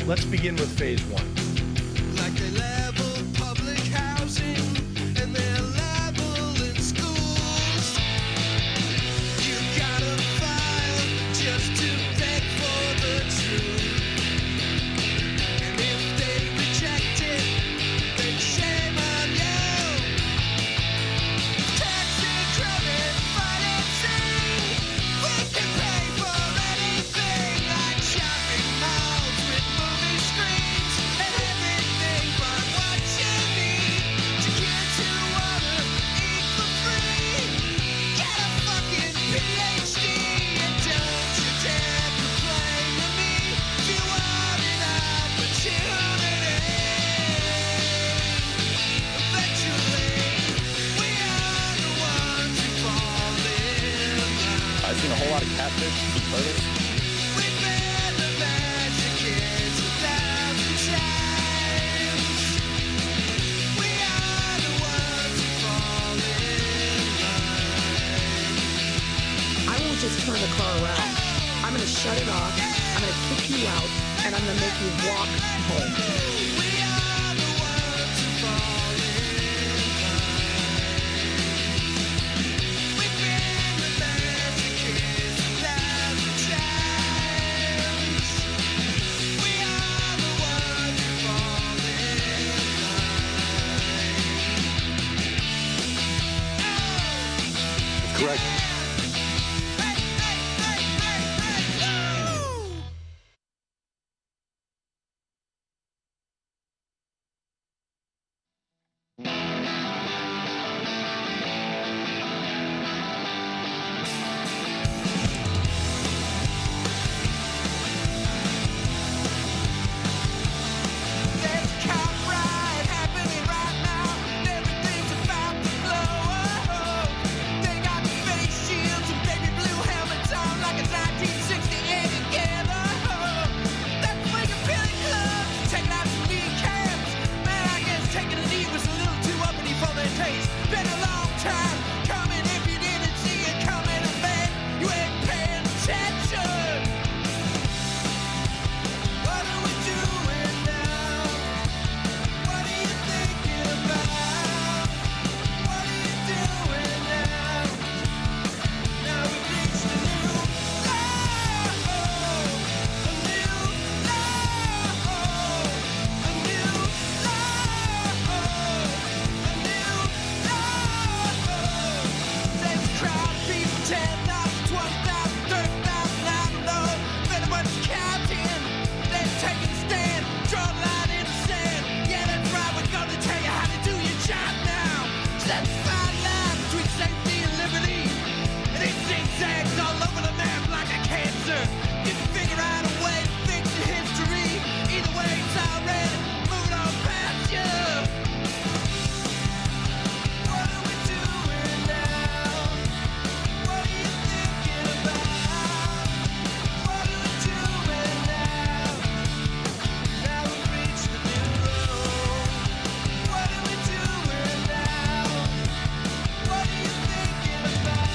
Let's begin with phase one. Like they level public housing and they're leveling schools. You gotta file just to beg for the truth. And if they reject it, then shame on you. Taxi credit financing, we can pay for anything like shopping malls with movie screens and everything but what you need to kids who wanna eat for free. Get a fucking PhD and don't you dare complain to me if you want an opportunity. Eventually, we are the ones who fall in line. I've seen a whole lot of catfish and turtles. We've been the magic kids 1,000 times. We are the ones who fall in line. I won't just turn the car around. I'm gonna shut it off, I'm gonna kick you out, and I'm gonna make you walk home. We are the ones who fall in line. We've been the magic kids 1,000 times. We are the ones who fall in line. Correct. There's a car ride happening right now. Everything's about to blow. They got face shields and baby blue helmets on like it's 1968 together. That swinging billy club, taking out some kneecaps. Man, I guess taking a knee was a little too uppity for their taste. Been a long time coming. If you didn't see it coming, I bet you ain't paying attention. What are we doing now? What are you thinking about? What are you doing now? Now we've reached a new low, a new low, a new low, a new low. There's a crowd of people, 10,000, 12,000, 30,000, I don't know. If anyone's counting, they're taking a stand, draw a line in the sand. Yeah, that's right, we're gonna tell you how to do your job now. Set the fine line between safety and liberty. And it zigzags all over the map like a cancer. You can figure out a way to fix your history. Either way, it's already moving on past you. What are we doing now? What are you thinking about? What are we doing now? Now we've reached the new road. What are we doing now? What are you thinking about?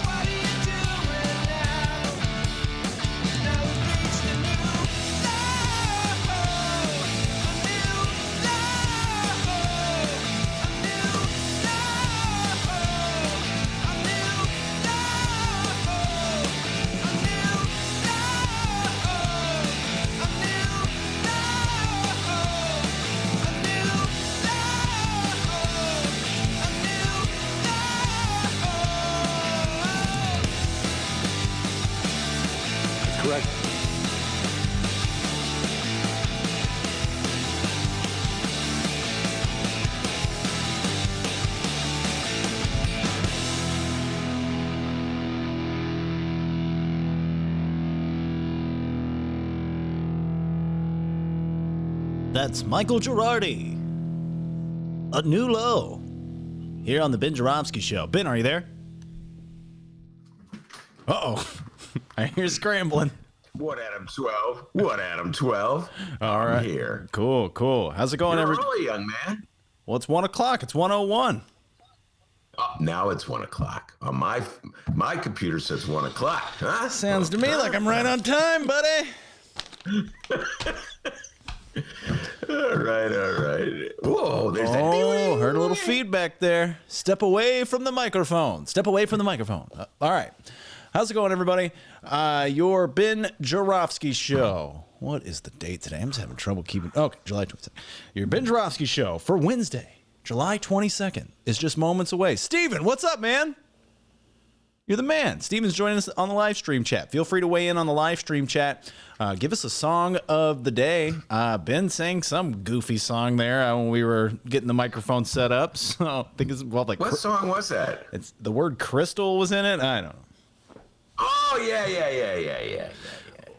What are you doing now? Now we've reached a new low, a new low, a new low, a new low, a new low, a new Correct. That's Michael Girardi. A New Low. Here on the Ben Joravsky Show. Ben, are you there? Uh-oh. I hear scrambling. What, Adam 12? What, Adam 12? All right. I'm here. Cool, cool. How's it going, You're everybody? early, young man. Well, it's 1 o'clock. It's 1:01. Now it's 1 o'clock. On my computer says 1 o'clock. Huh? Sounds to me like I'm right on time, buddy. All right, all right. Whoa, there's that. Oh, heard a little feedback there. Step away from the microphone. Step away from the microphone. All right. How's it going, everybody? Your Ben Joravsky show. What is the date today? I'm just having trouble keeping. Okay, July 22nd. Your Ben Joravsky show for Wednesday, July 22nd is just moments away. Steven, what's up, man? You're the man. Steven's joining us on the live stream chat. Feel free to weigh in on the live stream chat. Give us a song of the day. Ben sang some goofy song there when we were getting the microphone set up. So I think it's like What song was that? it's the word crystal was in it. I don't know. Oh, yeah.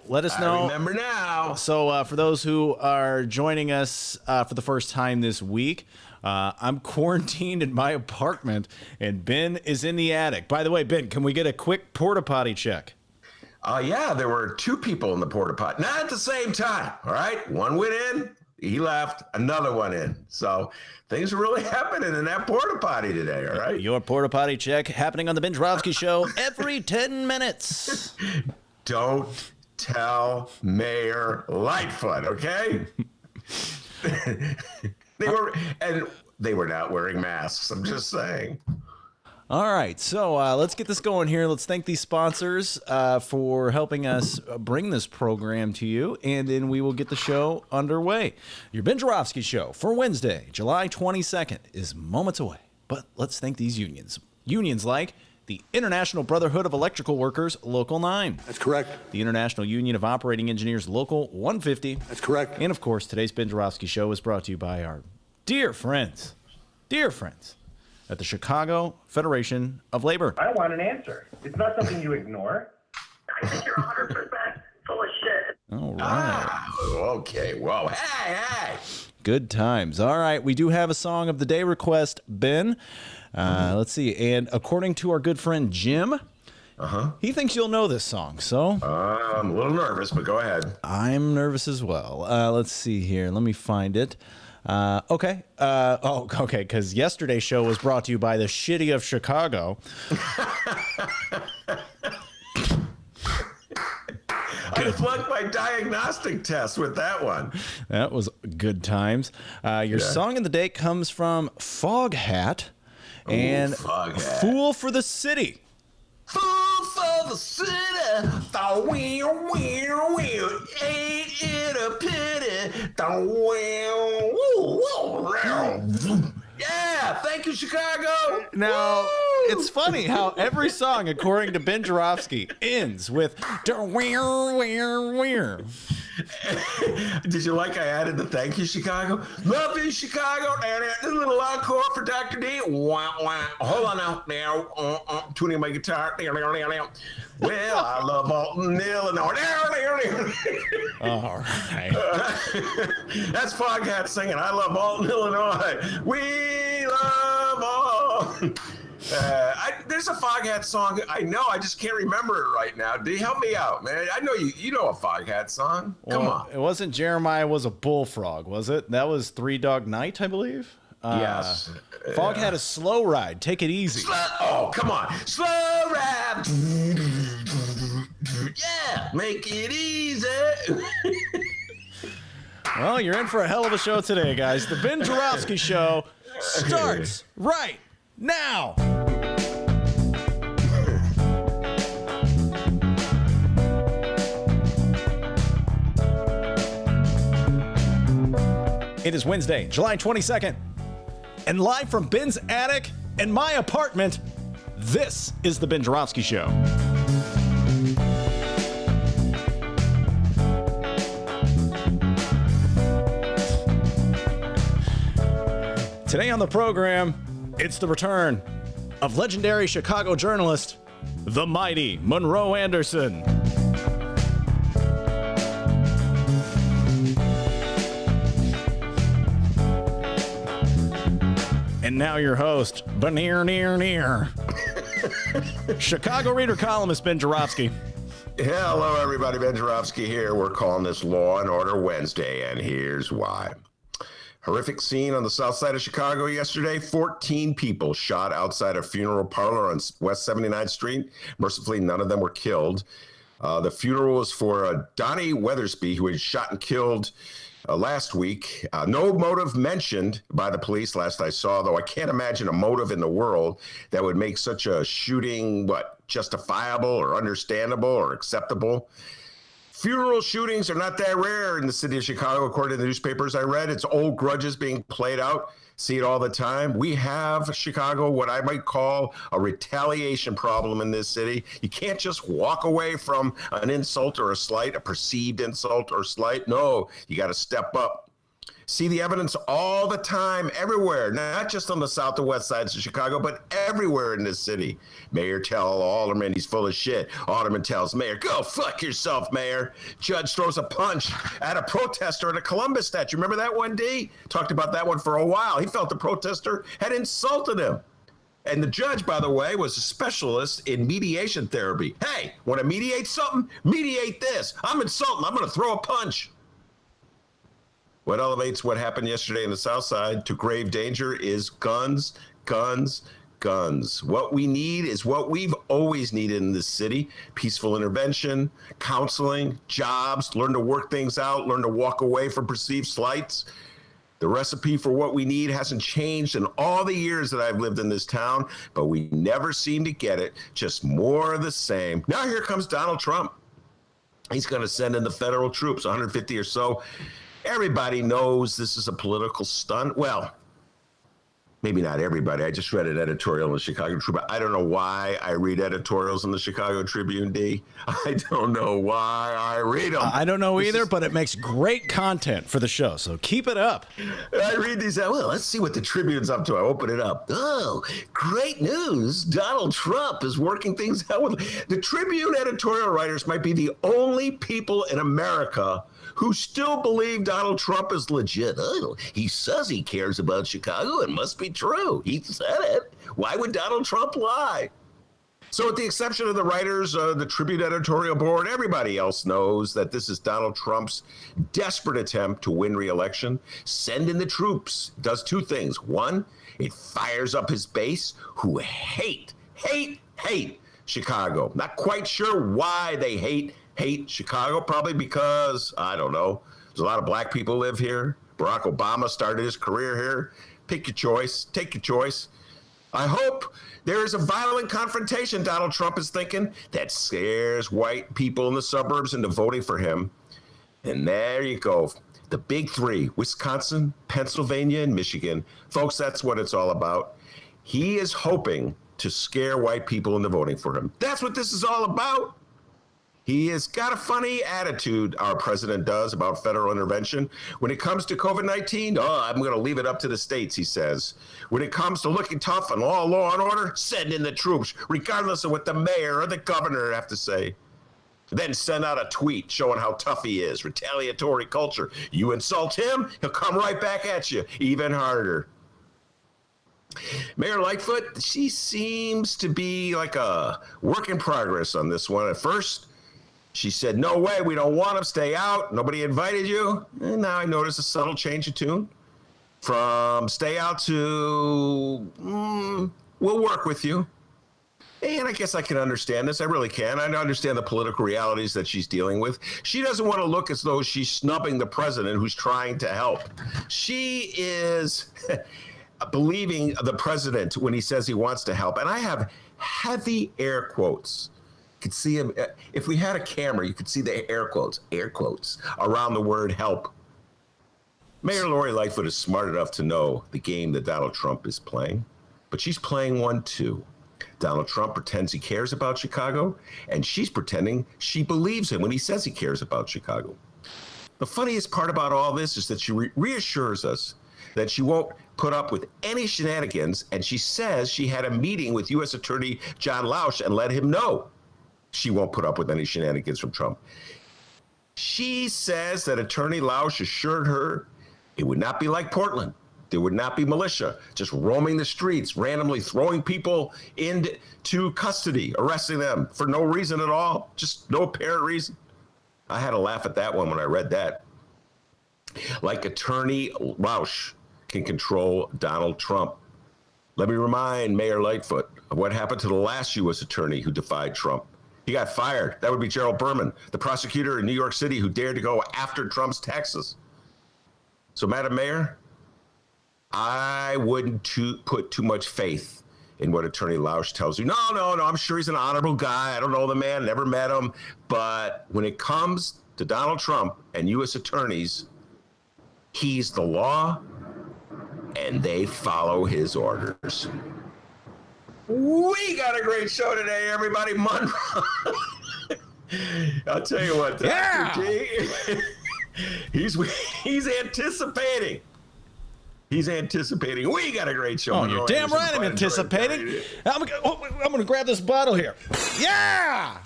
Let us know. I remember now. So for those who are joining us for the first time this week, I'm quarantined in my apartment, and Ben is in the attic. By the way, Ben, can we get a quick porta potty check? Yeah, there were two people in the porta potty, not at the same time. All right, one went in, he left, another one in. So things are really happening in that porta potty today. All right. Your porta potty check happening on the Ben Joravsky show every 10 minutes. Don't tell Mayor Lightfoot, okay? They were not wearing masks. I'm just saying. All right, so let's get this going here. Let's thank these sponsors for helping us bring this program to you, and then we will get the show underway. Your Ben Joravsky show for Wednesday, July 22nd is moments away. But let's thank these unions. Unions like the International Brotherhood of Electrical Workers, Local 9. That's correct. The International Union of Operating Engineers, Local 150. That's correct. And, of course, today's Ben Joravsky show is brought to you by our dear friends at the Chicago Federation of Labor. I want an answer. It's not something you ignore. I think you're 100% full of shit. All right. Okay. Whoa. Hey. Good times. All right. We do have a song of the day request, Ben. Let's see. And according to our good friend Jim, he thinks you'll know this song. So I'm a little nervous, but go ahead. I'm nervous as well. Let's see here. Let me find it. Okay. Okay. Because yesterday's show was brought to you by the Shitty of Chicago. I flunked my diagnostic test with that one. That was good times. Your song of the day comes from Foghat and Foghat. Fool for the City. Fool for the city, the wheel, ain't it a pity, the wheel, yeah, thank you, Chicago. Now, Woo! it's funny how every song, according to Ben Joravsky, ends with weir. Did you like I added the thank you, Chicago? Love you, Chicago. And a little encore for Dr. D. Wah, wah. Hold on now. Tuning my guitar. Well, I love Alton, Illinois. All right. That's Foghat singing. I love Alton, Illinois. We love Alton. There's a Foghat song. I know. I just can't remember it right now. D, help me out, man. I know you know a Foghat song. Come on. It wasn't Jeremiah Was a Bullfrog, was it? That was Three Dog Night, I believe. Yes. Fog had a slow ride. Take it easy. Oh, come on. Slow ride. Yeah, make it easy. Well, you're in for a hell of a show today, guys. The Ben Joravsky Show starts right now. It is Wednesday, July 22nd. And live from Ben's attic and my apartment, this is the Ben Joravsky Show. Today on the program, it's the return of legendary Chicago journalist, the mighty Monroe Anderson. And now your host, near. Chicago Reader columnist Ben Joravsky. Yeah, hello, everybody. Ben Joravsky here. We're calling this Law and Order Wednesday, and here's why. Horrific scene on the south side of Chicago yesterday. 14 people shot outside a funeral parlor on West 79th Street. Mercifully, none of them were killed. The funeral was for Donnie Weathersby, who was shot and killed last week. No motive mentioned by the police last I saw, though I can't imagine a motive in the world that would make such a shooting, justifiable or understandable or acceptable. Funeral shootings are not that rare in the city of Chicago, according to the newspapers I read. It's old grudges being played out. See it all the time. We have Chicago, what I might call a retaliation problem in this city. You can't just walk away from an insult or a slight, a perceived insult or slight. No, you got to step up. See the evidence all the time, everywhere, not just on the south and west sides of Chicago, but everywhere in this city. Mayor tell Alderman he's full of shit. Alderman tells Mayor, go fuck yourself, Mayor. Judge throws a punch at a protester at a Columbus statue. Remember that one, D? Talked about that one for a while. He felt the protester had insulted him. And the judge, by the way, was a specialist in mediation therapy. Hey, want to mediate something? Mediate this. I'm insulting. I'm going to throw a punch. What elevates what happened yesterday in the South Side to grave danger is guns, guns, guns. What we need is what we've always needed in this city: peaceful intervention, counseling, jobs, learn to work things out, learn to walk away from perceived slights. The recipe for what we need hasn't changed in all the years that I've lived in this town, but we never seem to get it. Just more of the same. Now here comes Donald Trump. He's going to send in the federal troops, 150 or so. Everybody knows this is a political stunt. Well, maybe not everybody. I just read an editorial in the Chicago Tribune. I don't know why I read editorials in the Chicago Tribune, D. I don't know why I read them. I don't know either, but it makes great content for the show, so keep it up. I read these out. Well, let's see what the Tribune's up to. I open it up. Oh, great news. Donald Trump is working things out with... The Tribune editorial writers might be the only people in America who still believe Donald Trump is legit. Oh, he says he cares about Chicago. It must be true. He said it. Why would Donald Trump lie? So with the exception of the writers, the Tribune editorial board, everybody else knows that this is Donald Trump's desperate attempt to win re-election. Send in the troops. Does two things. One, it fires up his base who hate Chicago. Not quite sure why they hate Chicago, probably because, I don't know, there's a lot of black people live here. Barack Obama started his career here. Pick your choice. Take your choice. I hope there is a violent confrontation, Donald Trump is thinking, that scares white people in the suburbs into voting for him. And there you go. The big three, Wisconsin, Pennsylvania, and Michigan. Folks, that's what it's all about. He is hoping to scare white people into voting for him. That's what this is all about. He has got a funny attitude, our president does, about federal intervention. When it comes to COVID-19, I'm going to leave it up to the states, he says. When it comes to looking tough on law and order, send in the troops, regardless of what the mayor or the governor have to say. Then send out a tweet showing how tough he is. Retaliatory culture. You insult him, he'll come right back at you, even harder. Mayor Lightfoot, she seems to be like a work in progress on this one. At first, she said, no way, we don't want him, stay out. Nobody invited you. And now I notice a subtle change of tune from stay out to we'll work with you. And I guess I can understand this. I really can. I understand the political realities that she's dealing with. She doesn't want to look as though she's snubbing the president who's trying to help. She is believing the president when he says he wants to help. And I have heavy air quotes. Could see him. If we had a camera, you could see the air quotes around the word help. Mayor Lori Lightfoot is smart enough to know the game that Donald Trump is playing, but she's playing one too. Donald Trump pretends he cares about Chicago, and she's pretending she believes him when he says he cares about Chicago. The funniest part about all this is that she reassures us that she won't put up with any shenanigans, and she says she had a meeting with U.S. Attorney John Lausch and let him know she won't put up with any shenanigans from Trump. She says that Attorney Lausch assured her it would not be like Portland. There would not be militia just roaming the streets, randomly throwing people into custody, arresting them for no reason at all, just no apparent reason. I had to laugh at that one when I read that. Like Attorney Lausch can control Donald Trump. Let me remind Mayor Lightfoot of what happened to the last U.S. attorney who defied Trump. He got fired. That would be Gerald Berman, the prosecutor in New York City who dared to go after Trump's taxes. So, Madam Mayor, I wouldn't put too much faith in what Attorney Lausch tells you. No, I'm sure he's an honorable guy. I don't know the man, never met him. But when it comes to Donald Trump and U.S. attorneys, he's the law, and they follow his orders. We got a great show today, everybody. Monroe. I'll tell you what, Dr. D, he's anticipating. He's anticipating. We got a great show. Oh, you're damn right I'm anticipating. I'm going to grab this bottle here. Yeah!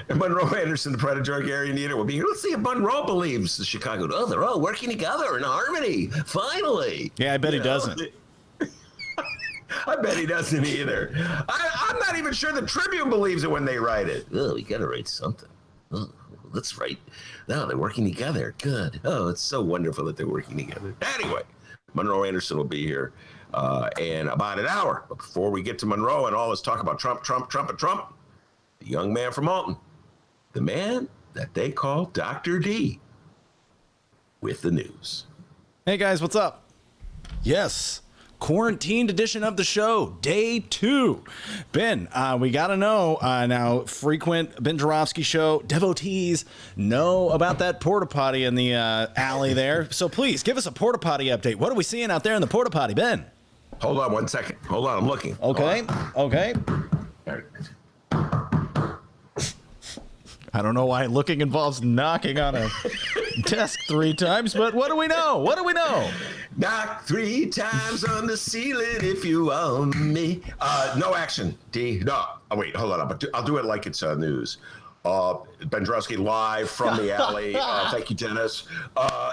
Monroe Anderson, the predatory area leader, will be here. Let's see if Monroe believes the Chicago. Oh, they're all working together in harmony. Finally. Yeah, I bet he doesn't. I bet he doesn't either. I'm not even sure the Tribune believes it when they write it. Oh, we got to write something. Oh, let's write. Oh, they're working together. Good. Oh, it's so wonderful that they're working together. Anyway, Monroe Anderson will be here in about an hour. But before we get to Monroe and all this talk about Trump, the young man from Alton, the man that they call Dr. D, with the news. Hey, guys, what's up? Yes. Quarantined edition of the show, day 2. Ben, we got to know now, frequent Ben Joravsky show devotees know about that porta potty in the alley there. So please give us a porta potty update. What are we seeing out there in the porta potty, Ben? Hold on 1 second. Hold on, I'm looking. Okay. I don't know why looking involves knocking on a desk 3 times, but what do we know? Knock 3 times on the ceiling if you want me. No action, D. No. Oh, wait, hold on. I'll do it like it's news. Ben Joravsky live from the alley. Thank you, Dennis.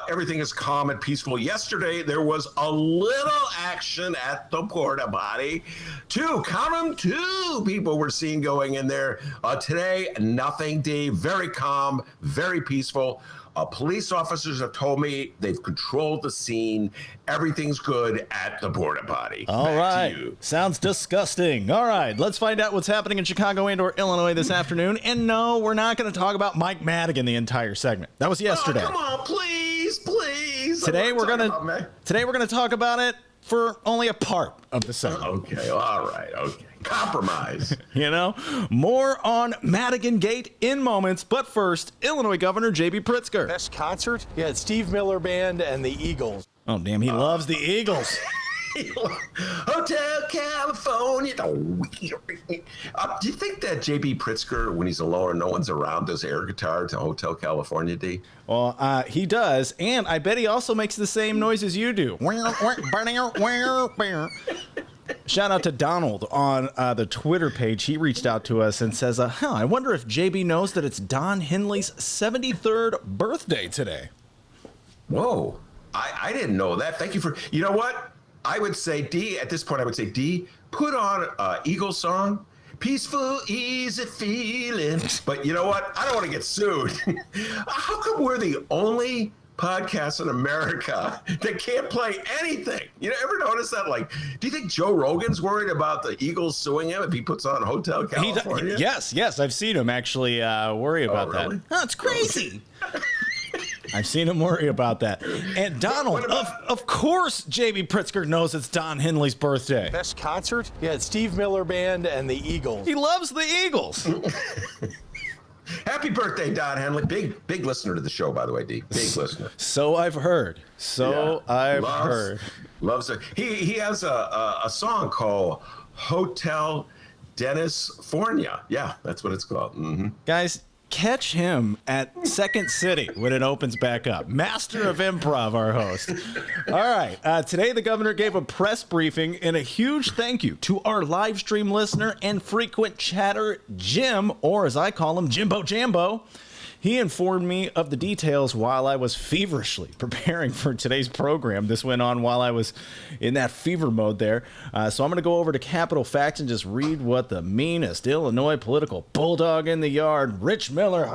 Everything is calm and peaceful. Yesterday, there was a little action at the porta potty. 2 people were seen going in there. Today, nothing, D. Very calm, very peaceful. Police officers have told me they've controlled the scene. Everything's good at the porta potty. All Back right. to you. Sounds disgusting. All right. Let's find out what's happening in Chicago and/or Illinois this afternoon. And no, we're not going to talk about Mike Madigan the entire segment. That was yesterday. Oh, come on, please. Today we're going to talk about it for only a part of the segment. Okay. All right. Okay. Compromise. You know, more on Madigan Gate in moments. But first, Illinois Governor J.B. Pritzker. Best concert? Yeah, it's Steve Miller Band and the Eagles. Oh, damn, he loves the Eagles. Hotel California. Do you think that J.B. Pritzker, when he's alone or no one's around, does air guitar to Hotel California, D? Well, he does. And I bet he also makes the same noises you do. Shout out to Donald on the Twitter page. He reached out to us and says, I wonder if JB knows that it's Don Henley's 73rd birthday today. Whoa. I didn't know that. Thank you for, you know what? I would say, D, at this point, I would say, D, put on an Eagles song. Peaceful, easy feeling. But you know what? I don't want to get sued. How come we're the only podcast in America that can't play anything? You know, ever notice that? Like, do you think Joe Rogan's worried about the Eagles suing him if he puts on Hotel California? Yes, I've seen him actually worry about really? that. Oh, it's crazy. I've seen him worry about that. And Donald, of course, J.B. Pritzker knows it's Don Henley's birthday. Best concert? Yeah, it's Steve Miller Band and the Eagles. He loves the Eagles. Happy birthday, Don Henley. Big listener to the show, by the way, D. Big listener. So I've heard. I've heard. Loves it. He has a song called Hotel Dennisfornia. Yeah, that's what it's called. Mm-hmm. Guys, catch him at Second City when it opens back up. Master of Improv, our host. All right. Today, the governor gave a press briefing and a huge thank you to our live stream listener and frequent chatter, Jim, or as I call him, Jimbo Jambo. He informed me of the details while I was feverishly preparing for today's program. This went on while I was in that fever mode there. So I'm going to go over to Capitol Facts and just read what the meanest Illinois political bulldog in the yard, Rich Miller,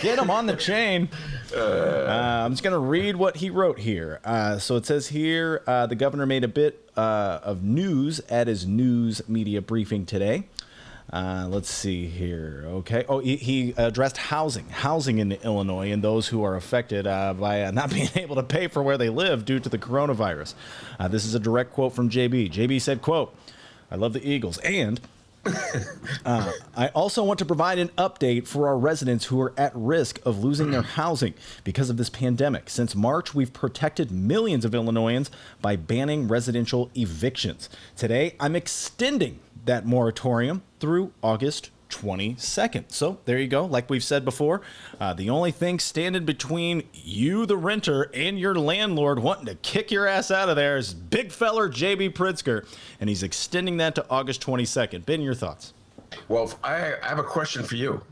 get him on the chain. I'm just going to read what he wrote here. So it says here, the governor made a bit of news at his news media briefing today. Let's see here. Okay. Oh, he addressed housing in Illinois and those who are affected by not being able to pay for where they live due to the coronavirus. This is a direct quote from JB. JB said, quote, "I love the Eagles, and I also want to provide an update for our residents who are at risk of losing their housing because of this pandemic. Since March, we've protected millions of Illinoisans by banning residential evictions. Today, I'm extending that moratorium through August 22nd. So there you go. Like we've said before, the only thing standing between you, the renter, and your landlord wanting to kick your ass out of there is big feller JB Pritzker, and he's extending that to August 22nd. Ben, your thoughts? Well, I have a question for you.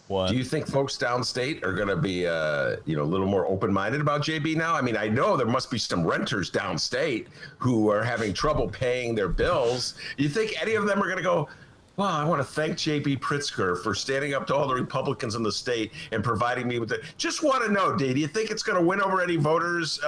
What? Do you think folks downstate are going to be, a little more open-minded about JB now? I mean, I know there must be some renters downstate who are having trouble paying their bills. You think any of them are going to go, well, I want to thank JB Pritzker for standing up to all the Republicans in the state and providing me with it. Just want to know, D, do you think it's going to win over any voters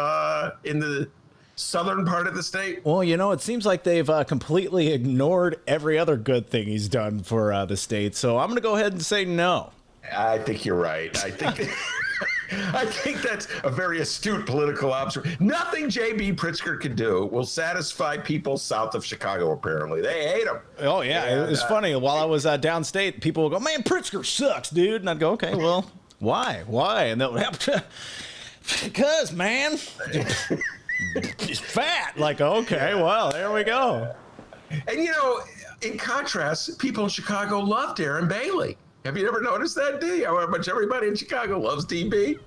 in the southern part of the state? Well, it seems like they've completely ignored every other good thing he's done for the state. So I'm going to go ahead and say no. I think you're right. I think that's a very astute political observation. Nothing JB Pritzker can do will satisfy people south of Chicago, apparently. They hate him. Oh, yeah. It's funny. While I was downstate, people would go, man, Pritzker sucks, dude. And I'd go, okay, well, why? And they'll because, man, he's fat. Like, okay, well, there we go. And, in contrast, people in Chicago love Darren Bailey. Have you ever noticed that, D? How much everybody in Chicago loves DB?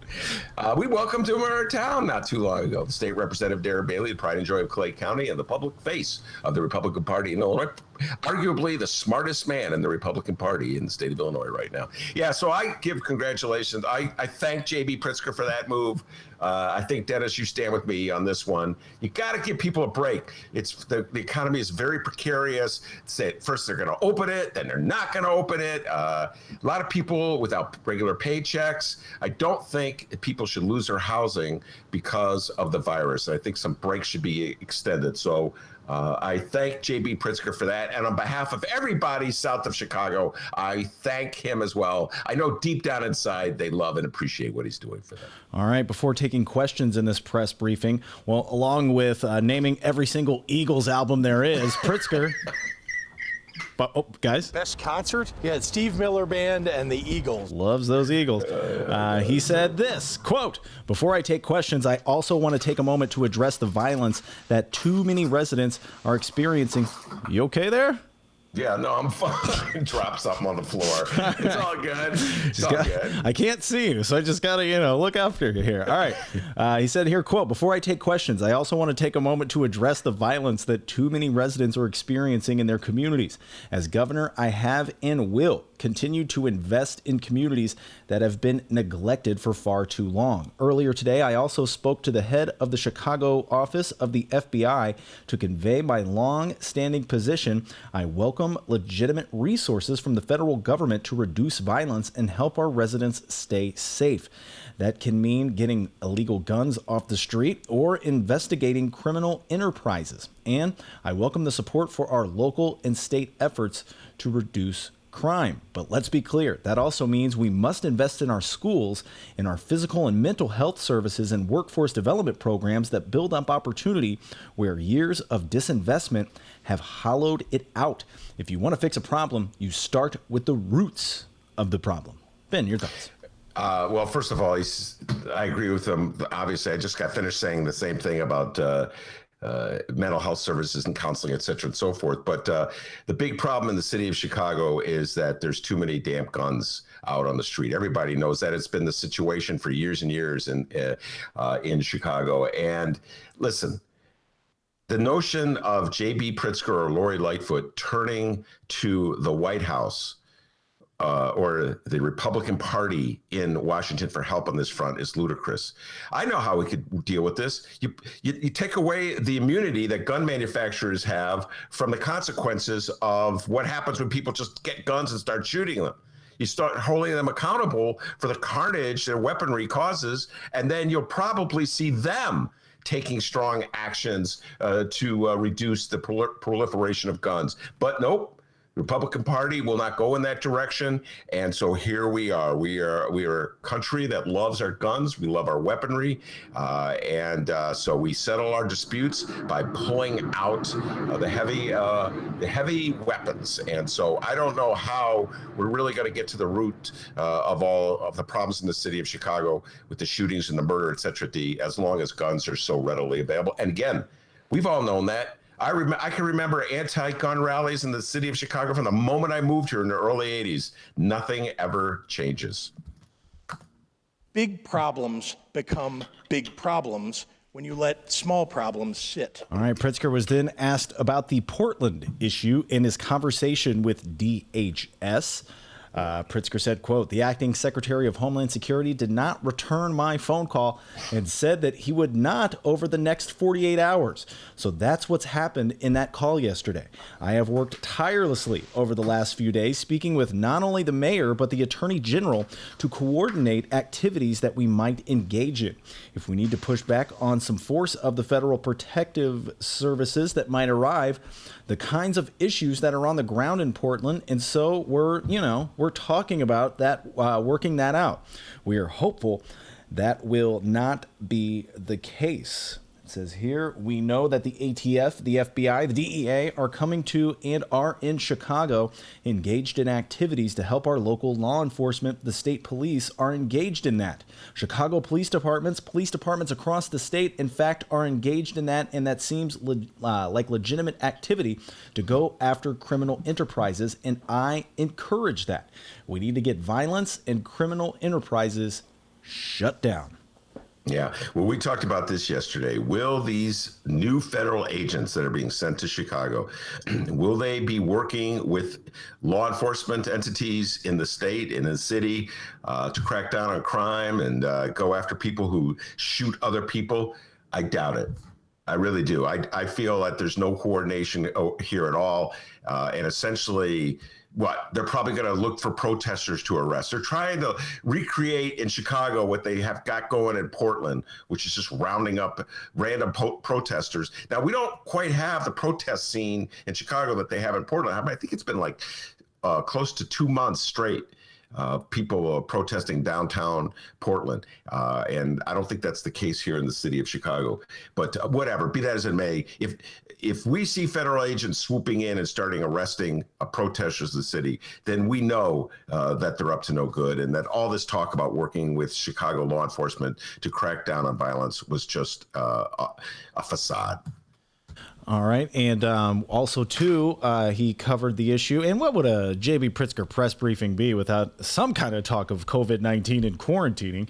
We welcomed him to our town not too long ago. The state representative Darren Bailey, the pride and joy of Clay County, and the public face of the Republican Party in Illinois. Arguably the smartest man in the Republican Party in the state of Illinois right now. Yeah, so I give congratulations. I thank JB Pritzker for that move. I think, Dennis, you stand with me on this one. You got to give people a break. It's the economy is very precarious. First they're going to open it, then they're not going to open it. A lot of people without regular paychecks. I don't think people should lose their housing because of the virus. I think some breaks should be extended. So I thank JB Pritzker for that. And on behalf of everybody south of Chicago, I thank him as well. I know deep down inside they love and appreciate what he's doing for them. All right. Before taking questions in this press briefing, well, along with naming every single Eagles album there is, Pritzker. But guys, Best concert? Yeah, it's Steve Miller Band and the Eagles. Loves those Eagles. He said this, quote, "Before I take questions, I also want to take a moment to address the violence that too many residents are experiencing." You okay there? Yeah, no, I'm fine. Drop something on the floor. It's all good. It's all good. I can't see you, so I just got to, look after you here. All right. He said here, quote, "Before I take questions, I also want to take a moment to address the violence that too many residents are experiencing in their communities. As governor, I have and will continue to invest in communities that have been neglected for far too long. Earlier today, I also spoke to the head of the Chicago office of the FBI to convey my long-standing position. I welcome legitimate resources from the federal government to reduce violence and help our residents stay safe. That can mean getting illegal guns off the street or investigating criminal enterprises. And I welcome the support for our local and state efforts to reduce crime. But let's be clear, that also means we must invest in our schools, in our physical and mental health services and workforce development programs that build up opportunity where years of disinvestment have hollowed it out. If you want to fix a problem, you start with the roots of the problem." Ben, your thoughts? Well, first of all, I agree with him. Obviously, I just got finished saying the same thing about mental health services and counseling, et cetera, and so forth. But the big problem in the city of Chicago is that there's too many damn guns out on the street. Everybody knows that. It's been the situation for years and years in Chicago. And listen, the notion of J.B. Pritzker or Lori Lightfoot turning to the White House or the Republican Party in Washington for help on this front is ludicrous. I know how we could deal with this. You take away the immunity that gun manufacturers have from the consequences of what happens when people just get guns and start shooting them. You start holding them accountable for the carnage their weaponry causes, and then you'll probably see them taking strong actions to reduce the proliferation of guns. But nope. Republican Party will not go in that direction. And so here we are. We are a country that loves our guns. We love our weaponry. So we settle our disputes by pulling out the heavy weapons. And so I don't know how we're really going to get to the root of all of the problems in the city of Chicago with the shootings and the murder, et cetera, as long as guns are so readily available. And again, we've all known that. I can remember anti-gun rallies in the city of Chicago from the moment I moved here in the early 80s. Nothing ever changes. Big problems become big problems when you let small problems sit. All right, Pritzker was then asked about the Portland issue in his conversation with DHS. Pritzker said, quote, "The acting Secretary of Homeland Security did not return my phone call and said that he would not over the next 48 hours. So that's what's happened in that call yesterday. I have worked tirelessly over the last few days, speaking with not only the mayor, but the attorney general to coordinate activities that we might engage in. If we need to push back on some force of the federal protective services that might arrive, the kinds of issues that are on the ground in Portland. And so we're talking about that, working that out. We are hopeful that will not be the case." It says here, "We know that the ATF, the FBI, the DEA are coming to and are in Chicago, engaged in activities to help our local law enforcement. The state police are engaged in that. Chicago police departments across the state, in fact, are engaged in that, and that seems like legitimate activity to go after criminal enterprises, and I encourage that. We need to get violence and criminal enterprises shut down." Yeah, well, we talked about this yesterday. Will these new federal agents that are being sent to Chicago, will they be working with law enforcement entities in the state, in the city, to crack down on crime and go after people who shoot other people? I doubt it. I really do. I feel that there's no coordination here at all. And essentially, they're probably going to look for protesters to arrest. They're trying to recreate in Chicago what they have got going in Portland, which is just rounding up random protesters. Now, we don't quite have the protest scene in Chicago that they have in Portland. I think it's been like close to 2 months straight. People protesting downtown Portland. And I don't think that's the case here in the city of Chicago. But whatever, be that as it may, if we see federal agents swooping in and starting arresting protesters in the city, then we know that they're up to no good, and that all this talk about working with Chicago law enforcement to crack down on violence was just a facade. All right. And also, too, he covered the issue. And what would a J.B. Pritzker press briefing be without some kind of talk of COVID-19 and quarantining?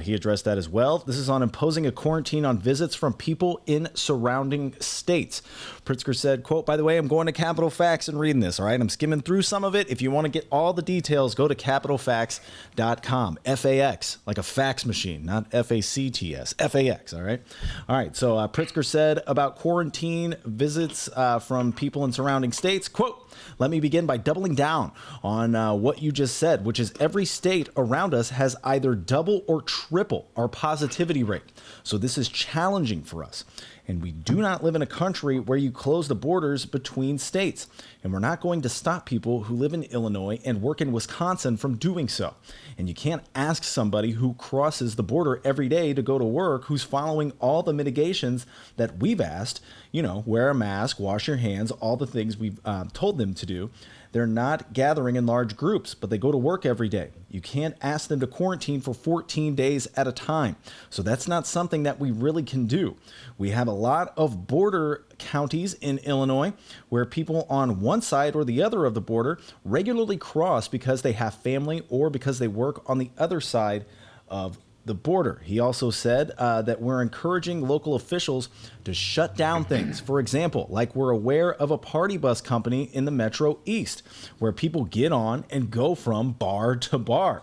He addressed that as well. This is on imposing a quarantine on visits from people in surrounding states. Pritzker said, quote, "By the way, I'm going to Capitol Facts and reading this. All right. I'm skimming through some of it. If you want to get all the details, go to capitalfacts.com. FAX, like a fax machine, not FACTS. FAX. All right. All right. So Pritzker said about quarantine visits from people in surrounding states, quote, "Let me begin by doubling down on what you just said, which is every state around us has either double or triple our positivity rate. So this is challenging for us. And we do not live in a country where you close the borders between states. And we're not going to stop people who live in Illinois and work in Wisconsin from doing so. And you can't ask somebody who crosses the border every day to go to work, who's following all the mitigations that we've asked, wear a mask, wash your hands, all the things we've told them to do. They're not gathering in large groups, but they go to work every day. You can't ask them to quarantine for 14 days at a time. So that's not something that we really can do. We have a lot of border counties in Illinois where people on one side or the other of the border regularly cross because they have family or because they work on the other side of the border. He also said that we're encouraging local officials to shut down things. For example, like we're aware of a party bus company in the Metro East where people get on and go from bar to bar.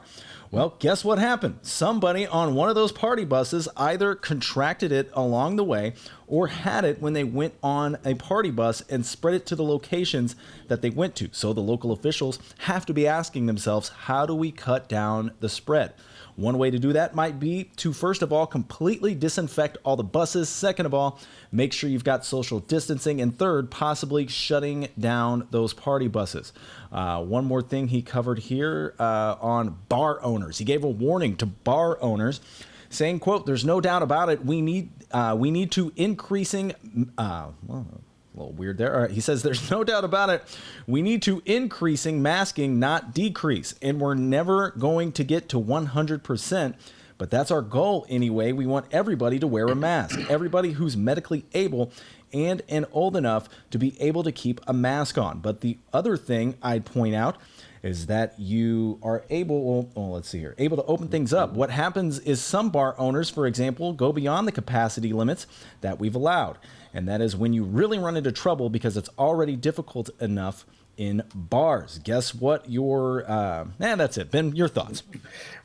Well, guess what happened? Somebody on one of those party buses either contracted it along the way or had it when they went on a party bus and spread it to the locations that they went to. So the local officials have to be asking themselves, how do we cut down the spread? One way to do that might be to, first of all, completely disinfect all the buses. Second of all, make sure you've got social distancing. And third, possibly shutting down those party buses. One more thing he covered here on bar owners. He gave a warning to bar owners saying, quote, "There's no doubt about it. We need to increasing, well, a little weird there. All right, he says, "There's no doubt about it. We need to increasing masking, not decrease. And we're never going to get to 100%. But that's our goal anyway. We want everybody to wear a mask. Everybody who's medically able and old enough to be able to keep a mask on." But the other thing I'd point out is that you are able, let's see here, able to open things up. What happens is some bar owners, for example, go beyond the capacity limits that we've allowed. And that is when you really run into trouble because it's already difficult enough in bars. Guess what that's it. Ben, your thoughts.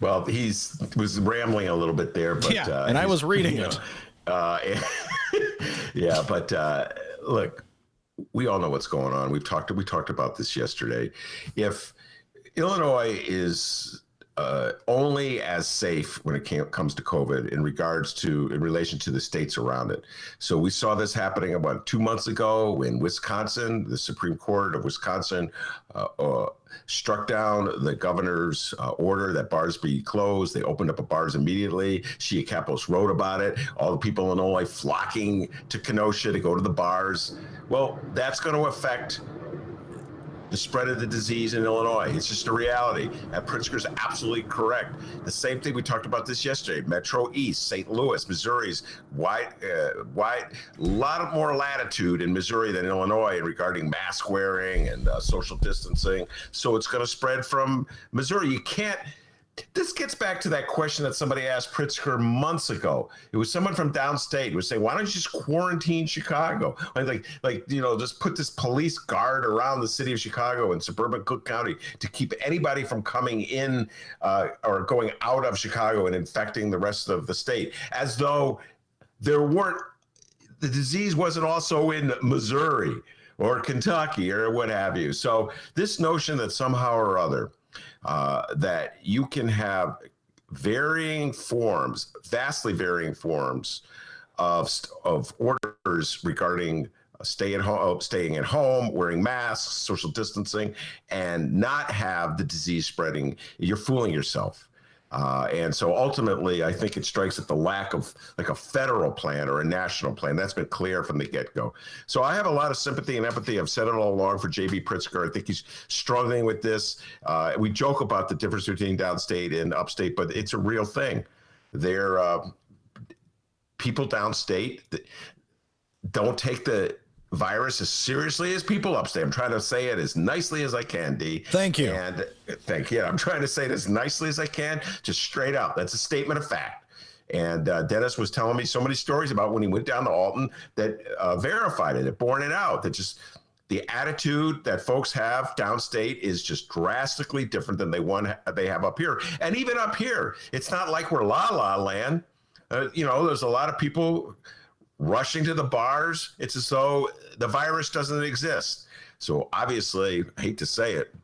Well, was rambling a little bit there, but and I was reading it. Yeah, but look, we all know what's going on. We talked about this yesterday. If Illinois is only as safe when it comes to COVID in relation to the states around it. So we saw this happening about 2 months ago in Wisconsin. The Supreme Court of Wisconsin struck down the governor's order that bars be closed. They opened up bars immediately. Shia Kapos wrote about it. All the people in Illinois flocking to Kenosha to go to the bars. Well, that's going to affect the spread of the disease in Illinois. It's just a reality. And Pritzker's absolutely correct. The same thing we talked about this yesterday. Metro East, St. Louis, Missouri's wide, lot more latitude in Missouri than Illinois regarding mask wearing and social distancing. So it's going to spread from Missouri. You can't. This gets back to that question that somebody asked Pritzker months ago. It was someone from downstate who was saying, "Why don't you just quarantine Chicago? Just put this police guard around the city of Chicago and suburban Cook County to keep anybody from coming in or going out of Chicago and infecting the rest of the state," as though the disease wasn't also in Missouri or Kentucky or what have you. So this notion that somehow or other that you can have vastly varying forms of orders regarding staying at home, wearing masks, social distancing, and not have the disease spreading, you're fooling yourself. And so ultimately, I think it strikes at the lack of like a federal plan or a national plan. That's been clear from the get-go. So I have a lot of sympathy and empathy. I've said it all along for J.B. Pritzker. I think he's struggling with this. We joke about the difference between downstate and upstate, but it's a real thing. There are people downstate that don't take the virus as seriously as people upstate. I'm trying to say it as nicely as I can, D. Thank you. And thank you. I'm trying to say it as nicely as I can, just straight up. That's a statement of fact. And Dennis was telling me so many stories about when he went down to Alton that verified it, that borne it out, that just the attitude that folks have downstate is just drastically different than they have up here. And even up here, it's not like we're la-la land. There's a lot of people rushing to the bars. It's as though the virus doesn't exist. So obviously, I hate to say it,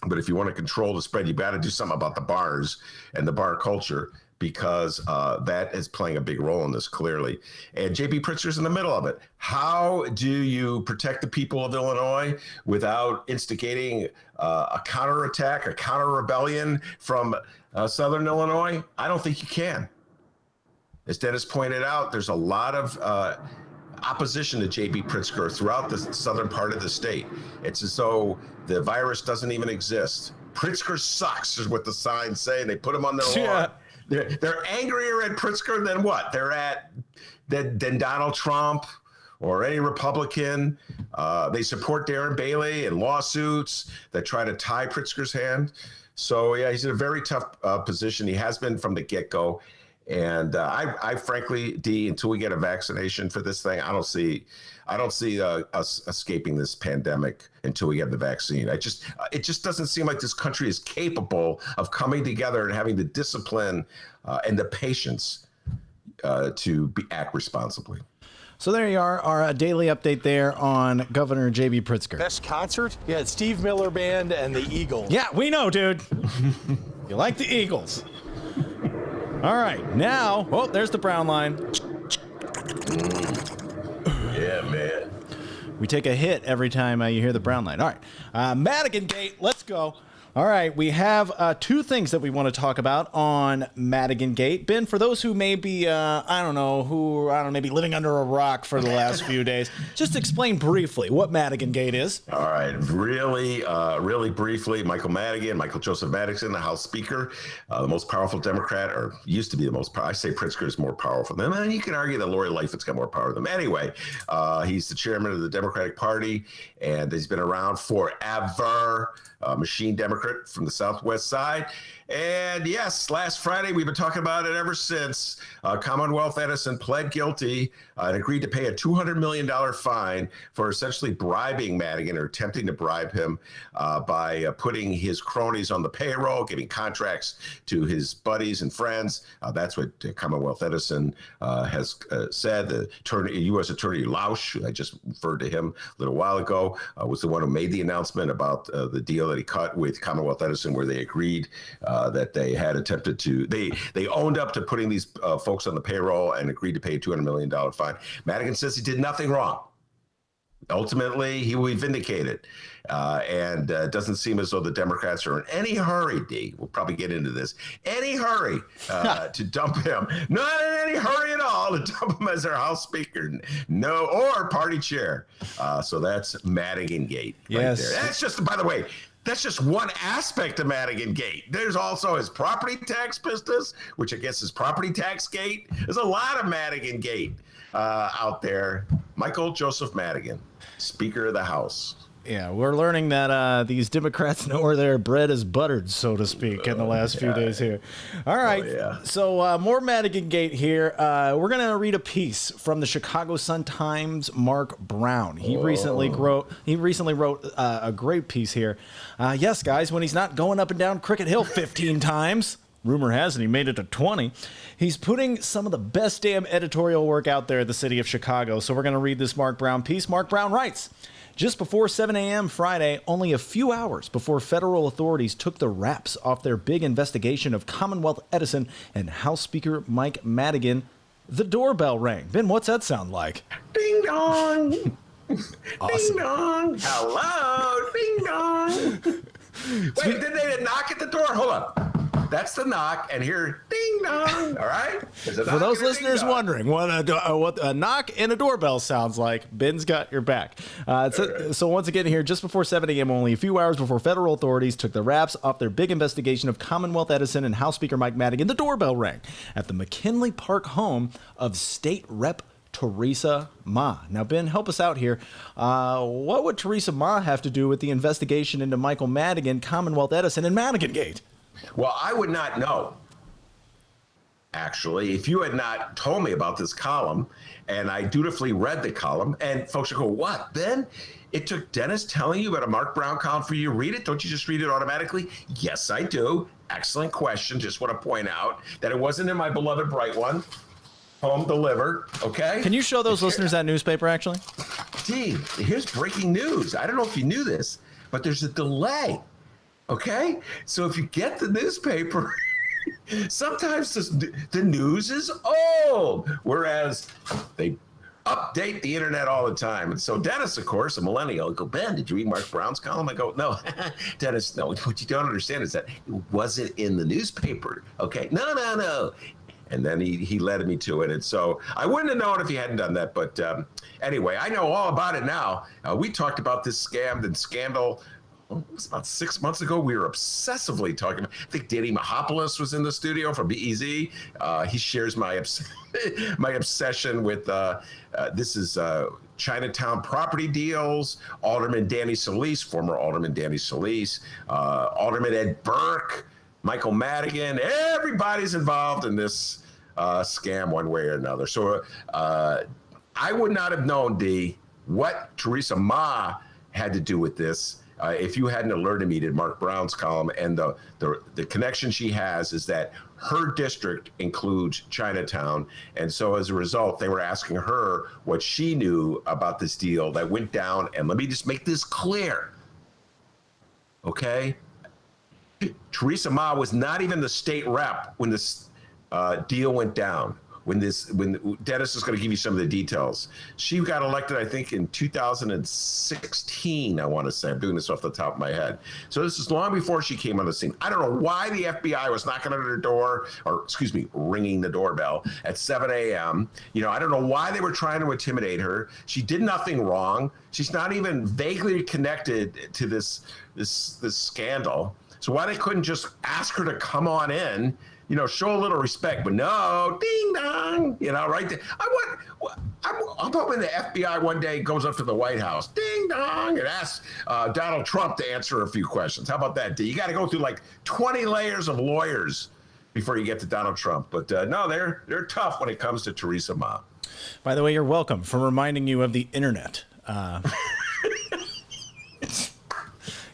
but if you want to control the spread, you got to do something about the bars and the bar culture, because that is playing a big role in this, clearly. And J.B. Pritzker's in the middle of it. How do you protect the people of Illinois without instigating a counterattack, a counter-rebellion from Southern Illinois? I don't think you can. As Dennis pointed out, there's a lot of opposition to J.B. Pritzker throughout the southern part of the state. It's as though the virus doesn't even exist. Pritzker sucks is what the signs say, and they put him on their lawn. They're angrier at Pritzker than what? Than Donald Trump or any Republican. They support Darren Bailey in lawsuits that try to tie Pritzker's hand. So, yeah, he's in a very tough position. He has been from the get-go. And I frankly, D, until we get a vaccination for this thing, I don't see us escaping this pandemic until we get the vaccine. It just doesn't seem like this country is capable of coming together and having the discipline and the patience to act responsibly. So there you are, our daily update there on Governor J.B. Pritzker. Best concert? Yeah, Steve Miller Band and the Eagles. Yeah, we know, dude. You like the Eagles. All right, now, there's the brown line. Yeah, man. We take a hit every time you hear the brown line. All right, Madigan Gate, let's go. All right, we have two things that we want to talk about on Madigan Gate. Ben, for those who may be, maybe living under a rock for the last few days, just explain briefly what Madigan Gate is. All right, really briefly, Michael Joseph Madigan, the House Speaker, the most powerful Democrat, or used to be the most powerful. I say Pritzker is more powerful than them, and you can argue that Lori Lightfoot's got more power than them. Anyway, he's the chairman of the Democratic Party, and he's been around forever. Machine Democrat from the Southwest side. And yes, last Friday, we've been talking about it ever since. Commonwealth Edison pled guilty and agreed to pay a $200 million fine for essentially bribing Madigan, or attempting to bribe him by putting his cronies on the payroll, giving contracts to his buddies and friends. That's what Commonwealth Edison has said. The U.S. Attorney Lausch, I just referred to him a little while ago, was the one who made the announcement about the deal that he cut with Commonwealth Edison, where they agreed that they had attempted to, they owned up to putting these folks on the payroll and agreed to pay a $200 million fine. Madigan says he did nothing wrong. Ultimately, he will be vindicated. And it doesn't seem as though the Democrats are in any hurry, D, we'll probably get into this, any hurry to dump him. Not in any hurry at all to dump him as their House Speaker, or party chair. So that's Madigan Gate right there. That's just, by the way, that's just one aspect of Madigan Gate. There's also his property tax business, which I guess is property tax gate. There's a lot of Madigan Gate out there. Michael Joseph Madigan, Speaker of the House. Yeah, we're learning that these Democrats know where their bread is buttered, so to speak, in the last few days here. All right, so more Madigan Gate here. We're going to read a piece from the Chicago Sun-Times' Mark Brown. He recently wrote a great piece here. Yes, guys, when he's not going up and down Cricket Hill 15 times, rumor has it he made it to 20, he's putting some of the best damn editorial work out there in the city of Chicago. So we're going to read this Mark Brown piece. Mark Brown writes, just before 7 a.m. Friday, only a few hours before federal authorities took the wraps off their big investigation of Commonwealth Edison and House Speaker Mike Madigan, the doorbell rang. Ben, what's that sound like? Ding dong. Awesome. Ding dong. Hello. Ding dong. Wait, did they knock at the door? Hold on. That's the knock, and here, ding dong. All right. For those listeners wondering what a knock and a doorbell sounds like, Ben's got your back. So once again here, just before 7 a.m., only a few hours before federal authorities took the wraps off their big investigation of Commonwealth Edison and House Speaker Mike Madigan, the doorbell rang at the McKinley Park home of State Rep. Teresa Ma. Now, Ben, help us out here. What would Teresa Ma have to do with the investigation into Michael Madigan, Commonwealth Edison, and Madigan Gate? Well, I would not know, actually, if you had not told me about this column, and I dutifully read the column, and folks would go, what, Ben? It took Dennis telling you about a Mark Brown column for you to read it? Don't you just read it automatically? Yes, I do. Excellent question. Just want to point out that it wasn't in my beloved Bright One. Home delivered, okay? Can you show those listeners that newspaper, actually? Gee, here's breaking news. I don't know if you knew this, but there's a delay, okay? So if you get the newspaper, sometimes the news is old, whereas they update the internet all the time. And so Dennis, of course, a millennial, go, Ben, did you read Mark Brown's column? I go, no, Dennis, no. What you don't understand is that it wasn't in the newspaper, okay? No. And then he led me to it. And so I wouldn't have known if he hadn't done that. But anyway, I know all about it now. We talked about this scam and scandal. It was about 6 months ago. We were obsessively talking about, I think Danny Mahopoulos was in the studio from BEZ. He shares my obsession with, this is Chinatown property deals, Alderman Danny Solis, former Alderman Danny Solis, Alderman Ed Burke, Michael Madigan, everybody's involved in this scam one way or another. So I would not have known, D, what Teresa Ma had to do with this if you hadn't alerted me to Mark Brown's column. And the connection she has is that her district includes Chinatown. And so as a result, they were asking her what she knew about this deal that went down. And let me just make this clear, okay? Theresa Ma was not even the state rep when this deal went down. When Dennis is going to give you some of the details. She got elected, I think, in 2016, I want to say. I'm doing this off the top of my head. So this is long before she came on the scene. I don't know why the FBI was knocking on her door, or excuse me, ringing the doorbell at 7 a.m. You know, I don't know why they were trying to intimidate her. She did nothing wrong. She's not even vaguely connected to this scandal. So why they couldn't just ask her to come on in, you know, show a little respect, but no, ding dong, you know, right there. I'm hoping the FBI one day goes up to the White House, ding dong, and asks Donald Trump to answer a few questions. How about that? You got to go through like 20 layers of lawyers before you get to Donald Trump. But no, they're tough when it comes to Theresa Ma. By the way, you're welcome for reminding you of the internet.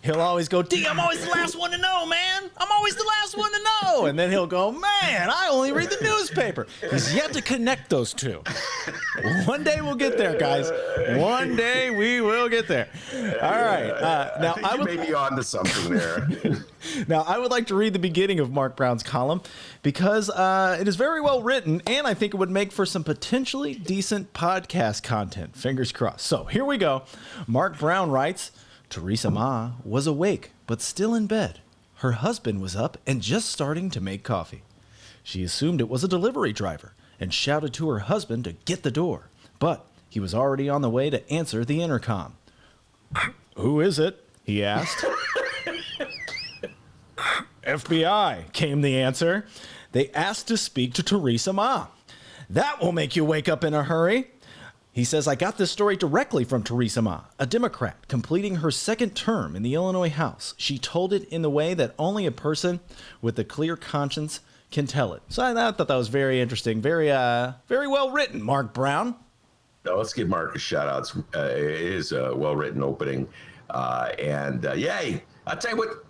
He'll always go, D, I'm always the last one to know, man. I'm always the last one to know. And then he'll go, man, I only read the newspaper. He's yet to connect those two. One day we'll get there, guys. One day we will get there. All right. Now I think you may be on to something there. Now, I would like to read the beginning of Mark Brown's column because it is very well written, and I think it would make for some potentially decent podcast content. Fingers crossed. So here we go. Mark Brown writes, Theresa Ma was awake, but still in bed. Her husband was up and just starting to make coffee. She assumed it was a delivery driver and shouted to her husband to get the door, but he was already on the way to answer the intercom. Who is it? He asked. FBI, came the answer. They asked to speak to Theresa Ma. That will make you wake up in a hurry. He says, I got this story directly from Theresa Ma, a Democrat completing her second term in the Illinois House. She told it in the way that only a person with a clear conscience can tell it. So I thought that was very interesting, very well written, Mark Brown. Now, let's give Mark a shout out. It is a well-written opening. Yay, I'll tell you what.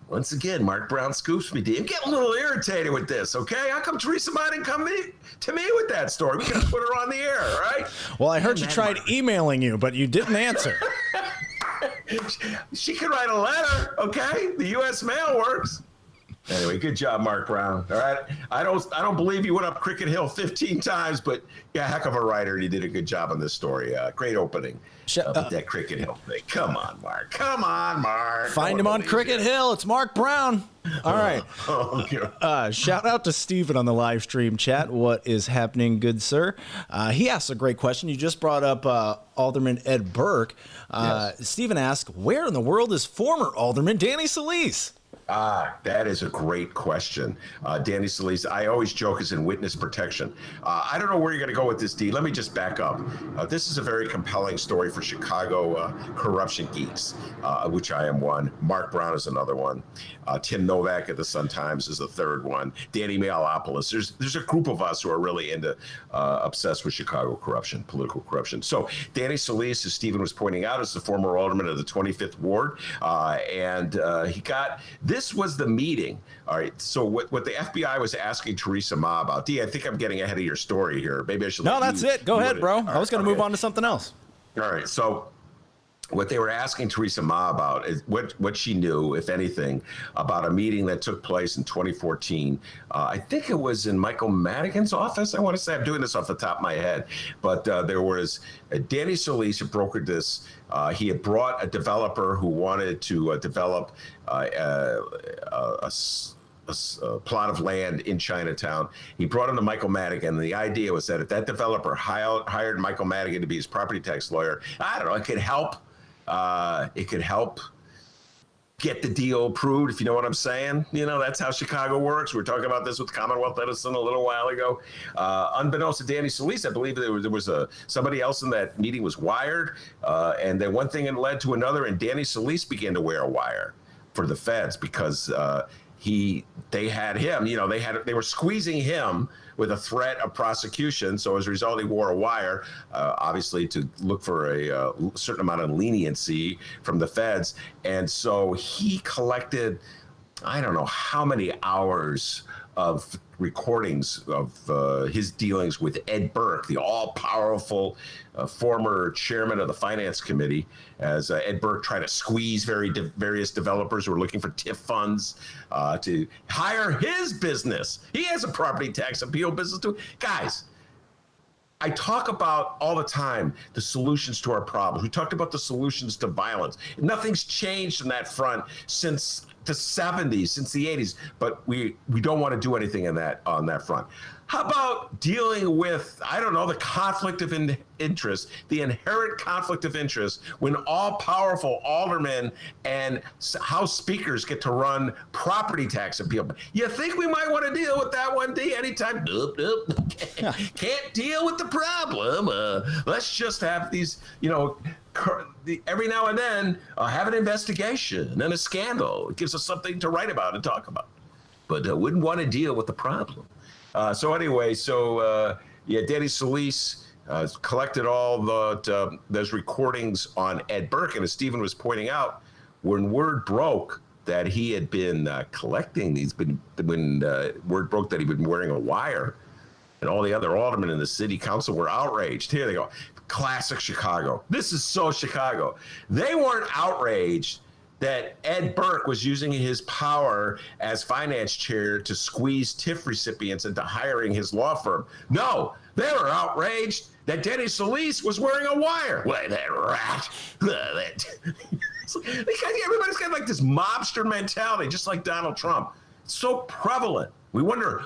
Once again, Mark Brown scoops me, D. I'm getting a little irritated with this, okay? How come Theresa Ma didn't come to me with that story? We can put her on the air, right? Well, I heard you tried emailing you, but you didn't answer. She could write a letter, okay? The U.S. mail works. Anyway, good job, Mark Brown. All right, I don't believe you went up Cricket Hill 15 times, but yeah, heck of a writer, and you did a good job on this story. Great opening. With that Cricket Hill thing. Come on, Mark. Come on, Mark. Find him on Cricket Hill. It's Mark Brown. All right. Shout out to Steven on the live stream chat. What is happening, good sir? He asked a great question. You just brought up Alderman Ed Burke. Yes. Steven asked, where in the world is former Alderman Danny Solis? That is a great question. Danny Solis, I always joke, is in witness protection. I don't know where you're going to go with this, D. Let me just back up. This is a very compelling story for Chicago corruption geeks, which I am one. Mark Brown is another one. Tim Novak at the Sun-Times is the third one. Danny Malopoulos. There's a group of us who are really obsessed with Chicago corruption, political corruption. So Danny Solis, as Stephen was pointing out, is the former alderman of the 25th Ward. This was the meeting. All right. So what the FBI was asking Theresa Ma about, D, I think I'm getting ahead of your story here. Maybe I should. No, that's it. Go ahead, bro. I was going to move on to something else. All right. So what they were asking Theresa Ma about is what she knew, if anything, about a meeting that took place in 2014. I think it was in Michael Madigan's office. I want to say, I'm doing this off the top of my head, but there was Danny Solis who brokered this. He had brought a developer who wanted to develop a plot of land in Chinatown. He brought him to Michael Madigan, and the idea was that if that developer hired Michael Madigan to be his property tax lawyer, I don't know, it could help get the deal approved, if you know what I'm saying. You know, that's how Chicago works. We were talking about this with Commonwealth Edison a little while ago. Unbeknownst to Danny Solis, I believe there was somebody else in that meeting was wired, and then one thing led to another, and Danny Solis began to wear a wire for the feds because they had him. You know, they were squeezing him with a threat of prosecution. So as a result, he wore a wire, obviously to look for a certain amount of leniency from the feds. And so he collected, I don't know how many hours of recordings of his dealings with Ed Burke, the all-powerful former chairman of the finance committee, as Ed Burke tried to squeeze various developers who were looking for TIF funds to hire his business. He has a property tax appeal business too. Guys, I talk about all the time the solutions to our problems. We talked about the solutions to violence. Nothing's changed on that front since the 70s, since the 80s, but we don't want to do anything on that front. How about dealing with, I don't know, the conflict of interest, the inherent conflict of interest when all powerful aldermen and House speakers get to run property tax appeal? You think we might want to deal with that one, D? Anytime? Nope. Can't deal with the problem. Let's just have these, every now and then have an investigation and a scandal. It gives us something to write about and talk about. But wouldn't want to deal with the problem. Danny Solis collected all those recordings on Ed Burke, and as Stephen was pointing out, when word broke that he had been collecting these, when word broke that he'd been wearing a wire, and all the other aldermen in the city council were outraged. Here they go, classic Chicago. This is so Chicago. They weren't outraged that Ed Burke was using his power as finance chair to squeeze TIF recipients into hiring his law firm. No, they were outraged that Danny Solis was wearing a wire. Why, that rat. Everybody's got like this mobster mentality, just like Donald Trump. It's so prevalent. We wonder,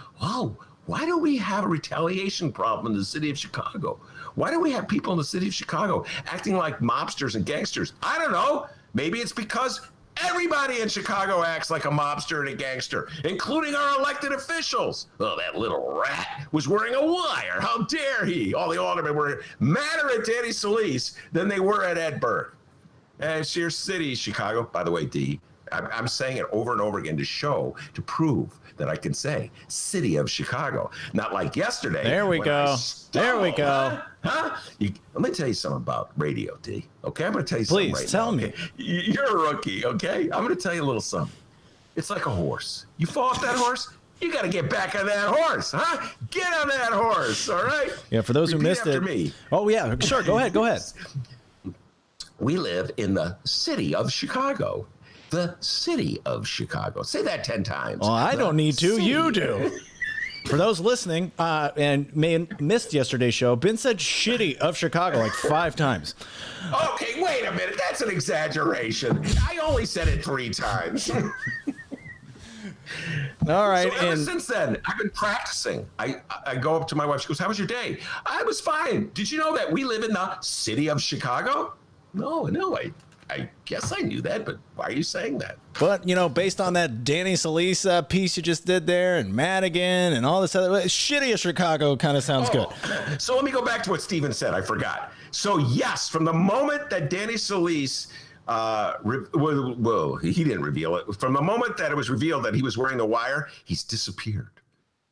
why do we have a retaliation problem in the city of Chicago? Why do we have people in the city of Chicago acting like mobsters and gangsters? I don't know. Maybe it's because everybody in Chicago acts like a mobster and a gangster, including our elected officials. Oh, that little rat was wearing a wire. How dare he? All the aldermen were madder at Danny Solis than they were at Ed Burke. And it's your city, Chicago. By the way, D, I'm saying it over and over again to prove that I can say city of Chicago. Not like yesterday. There we go. There we go. Huh? Let me tell you something about radio, D. Okay, I'm going to tell you something right now. Please, tell me. Okay? You're a rookie, okay? I'm going to tell you a little something. It's like a horse. You fall off that horse, you got to get back on that horse, huh? Get on that horse, all right? Yeah, for those who missed it. Me. Oh, yeah, sure. Go ahead. We live in the city of Chicago. The city of Chicago. Say that 10 times. Well, I don't need to. City. You do. For those listening and missed yesterday's show, Ben said shitty of Chicago like 5 times. Okay, wait a minute. That's an exaggeration. I only said it 3 times. All right. So ever since then, I've been practicing. I go up to my wife. She goes, "How was your day?" I was fine. Did you know that we live in the city of Chicago? No, I guess I knew that, but why are you saying that? But, based on that Danny Solis piece you just did there and Madigan and all this other shitty of Chicago kind of sounds good. So let me go back to what Stephen said. I forgot. So, yes, from the moment that Danny Solis, he didn't reveal it. From the moment that it was revealed that he was wearing the wire, he's disappeared.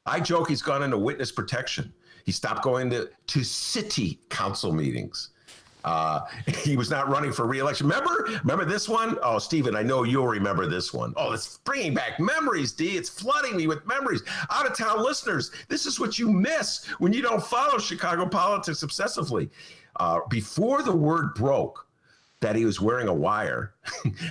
I joke he's gone into witness protection. He stopped going to city council meetings. He was not running for re-election. Remember this one? Oh, Stephen, I know you'll remember this one. Oh, it's bringing back memories, D. It's flooding me with memories. Out-of-town listeners, this is what you miss when you don't follow Chicago politics obsessively. Before the word broke that he was wearing a wire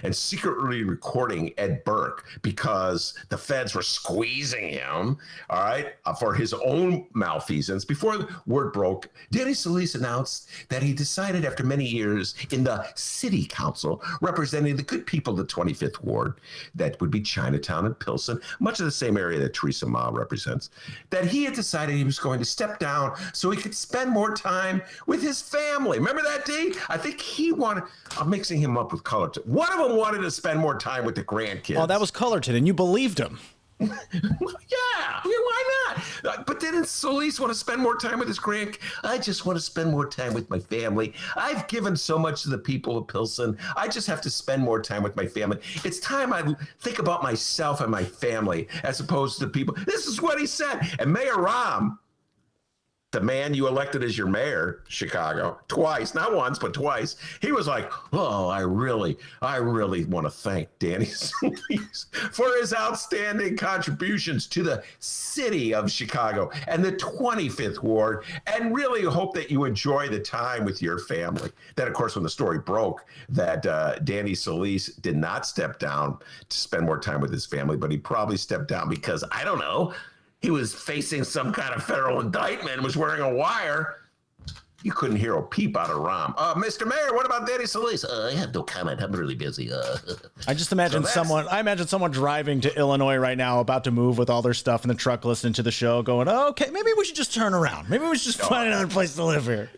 and secretly recording Ed Burke because the feds were squeezing him, all right, for his own malfeasance. Before the word broke, Danny Solis announced that he decided after many years in the city council representing the good people of the 25th Ward, that would be Chinatown and Pilsen, much of the same area that Theresa Ma represents, that he had decided he was going to step down so he could spend more time with his family. Remember that, D? I think he wanted, I'm mixing him up with Cullerton. One of them wanted to spend more time with the grandkids. Oh, that was Cullerton, and you believed him. Yeah, why not? But didn't Solis want to spend more time with his I just want to spend more time with my family. I've given so much to the people of Pilsen. I just have to spend more time with my family. It's time I think about myself and my family as opposed to people. This is what he said. And Mayor Rahm the man you elected as your mayor, Chicago, twice, not once, but twice, he was like, oh, I really want to thank Danny Solis for his outstanding contributions to the city of Chicago and the 25th Ward, and really hope that you enjoy the time with your family. Then, of course, when the story broke that Danny Solis did not step down to spend more time with his family, but he probably stepped down because, I don't know, he was facing some kind of federal indictment and was wearing a wire. You couldn't hear a peep out of Rahm. Mr. Mayor, what about Danny Solis? I have no comment. I'm really busy. I just imagine I imagine someone driving to Illinois right now, about to move with all their stuff in the truck, listening to the show, going, oh, okay, maybe we should just turn around. Maybe we should just find another place to live here.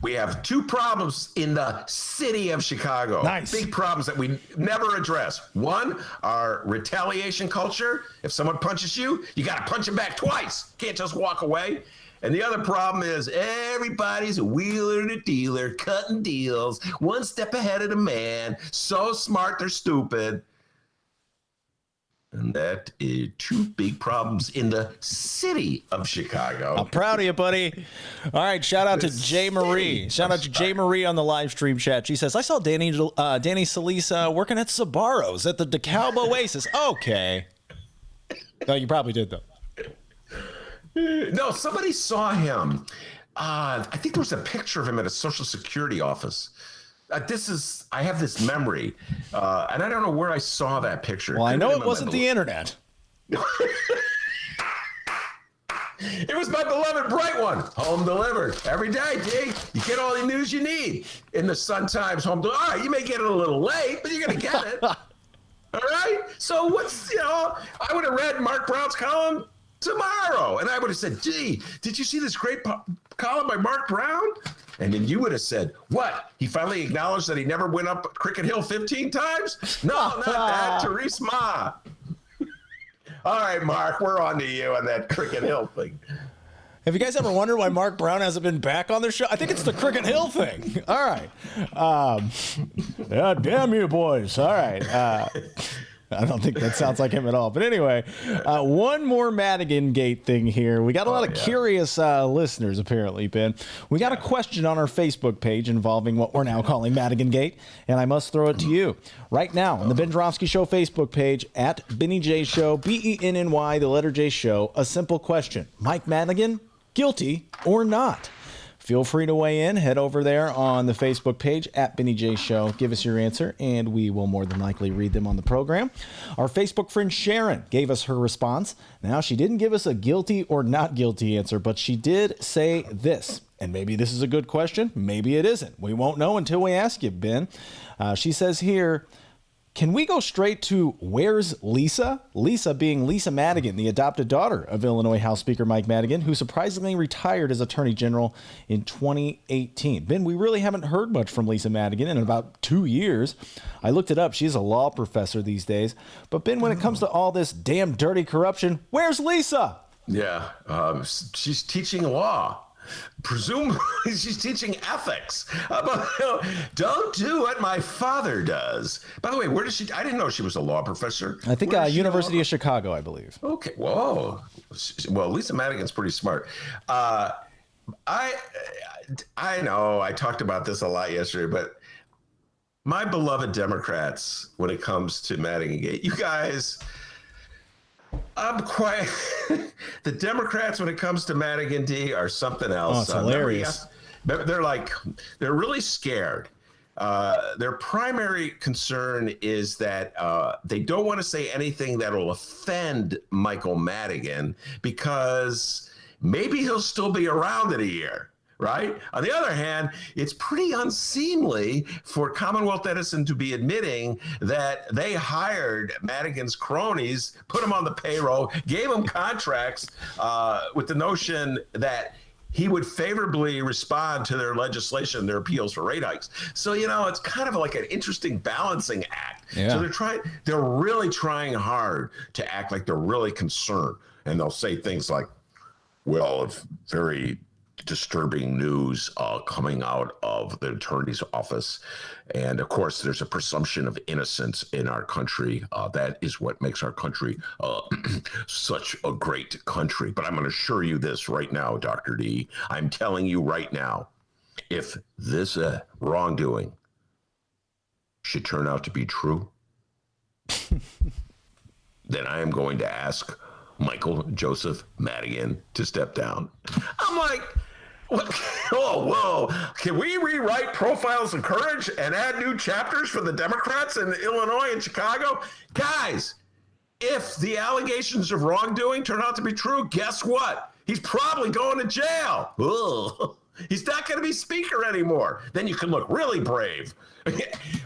We have two problems in the city of Chicago. Nice. Big problems that we never address. One, our retaliation culture. If someone punches you, you got to punch him back twice. Can't just walk away. And the other problem is everybody's a wheeler and a dealer, cutting deals, one step ahead of the man. So smart, they're stupid. And that is two big problems in the city of Chicago. I'm proud of you, buddy. All right, shout out to Jay Marie. Shout out to Jay Marie on the live stream chat. She says, I saw Danny Solis working at Sbarro's at the DeKalb Oasis. Okay. No, you probably did, though. No, somebody saw him. I think there was a picture of him at a Social Security office. I have this memory, and I don't know where I saw that picture. Well, I know it wasn't the internet. It was my beloved Bright One, home delivered every day. D, you get all the news you need in the Sun Times home delivered. All right, you may get it a little late, but you're gonna get it. All right. So I would have read Mark Brown's column tomorrow, and I would have said, gee, did you see this great column by Mark Brown? And then you would have said, what? He finally acknowledged that he never went up Cricket Hill 15 times? No, not that. Therese Ma. All right, Mark, we're on to you on that Cricket Hill thing. Have you guys ever wondered why Mark Brown hasn't been back on their show? I think it's the Cricket Hill thing. All right. Yeah, damn you, boys. All right. I don't think that sounds like him at all. But anyway, one more Madigan Gate thing here. We got a lot of curious listeners, apparently, Ben. We got a question on our Facebook page involving what we're now calling Madigan Gate, and I must throw it to you. Right now, on the Ben Joravsky Show Facebook page, at Benny J Show, BENNY, the letter J Show, a simple question. Mike Madigan, guilty or not? Feel free to weigh in. Head over there on the Facebook page at Benny J Show. Give us your answer, and we will more than likely read them on the program. Our Facebook friend Sharon gave us her response. Now, she didn't give us a guilty or not guilty answer, but she did say this. And maybe this is a good question. Maybe it isn't. We won't know until we ask you, Ben. She says here, can we go straight to where's Lisa? Lisa being Lisa Madigan, the adopted daughter of Illinois House Speaker Mike Madigan, who surprisingly retired as Attorney General in 2018. Ben, we really haven't heard much from Lisa Madigan in about 2 years. I looked it up. She's a law professor these days. But Ben, when it comes to all this damn dirty corruption, where's Lisa? Yeah, she's teaching law. Presumably, she's teaching ethics. Don't do what my father does. By the way, where does she? I didn't know she was a law professor. I think University of Chicago, I believe. Okay. Whoa. Well, Lisa Madigan's pretty smart. I know I talked about this a lot yesterday, but my beloved Democrats, when it comes to Madigan Gate, you guys. I'm quite. The Democrats, when it comes to Madigan D, are something else. Oh, it's hilarious. They're really scared. Their primary concern is that they don't want to say anything that will offend Michael Madigan because maybe he'll still be around in a year. Right? On the other hand, it's pretty unseemly for Commonwealth Edison to be admitting that they hired Madigan's cronies, put him on the payroll, gave him contracts with the notion that he would favorably respond to their legislation, their appeals for rate hikes. So, it's kind of like an interesting balancing act. Yeah. So they're really trying hard to act like they're really concerned. And they'll say things like, well, if very disturbing news coming out of the attorney's office. And of course, there's a presumption of innocence in our country. That is what makes our country such a great country. But I'm going to assure you this right now, Dr. D. I'm telling you right now, if this wrongdoing should turn out to be true, then I am going to ask Michael Joseph Madigan to step down. I'm like, what? Oh, whoa. Can we rewrite Profiles of Courage and add new chapters for the Democrats in Illinois and Chicago? Guys, if the allegations of wrongdoing turn out to be true, guess what? He's probably going to jail. Ugh. He's not going to be speaker anymore. Then you can look really brave.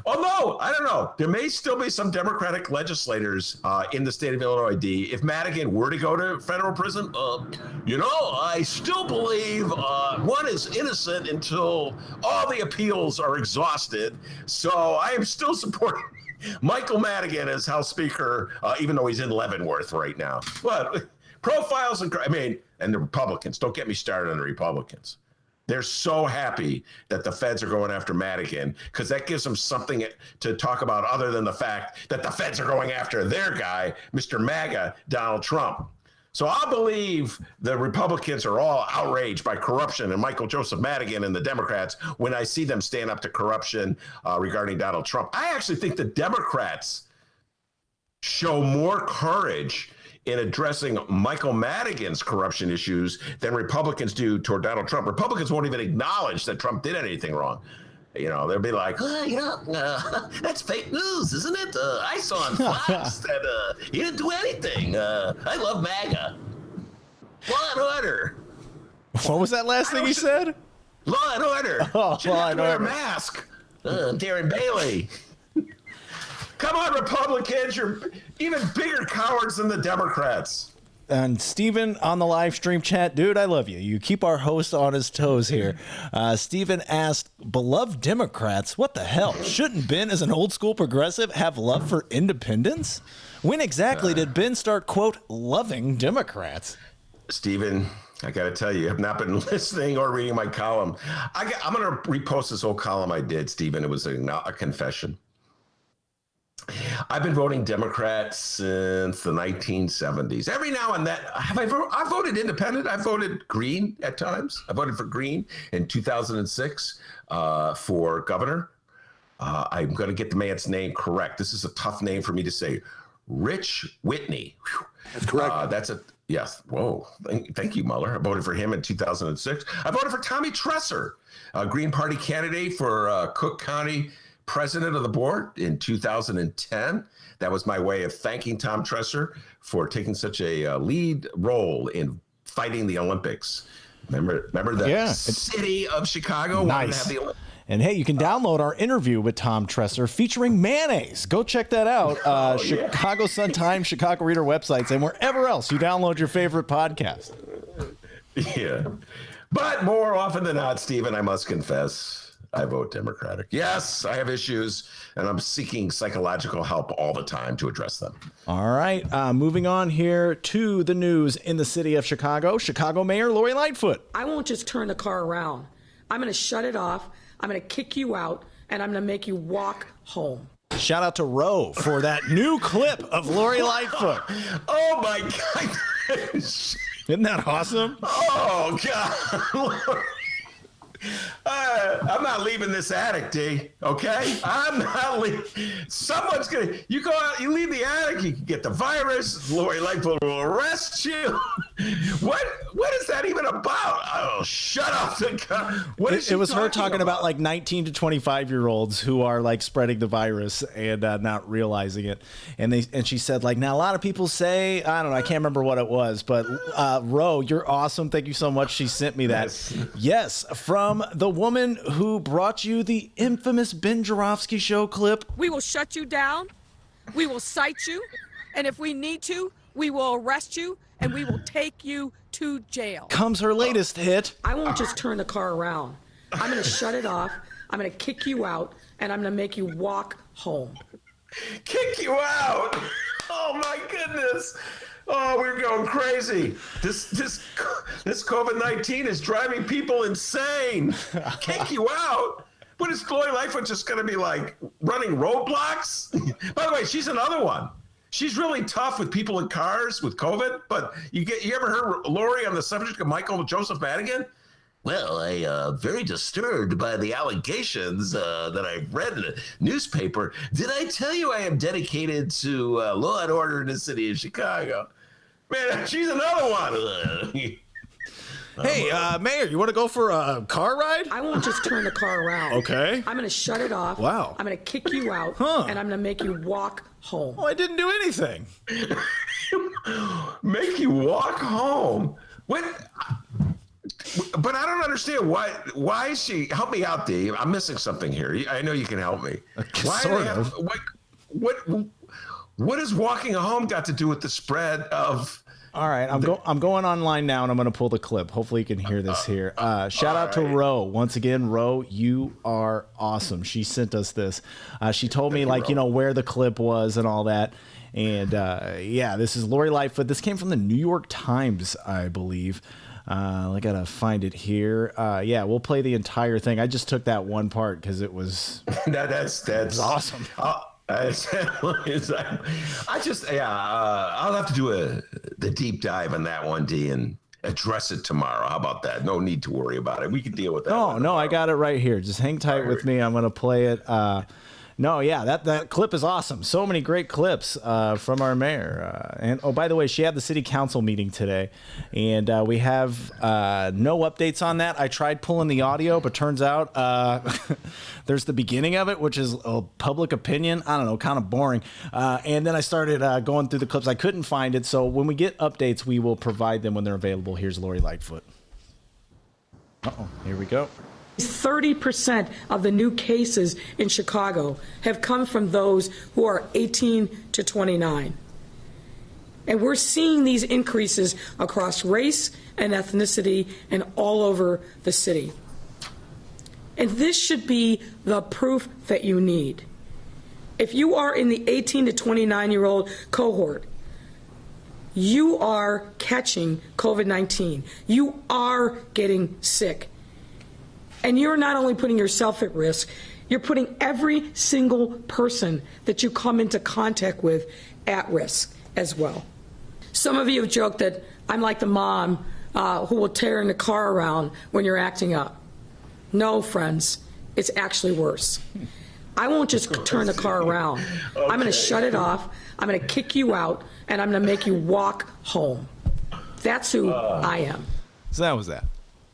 Although, I don't know, there may still be some Democratic legislators in the state of Illinois, D. If Madigan were to go to federal prison, I still believe one is innocent until all the appeals are exhausted. So I am still supporting Michael Madigan as House Speaker, even though he's in Leavenworth right now. But Profiles and the Republicans, don't get me started on the Republicans. They're so happy that the feds are going after Madigan because that gives them something to talk about other than the fact that the feds are going after their guy, Mr. MAGA, Donald Trump. So I believe the Republicans are all outraged by corruption and Michael Joseph Madigan and the Democrats when I see them stand up to corruption regarding Donald Trump. I actually think the Democrats show more courage in addressing Michael Madigan's corruption issues than Republicans do toward Donald Trump. Republicans won't even acknowledge that Trump did anything wrong. They'll be like, that's fake news, isn't it? I saw on Fox that he didn't do anything. I love MAGA. Law and order. What was that last thing he said? Law and order. Oh, law and wear order. a mask. Darren Bailey. Come on, Republicans. You're even bigger cowards than the Democrats. And Steven on the live stream chat, dude, I love you. You keep our host on his toes here. Steven asked, beloved Democrats, what the hell? Shouldn't Ben, as an old school progressive, have love for independents? When exactly did Ben start, quote, loving Democrats? Steven, I got to tell you have not been listening or reading my column. I'm going to repost this whole column I did, Steven. It was a confession. I've been voting Democrat since the 1970s. Every now and then, I voted independent. I voted Green at times. I voted for Green in 2006 for governor. I'm going to get the man's name correct. This is a tough name for me to say. Rich Whitney. Whew. That's correct. Yes. Whoa. Thank you, Mueller. I voted for him in 2006. I voted for Tommy Tresser, a Green Party candidate for Cook County president of the board in 2010. That was my way of thanking Tom Tresser for taking such a lead role in fighting the Olympics. Remember the city of Chicago wanted to have the Olympics. And hey, you can download our interview with Tom Tresser featuring mayonnaise. Go check that out. Chicago Sun-Times, Chicago Reader websites, and wherever else you download your favorite podcast. Yeah. But more often than not, Stephen, I must confess, I vote Democratic. Yes, I have issues, and I'm seeking psychological help all the time to address them. All right. Moving on here to the news in the city of Chicago. Chicago Mayor Lori Lightfoot. I won't just turn the car around. I'm going to shut it off. I'm going to kick you out, and I'm going to make you walk home. Shout out to Roe for that new clip of Lori Lightfoot. Oh, my God. Isn't that awesome? Oh, God. I'm not leaving this attic, D. Okay? I'm not leaving. Someone's going to, you go out, you leave the attic, you can get the virus. Lori Lightfoot will arrest you. What is that even about? Oh, shut up. It was her talking about like 19 to 25-year-olds who are like spreading the virus and not realizing it. And she said, like, now a lot of people say, I don't know, I can't remember what it was, but Ro, you're awesome. Thank you so much. She sent me that. Yes, from the woman who brought you the infamous Ben Joravsky show clip. We will shut you down. We will cite you. And if we need to, we will arrest you and we will take you to jail. Comes her latest hit. I won't just turn the car around. I'm going to shut it off. I'm going to kick you out, and I'm going to make you walk home. Kick you out? Oh, my goodness. Oh, we're going crazy. This COVID-19 is driving people insane. Kick you out. What is Lori Lightfoot just going to be like running roadblocks? By the way, she's another one. She's really tough with people in cars with COVID. But you ever heard Lori on the subject of Michael Joseph Madigan? Well, I'm very disturbed by the allegations that I've read in the newspaper. Did I tell you I am dedicated to law and order in the city of Chicago? Man, she's another one. Hey, Mayor, you want to go for a car ride? I won't just turn the car around. Okay. I'm going to shut it off. Wow. I'm going to kick you out, and I'm going to make you walk home. Oh, I didn't do anything. Make you walk home? What? But I don't understand why is she? Help me out, Dave. I'm missing something here. I know you can help me. Why sort of. What has walking home got to do with the spread of? All right, I'm going online now, and I'm going to pull the clip. Hopefully, you can hear this here. Shout out to Ro once again. Ro, you are awesome. She sent us this. She told me where the clip was and all that. And yeah, this is Lori Lightfoot. This came from the New York Times, I believe. I gotta find it here. Yeah, we'll play the entire thing. I just took that one part because it was that's awesome. I'll have to do the deep dive on that one, D, and address it tomorrow. How about that? No need to worry about it. We can deal with that. Oh no, I got it right here. Just hang tight with me. I'm gonna play it. No, yeah, that clip is awesome. So many great clips from our mayor. And oh, by the way, she had the city council meeting today, and we have no updates on that. I tried pulling the audio, but turns out there's the beginning of it, which is public opinion. I don't know, kind of boring. And then I started going through the clips. I couldn't find it, so when we get updates, we will provide them when they're available. Here's Lori Lightfoot. Uh-oh, here we go. 30% of the new cases in Chicago have come from those who are 18 to 29. And we're seeing these increases across race and ethnicity and all over the city. And this should be the proof that you need. If you are in the 18 to 29-year-old cohort, you are catching COVID-19. You are getting sick. And you're not only putting yourself at risk, you're putting every single person that you come into contact with at risk as well. Some of you have joked that I'm like the mom who will tear the car around when you're acting up. No, friends, it's actually worse. I won't just turn the car around. Okay. I'm going to shut it off, I'm going to kick you out, and I'm going to make you walk home. That's who I am. So that was that.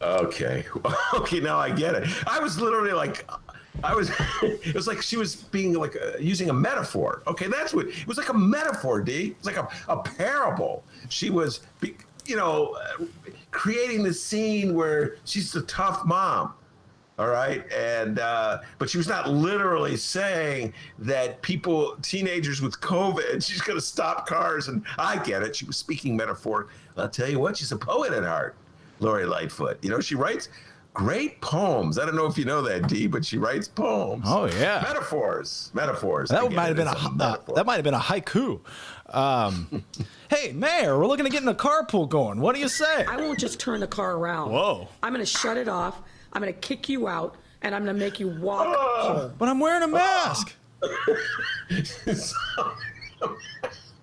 Okay, now I get it. I was literally like, it was like she was being like using a metaphor. Okay, that's what, it was like a metaphor, D. It was like a parable. She was, creating the scene where she's the tough mom. All right, and but she was not literally saying that teenagers with COVID, she's going to stop cars. And I get it. She was speaking metaphor. I'll tell you what, she's a poet at heart. Lori Lightfoot. She writes great poems. I don't know if you know that, D, but she writes poems. Oh yeah, metaphors. That might have been a haiku. Hey, Mayor, we're looking to get in a carpool going. What do you say? I won't just turn the car around. Whoa! I'm going to shut it off. I'm going to kick you out, and I'm going to make you walk home. But I'm wearing a mask.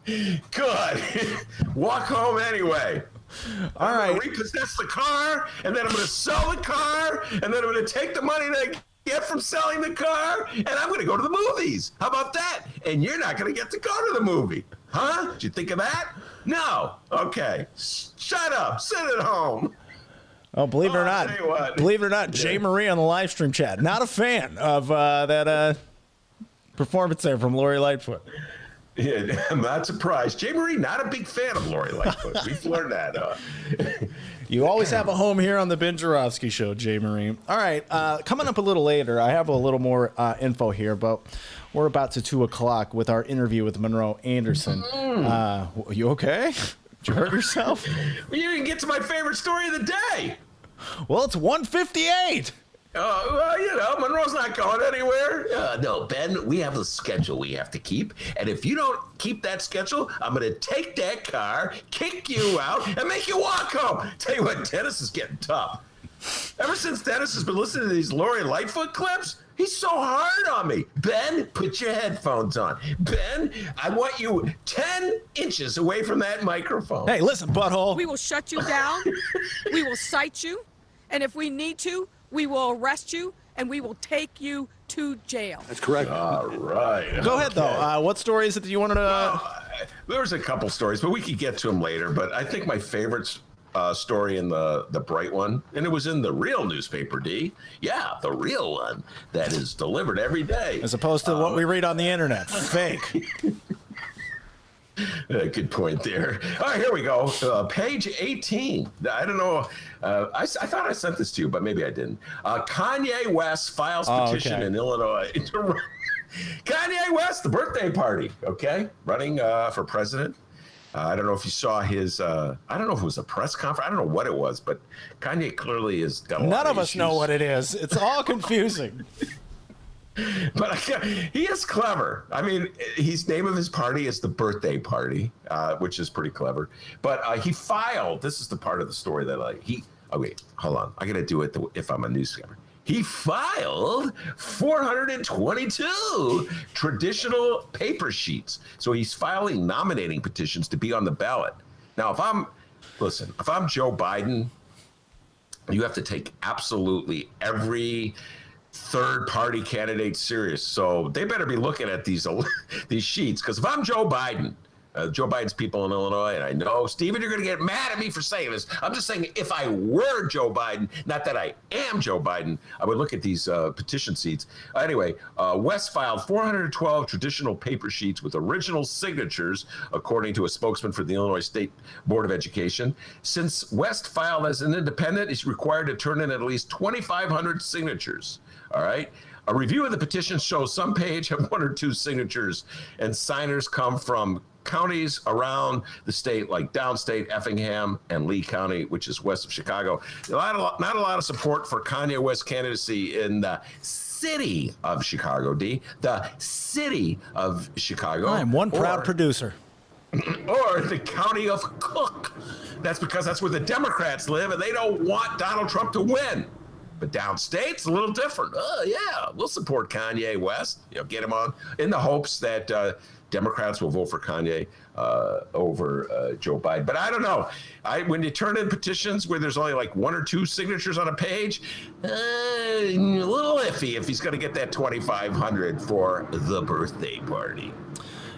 Good. Walk home anyway. All right. I'm going to repossess the car, and then I'm going to sell the car, and then I'm going to take the money that I get from selling the car, and I'm going to go to the movies. How about that? And you're not going to get to go to the movie. Huh? Did you think of that? No. Okay. Shut up. Sit at home. Oh, believe it or not, Jay Marie on the live stream chat. Not a fan of that performance there from Lori Lightfoot. Yeah, I'm not surprised. Jay Marie, not a big fan of Lori Lightfoot. We've learned that. You always have a home here on the Ben Joravsky Show, Jay Marie. All right, coming up a little later, I have a little more info here, but we're about to 2 o'clock with our interview with Monroe Anderson. You okay? Did you hurt yourself? Well, you didn't get to my favorite story of the day. Well, it's 1:58. Well, you know, Monroe's not going anywhere. No, Ben, we have a schedule we have to keep. And if you don't keep that schedule, I'm going to take that car, kick you out, and make you walk home. Tell you what, Dennis is getting tough. Ever since Dennis has been listening to these Lori Lightfoot clips, he's so hard on me. Ben, put your headphones on. Ben, I want you 10 inches away from that microphone. Hey, listen, butthole. We will shut you down. We will cite you. And if we need to, we will arrest you and we will take you to jail. That's correct. All right. Go ahead, though. What story is it that you wanted to... There was a couple stories, but we could get to them later. But I think my favorite story in the Bright one, and it was in the real newspaper, D. Yeah, the real one that is delivered every day. As opposed to what we read on the internet. Fake. Good point there. All right, here we go. Page 18. I don't know. I thought I sent this to you, but maybe I didn't. Kanye West files petition in Illinois. Kanye West, the birthday party, okay? Running for president. I don't know if you saw his, I don't know if it was a press conference. I don't know what it was, but Kanye clearly has got a lot None of us issues. know what it is. It's all confusing. But he is clever. I mean, his name of his party is the birthday party, which is pretty clever. But he filed. This is the part of the story that oh wait, hold on. I got to do it if I'm a newscaster. He filed 422 traditional paper sheets. So he's filing nominating petitions to be on the ballot. Now, if I'm Joe Biden, you have to take absolutely every third-party candidate serious. So they better be looking at these sheets, because if I'm Joe Biden, Joe Biden's people in Illinois, and I know, Stephen, you're going to get mad at me for saying this. I'm just saying, if I were Joe Biden, not that I am Joe Biden, I would look at these petition sheets. Anyway, West filed 412 traditional paper sheets with original signatures, according to a spokesman for the Illinois State Board of Education. Since West filed as an independent, he's required to turn in at least 2,500 signatures. All right. A review of the petition shows some page have one or two signatures, and signers come from counties around the state, like downstate Effingham and Lee County, which is west of Chicago. Not a lot of support for Kanye West's candidacy in the city of Chicago, D. The city of Chicago. I'm one proud producer. Or the county of Cook. That's because that's where the Democrats live, and they don't want Donald Trump to win. But downstate, it's a little different. Oh, yeah, we'll support Kanye West. Get him on in the hopes that Democrats will vote for Kanye over Joe Biden. But I don't know. When you turn in petitions where there's only like one or two signatures on a page, a little iffy if he's going to get that 2,500 for the birthday party.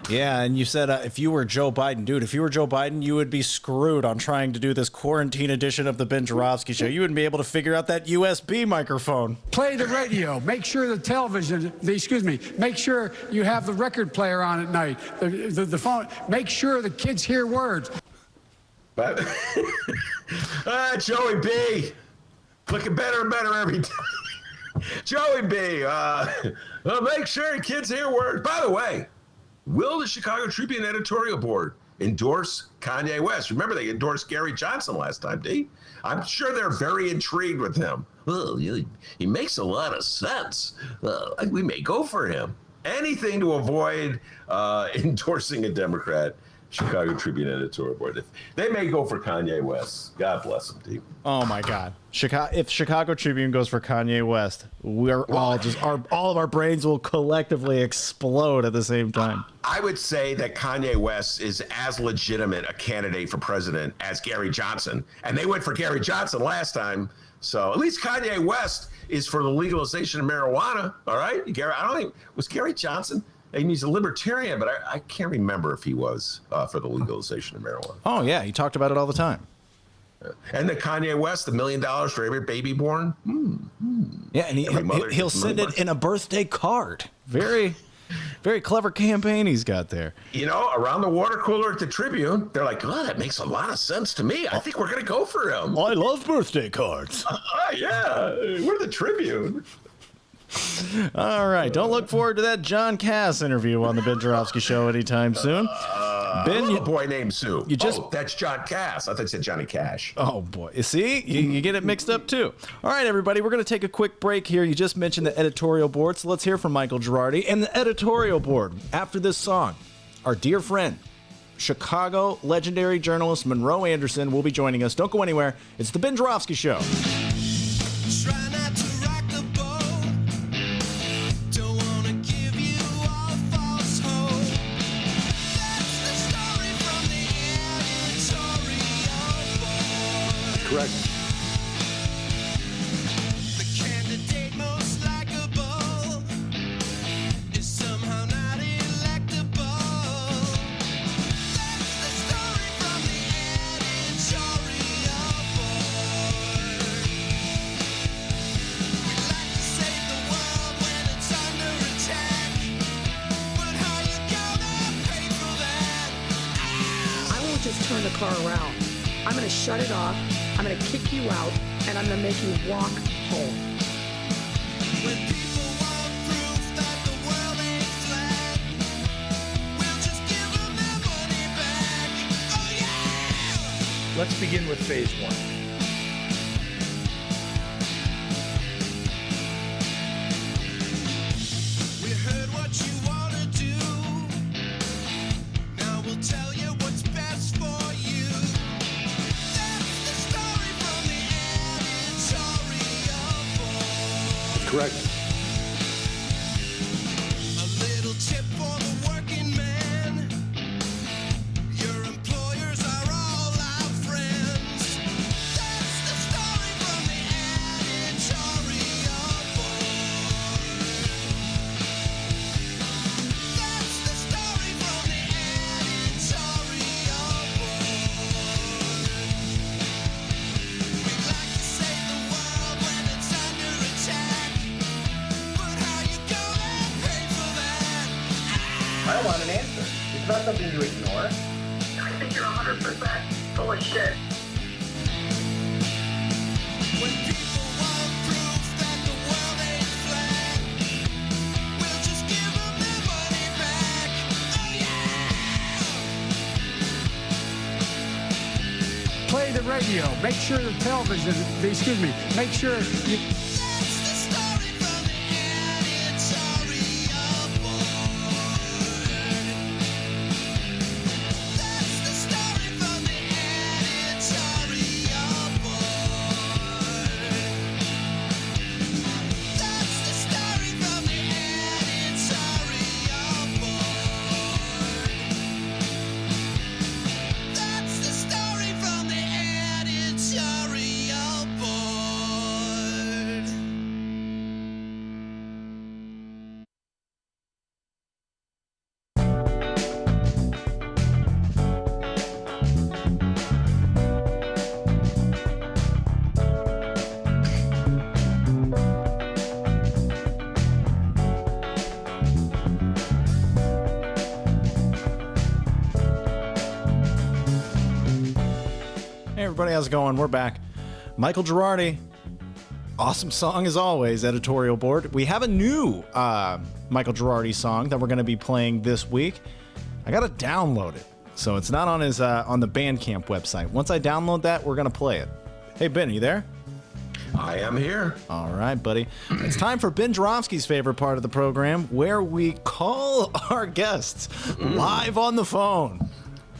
Yeah, and you said if you were Joe Biden, dude, if you were Joe Biden, you would be screwed on trying to do this quarantine edition of the Ben Joravsky Show. You wouldn't be able to figure out that USB microphone. Play the radio. Make sure the television, make sure you have the record player on at night. The phone, make sure the kids hear words. But Joey B, looking better and better every time. Joey B, make sure kids hear words. By the way, will the Chicago Tribune editorial board endorse Kanye West? Remember, they endorsed Gary Johnson last time, D. I'm sure they're very intrigued with him. Well, he makes a lot of sense. We may go for him. Anything to avoid endorsing a Democrat. Chicago Tribune editorial board. They may go for Kanye West. God bless him, D. Oh my God! If Chicago Tribune goes for Kanye West, we're all of our brains will collectively explode at the same time. I would say that Kanye West is as legitimate a candidate for president as Gary Johnson, and they went for Gary Johnson last time. So at least Kanye West is for the legalization of marijuana. All right, was Gary Johnson? And he's a libertarian, but I can't remember if he was for the legalization of marijuana. Oh, yeah. He talked about it all the time. And the Kanye West, $1 million for every baby born. Yeah, and he'll send it in a birthday card. Very, very clever campaign he's got there. Around the water cooler at the Tribune, they're like, oh, that makes a lot of sense to me. I think we're going to go for him. I love birthday cards. Yeah, we're the Tribune. All right. Don't look forward to that John Cass interview on the Ben Joravsky Show anytime soon. Ben, I love a boy named Sue. you just- that's John Cass. I thought you said Johnny Cash. Oh, boy. You see? You get it mixed up, too. All right, everybody. We're going to take a quick break here. You just mentioned the editorial board, so let's hear from Michael Girardi and the editorial board. After this song, our dear friend, Chicago legendary journalist Monroe Anderson will be joining us. Don't go anywhere. It's the Ben Joravsky Show. Try not to rock the boat. Don't wanna give you all false hope. That's the story from the editorial board. Correct. The candidate most likable is somehow not electable. That's the story from the editorial board. We'd like to save the world when it's under attack, but how you gonna pay for that? I won't just turn the car around. I'm going to shut it off. I'm going to kick you out, and I'm going to make you walk home. When people want proof that the world ain't flat, we'll just give them their money back. Oh yeah! Let's begin with phase one. We heard what you wanna do. Now we'll tell you what's best for you. That's the story from the editorial board. Correct. A little tip for the working man. Your employers are all our friends. That's the story from the editorial board. That's the story from the editorial board. We'd like to save the world when it's under attack, but how you gonna pay for that? I don't want an answer. It's not something you ignore. I think you're 100% full of shit. When people want proof that the world ain't flat, we'll just give them their money back. Oh yeah! Play the radio. Make sure the television, make sure you. That's the story from the editorial board. That's the story from the editorial board. That's the story from the editorial board. That's the story from the editorial board. Hey, everybody. How's it going? We're back. Michael Girardi. Awesome song as always, editorial board. We have a new Michael Girardi song that we're going to be playing this week. I got to download it. So it's not on his on the Bandcamp website. Once I download that, we're going to play it. Hey, Ben, are you there? I am here. All right, buddy. It's time for Ben Joravsky's favorite part of the program, where we call our guests live on the phone.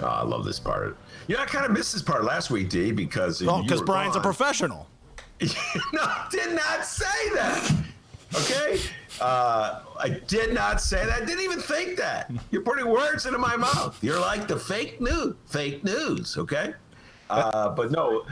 Oh, I love this part. You know, I kind of missed this part last week, D, because Oh, you because were Brian's a gone. professional. No, I did not say that. Okay? I did not say that. I didn't even think that. You're putting words into my mouth. You're like the fake news, okay? But no,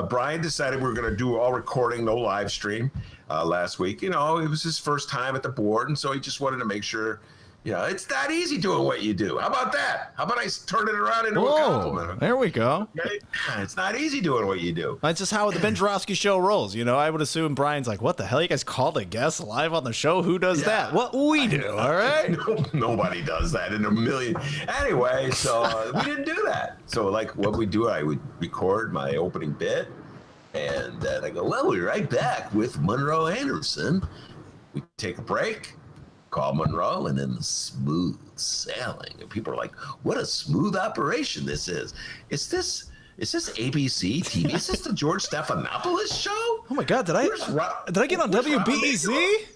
Brian decided we were going to do all recording, no live stream last week. You know, it was his first time at the board, and so he just wanted to make sure, you know, it's not easy doing what you do. How about that? How about I turn it around into a Whoa, compliment? there we go. Okay? It's not easy doing what you do. That's just how the Ben Joravsky show rolls. You know, I would assume Brian's like, what the hell? You guys called a guest live on the show? Who does that? What we do, all right? Nobody does that in a million. Anyway, so we didn't do that. So, like, what we do, I would record my opening bit, and then I go, well, we'll be right back with Monroe Anderson. We take a break, call Monroe, and then the smooth sailing. And people are like, what a smooth operation this is. Is this ABC TV? Is this the George Stephanopoulos show? Oh my God, did I get on WBEZ?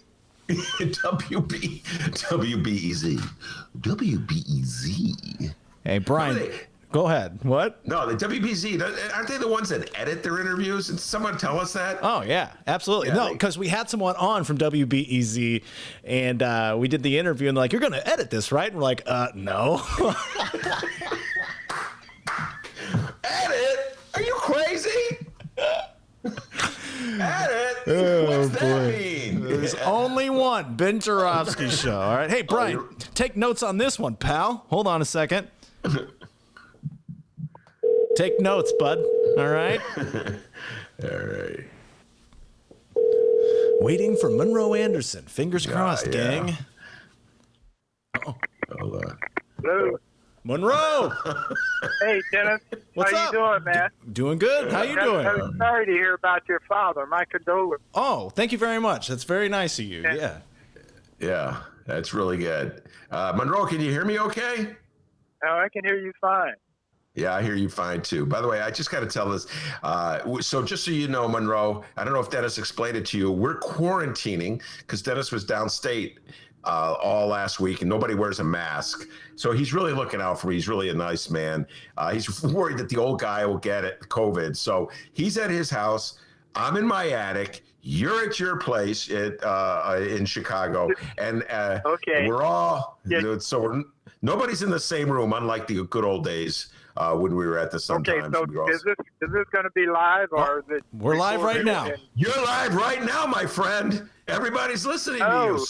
WBEZ. Hey, Brian, go ahead. What? No, the WBZ, aren't they the ones that edit their interviews? Did someone tell us that? Oh, yeah, absolutely. Yeah, no, because we had someone on from WBEZ, and we did the interview, and they're like, you're going to edit this, right? And we're like, no. Edit? Are you crazy? Edit? What's that mean? There's only one Ben Joravsky show, all right? Hey, Brian, take notes on this one, pal. Hold on a second. Take notes, bud. All right? All right. Waiting for Monroe Anderson. Fingers crossed, gang. Oh. Hold on. Hello. Monroe! Hey, Dennis. What's How up? you doing, man? Doing good. How you doing? I'm sorry to hear about your father. My condolences. Oh, thank you very much. That's very nice of you. Yeah. Yeah, that's really good. Monroe, can you hear me okay? Oh, I can hear you fine. Yeah, I hear you fine too. By the way, I just got to tell this. So just so you know, Monroe, I don't know if Dennis explained it to you. We're quarantining because Dennis was downstate all last week and nobody wears a mask. So he's really looking out for me. He's really a nice man. He's worried that the old guy will get it, COVID. So he's at his house. I'm in my attic. You're at your place in Chicago. And okay. We're all, Yeah. so nobody's in the same room, unlike the good old days. When we were at the Sun Okay, Times. so is this going to be live or is it? We're live right now. You're live right now, my friend. Everybody's listening to you.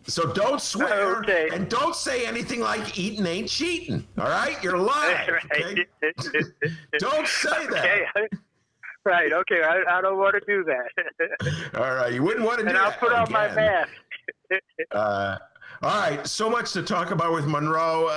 So don't swear and don't say anything like eating ain't cheating. All right? You're live. Okay? Don't say that. Okay. Right. Okay. I don't want to do that. All right. You wouldn't want to do and that. I'll put on my mask. All right, so much to talk about with Monroe.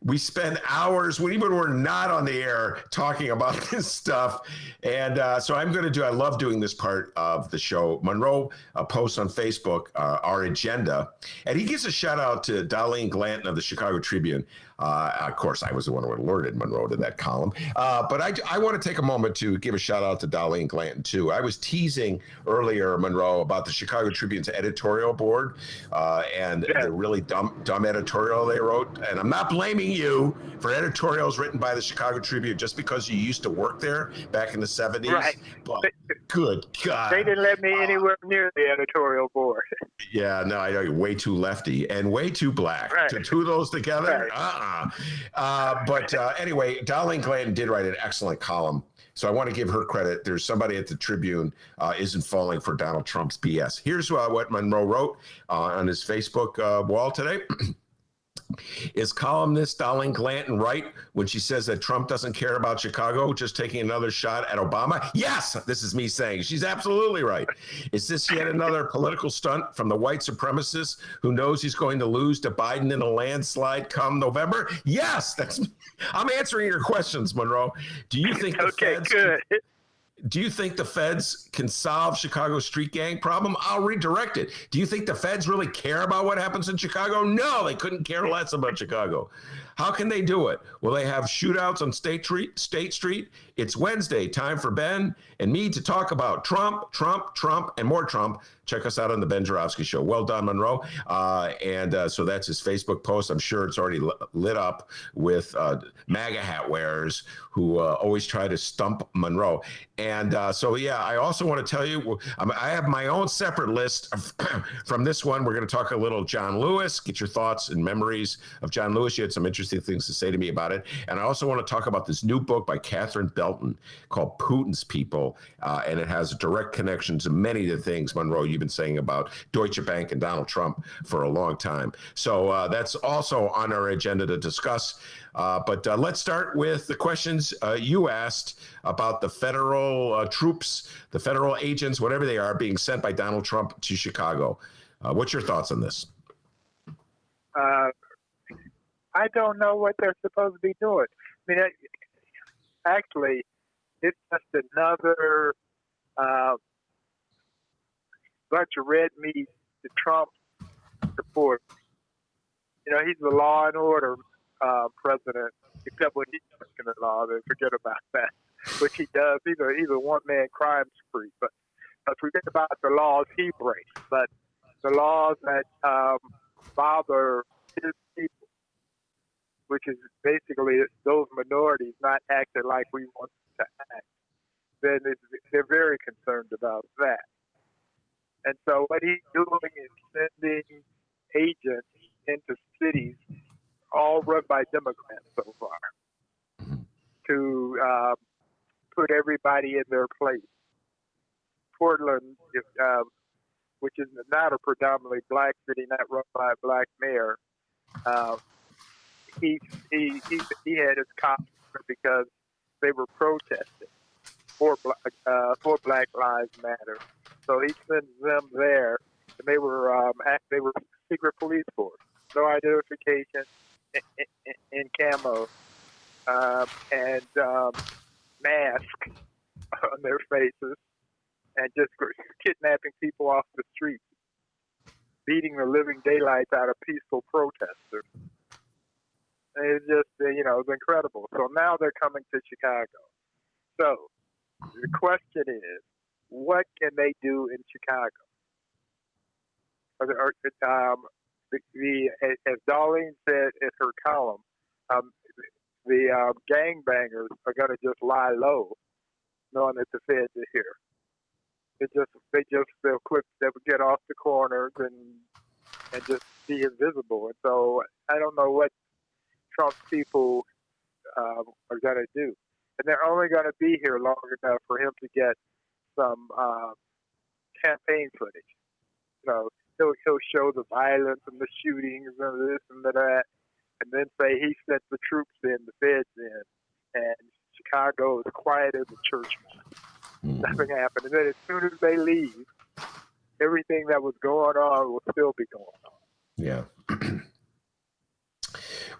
We spend hours, when even we're not on the air, talking about this stuff. And so I'm going to I love doing this part of the show. Monroe posts on Facebook our agenda, and he gives a shout out to Darlene Glanton of the Chicago Tribune. Of course, I was the one who alerted Monroe to that column. But I want to take a moment to give a shout out to Darlene Glanton, too. I was teasing earlier, Monroe, about the Chicago Tribune's editorial board and the really dumb editorial they wrote. And I'm not blaming you for editorials written by the Chicago Tribune just because you used to work there back in the 70s. Right. But good God. They didn't let me anywhere near the editorial board. Yeah, no, I know you're way too lefty and way too black. Right. To two of those together, Right. But anyway, Darlene Glanton did write an excellent column. So I want to give her credit. There's somebody at the Tribune isn't falling for Donald Trump's BS. Here's what Monroe wrote on his Facebook wall today. Is columnist Darlene Glanton right when she says that Trump doesn't care about Chicago, just taking another shot at Obama? Yes, this is me saying she's absolutely right. Is this yet another political stunt from the white supremacist who knows he's going to lose to Biden in a landslide come November? Yes, I'm answering your questions, Monroe. Do you think the feds good. Do you think the feds can solve Chicago's street gang problem? I'll redirect it. Do you think the feds really care about what happens in Chicago? No, they couldn't care less about Chicago. How can they do it? Will they have shootouts on State Street? It's Wednesday, time for Ben and me to talk about Trump, and more Trump. Check us out on the Ben Joravsky Show. Well done, Monroe. So that's his Facebook post. I'm sure it's already lit up with MAGA hat wearers who always try to stump Monroe. And I also want to tell you, I have my own separate list from this one. We're going to talk a little John Lewis, get your thoughts and memories of John Lewis. You had some interesting things to say to me about it. And I also want to talk about this new book by Catherine Belton called Putin's People. And it has a direct connection to many of the things, Monroe, you've been saying about Deutsche Bank and Donald Trump for a long time. So that's also on our agenda to discuss. But let's start with the questions you asked about the federal troops, the federal agents, whatever they are, being sent by Donald Trump to Chicago. What's your thoughts on this? I don't know what they're supposed to be doing. I mean, actually, it's just another bunch of red meat to Trump reporters. You know, he's the law and order president, except when he's breaking the law. Then forget about that, which he does. He's a one-man crime spree. But forget about the laws he breaks. But the laws that bother his people, which is basically those minorities not acting like we want them to act, then they're very concerned about that. And so what he's doing is sending agents into cities, all run by Democrats so far, to put everybody in their place. Portland, which is not a predominantly black city, not run by a black mayor, he had his cops because they were protesting for Black Lives Matter. So he sends them there, and they were secret police force, no identification, in camo, and mask on their faces, and just kidnapping people off the street, beating the living daylights out of peaceful protesters. And it's just, it's incredible. So now they're coming to Chicago. So the question is, what can they do in Chicago? As Darlene said in her column, the gangbangers are going to just lie low, knowing that the feds are here. They'll get off the corners and just be invisible. And so I don't know what Trump's people are going to do. And they're only going to be here long enough for him to get some campaign footage. He'll show the violence and the shootings and this and that, and then say he sent the troops in, the feds in, and Chicago is quiet as a church mouse. Nothing happened. And then as soon as they leave, everything that was going on will still be going on. Yeah.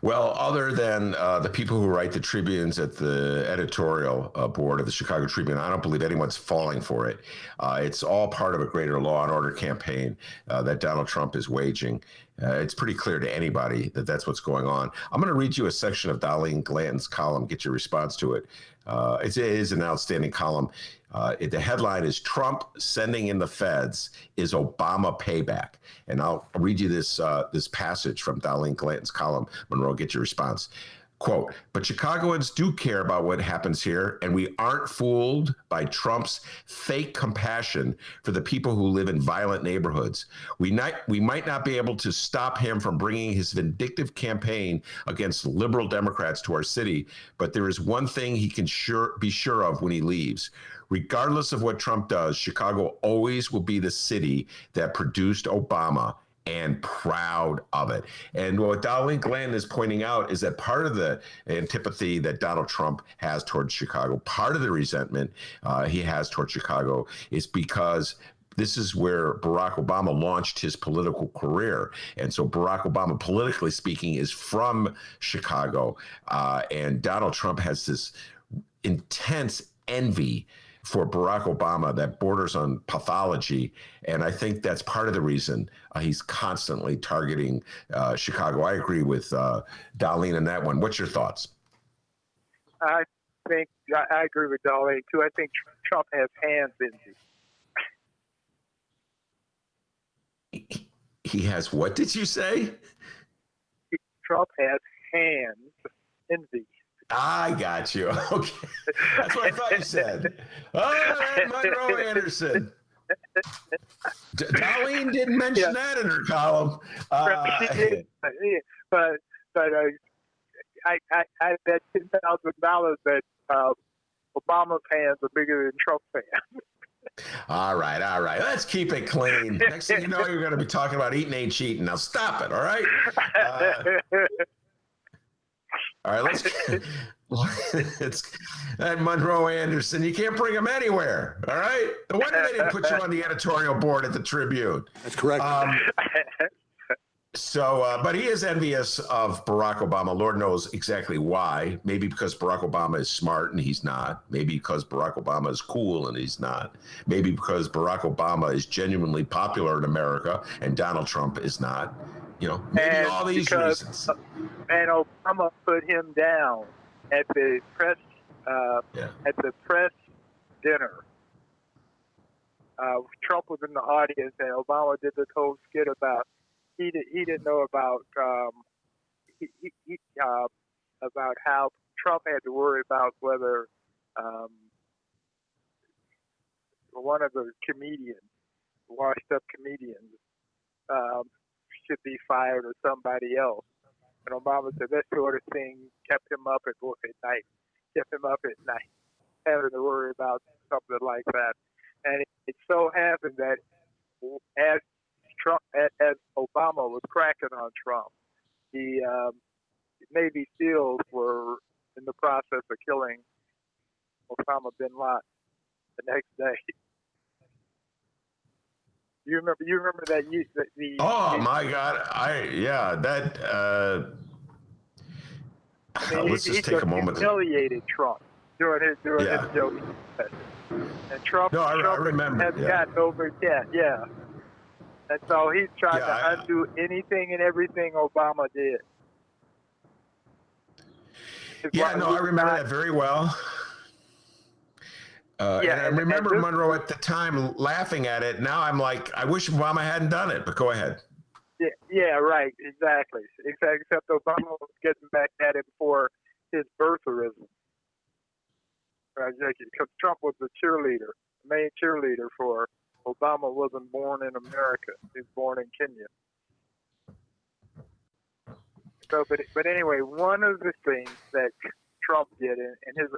Well, other than the people who write the Tribunes at the editorial board of the Chicago Tribune, I don't believe anyone's falling for it. It's all part of a greater law and order campaign that Donald Trump is waging. It's pretty clear to anybody that that's what's going on. I'm going to read you a section of Darlene Glanton's column, get your response to it. It is an outstanding column. The headline is "Trump Sending in the Feds is Obama Payback." And I'll read you this passage from Darlene Glanton's column. Monroe, get your response. Quote, "But Chicagoans do care about what happens here, and we aren't fooled by Trump's fake compassion for the people who live in violent neighborhoods. We might not be able to stop him from bringing his vindictive campaign against liberal Democrats to our city, but there is one thing he can be sure of when he leaves. Regardless of what Trump does, Chicago always will be the city that produced Obama, and proud of it." And what Darlene Glanton is pointing out is that part of the antipathy that Donald Trump has towards Chicago, part of the resentment he has towards Chicago, is because this is where Barack Obama launched his political career. And so Barack Obama, politically speaking, is from Chicago. And Donald Trump has this intense envy for Barack Obama that borders on pathology. And I think that's part of the reason he's constantly targeting Chicago. I agree with Darlene on that one. What's your thoughts? I agree with Darlene, too. I think Trump has hands envy. He has what did you say? Trump has hands envy. I got you. Okay. That's what I thought you said. All right, Monroe Anderson. Darlene didn't mention that in her column. She did. But I bet $10,000 that Obama's hands are bigger than Trump's hands. All right. Let's keep it clean. Next thing you know, you're going to be talking about eating ain't cheating. Now stop it, all right? All right, let's and Monroe Anderson, you can't bring him anywhere, all right? No wonder they didn't put you on the editorial board at the Tribune. That's correct. But he is envious of Barack Obama. Lord knows exactly why. Maybe because Barack Obama is smart and he's not. Maybe because Barack Obama is cool and he's not. Maybe because Barack Obama is genuinely popular in America and Donald Trump is not. maybe And all these because, reasons. And Obama put him down at the press dinner. Trump was in the audience, and Obama did this whole skit about he didn't know about about how Trump had to worry about whether one of the washed-up comedians, should be fired or somebody else. And Obama said that sort of thing kept him up at night, having to worry about something like that. And it so happened that as Obama was cracking on Trump, the Navy SEALs were in the process of killing Osama bin Laden the next day. You remember that? Oh my God! Let's just take a moment. Humiliated Trump during his joking session, and Trump I remember. has gotten over that. Yeah, and so he's trying to undo anything and everything Obama did. I remember that very well. And I remember Monroe at the time laughing at it. Now I'm like, I wish Obama hadn't done it, but go ahead. Yeah, right, exactly. Except Obama was getting back at him for his birtherism. Because Trump was the main cheerleader for Obama wasn't born in America. He was born in Kenya. So, but anyway, one of the things that Trump did in his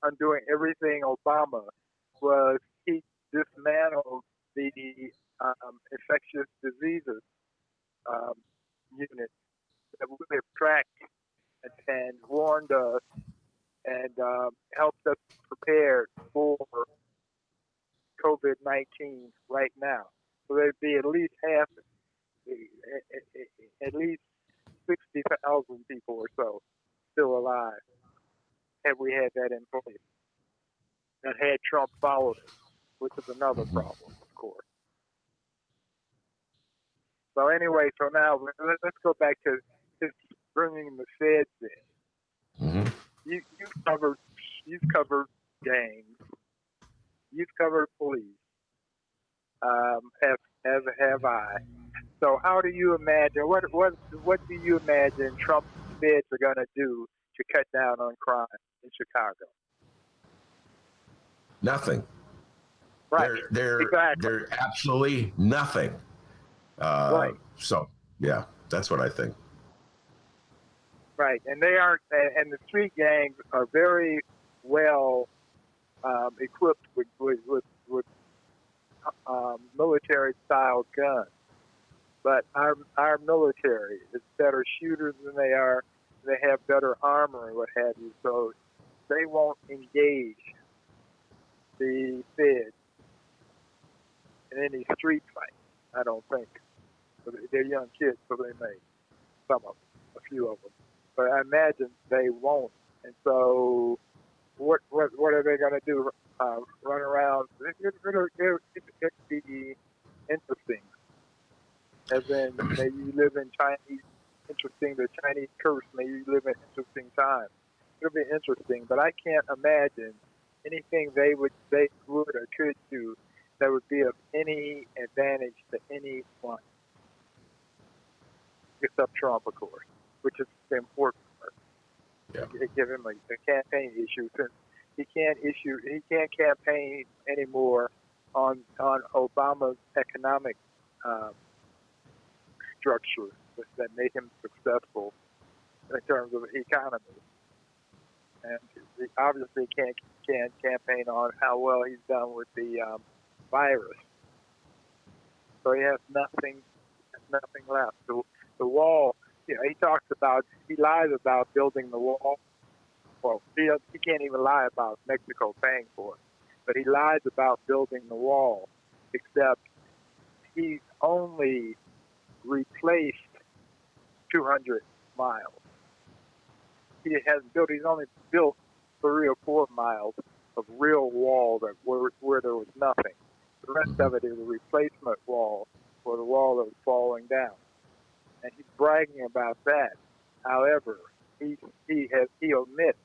undoing everything Obama was he dismantled the infectious diseases unit that we have tracked and warned us and helped us prepare for COVID-19 right now. So there'd be at least at least 60,000 people or so still alive had we had that in place. And had Trump followed it, which is another problem, of course. So anyway, so now let's go back to bringing the feds in. Mm-hmm. You've covered gangs. You've covered police. Have I? So how do you imagine? What do you imagine Trump's feds are going to do to cut down on crime in Chicago? Nothing. Right. They're absolutely nothing. Right. So yeah, that's what I think. Right, and they aren't. And the street gangs are very well equipped with military-style guns. But our military is better shooters than they are. They have better armor and what have you. So they won't engage the feds in any street fight, I don't think. They're young kids, so they may. Some of them, a few of them. But I imagine they won't. And so what are they going to do? Run around? It'd be interesting. As in, may you live in the Chinese curse, may you live in interesting times. It'll be interesting, but I can't imagine anything they would or could do that would be of any advantage to anyone, except Trump, of course, which is the important part. Yeah. Give him a campaign issue since he can't campaign anymore on Obama's economic structure that made him successful in terms of the economy. And he obviously can't campaign on how well he's done with the virus. So he has nothing left. The wall, he lies about building the wall. Well, he can't even lie about Mexico paying for it. But he lies about building the wall, except he's only replaced 200 miles. He's only built 3 or 4 miles of real wall where there was nothing. The rest of it is a replacement wall for the wall that was falling down. and he's bragging about that. However, he omits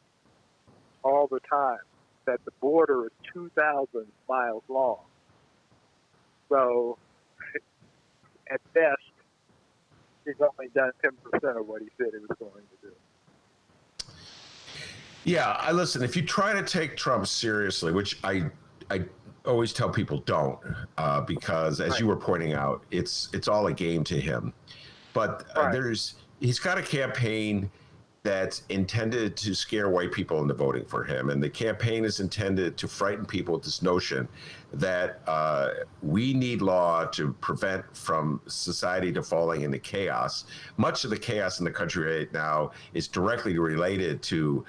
all the time that the border is 2,000 miles long. So, at best, he's only done 10% of what he said he was going to do. Yeah, listen, if you try to take Trump seriously, which I always tell people don't, because as you were pointing out, it's all a game to him. But he's got a campaign that's intended to scare white people into voting for him. And the campaign is intended to frighten people with this notion that we need law to prevent from society to falling into chaos. Much of the chaos in the country right now is directly related to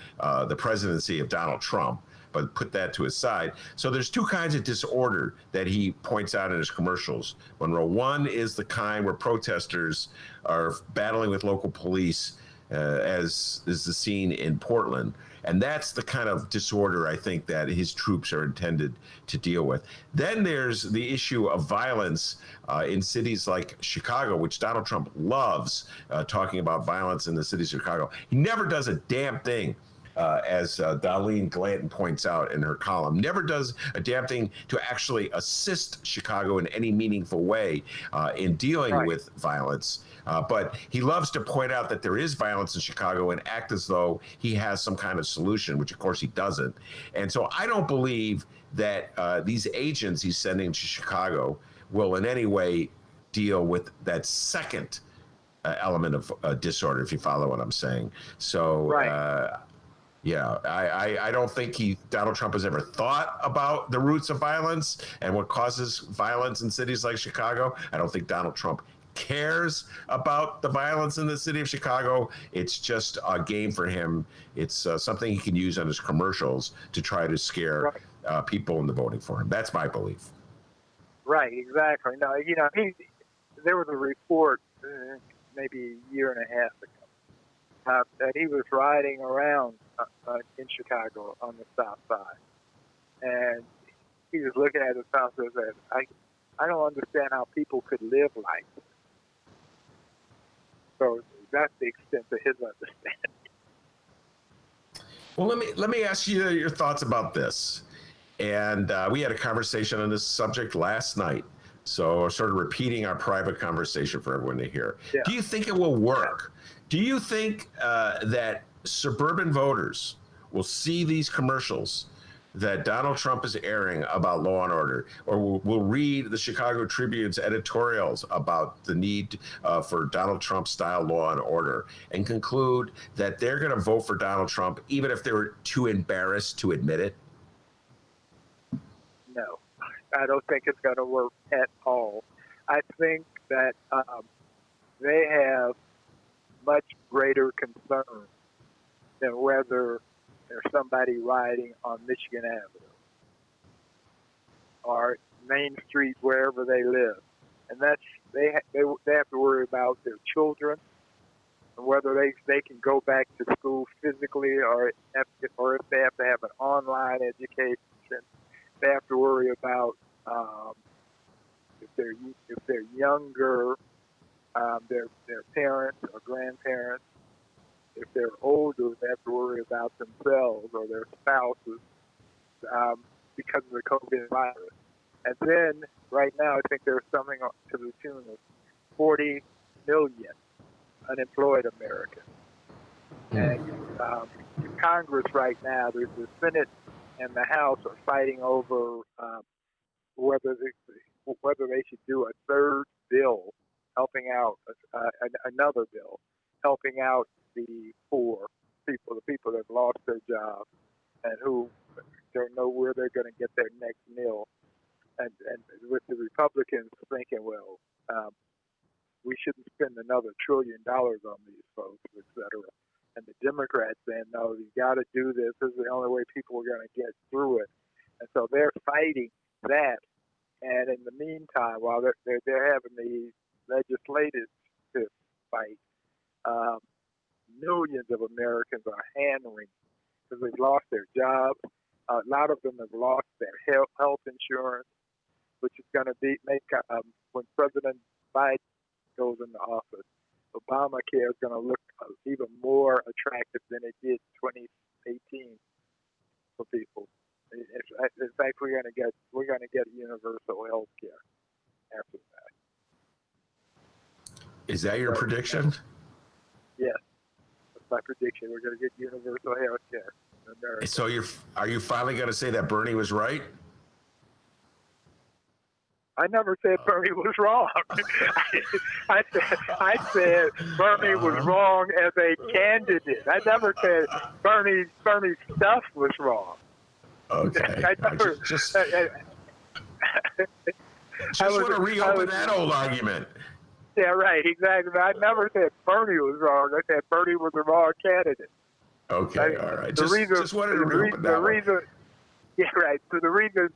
the presidency of Donald Trump, but put that to his side. So there's two kinds of disorder that he points out in his commercials, Monroe. One is the kind where protesters are battling with local police, as is the scene in Portland. And that's the kind of disorder I think that his troops are intended to deal with. Then there's the issue of violence in cities like Chicago, which Donald Trump loves, talking about violence in the city of Chicago. He never does a damn thing. As Darlene Glanton points out in her column, never does a damn thing to actually assist Chicago in any meaningful way in dealing with violence. But he loves to point out that there is violence in Chicago and act as though he has some kind of solution, which of course he doesn't. And so I don't believe that these agents he's sending to Chicago will in any way deal with that second element of disorder, if you follow what I'm saying. So, yeah, I don't think Donald Trump has ever thought about the roots of violence and what causes violence in cities like Chicago. I don't think Donald Trump cares about the violence in the city of Chicago. It's just a game for him. It's something he can use on his commercials to try to scare people into voting for him. That's my belief. Right, exactly. No, there was a report maybe a year and a half ago that he was riding around in Chicago on the South Side, and he was looking at the South Side and said, I don't understand how people could live like this. So that's the extent of his understanding. Well, let me ask you your thoughts about this. And we had a conversation on this subject last night. So sort of repeating our private conversation for everyone to hear. Yeah. Do you think it will work? Do you think that suburban voters will see these commercials that Donald Trump is airing about law and order, or will read the Chicago Tribune's editorials about the need for Donald Trump-style law and order, and conclude that they're going to vote for Donald Trump even if they're too embarrassed to admit it? No, I don't think it's going to work at all. I think that they have much greater concern than whether there's somebody riding on Michigan Avenue or Main Street, wherever they live, and that's they have to worry about their children and whether they can go back to school physically or if they have to have an online education. They have to worry about if they're younger, their parents or grandparents. If they're older, they have to worry about themselves or their spouses because of the COVID virus. And then, right now, I think there's something to the tune of 40 million unemployed Americans. And Congress right now, there's the Senate and the House are fighting over whether they should do a third bill helping out, another bill helping out the poor people, the people that have lost their jobs and who don't know where they're going to get their next meal. And with the Republicans thinking, well, we shouldn't spend another $1 trillion on these folks, et cetera. And the Democrats saying, no, you got to do this. This is the only way people are going to get through it. And so they're fighting that. And in the meantime, while they're having the legislative fight, millions of Americans are hand-wringing because they've lost their jobs. A lot of them have lost their health insurance, which is going to make when President Biden goes into office, Obamacare is going to look even more attractive than it did 2018 for people. In fact, we're going to get universal health care after that. Is that your prediction? Yes, that's my prediction. We're going to get universal health care in America. So are you finally going to say that Bernie was right? I never said Bernie was wrong. I said Bernie was wrong as a candidate. I never said Bernie's stuff was wrong. Okay. I never, just want to reopen that old argument. Yeah, right, exactly. I never said Bernie was wrong. I said Bernie was the wrong candidate. Okay, all right. Just wanted to reopen that one. Yeah, right. So the reason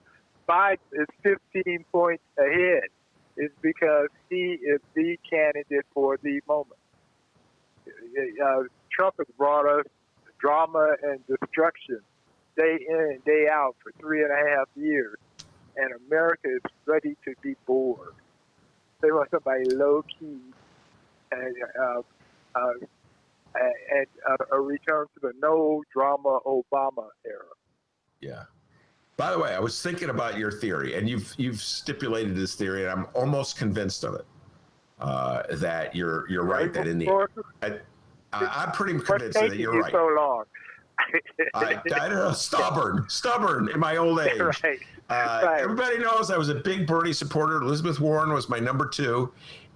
Biden is 15 points ahead is because he is the candidate for the moment. Trump has brought us drama and destruction day in and day out for 3.5 years, and America is ready to be bored. They want somebody low-key and a return to the no-drama Obama era. Yeah. By the way, I was thinking about your theory, and you've stipulated this theory, and I'm almost convinced of it. That you're right. That in the I'm pretty convinced that you're right. So long. I don't know, stubborn in my old age. Right. Everybody knows I was a big Bernie supporter. Elizabeth Warren was my number 2,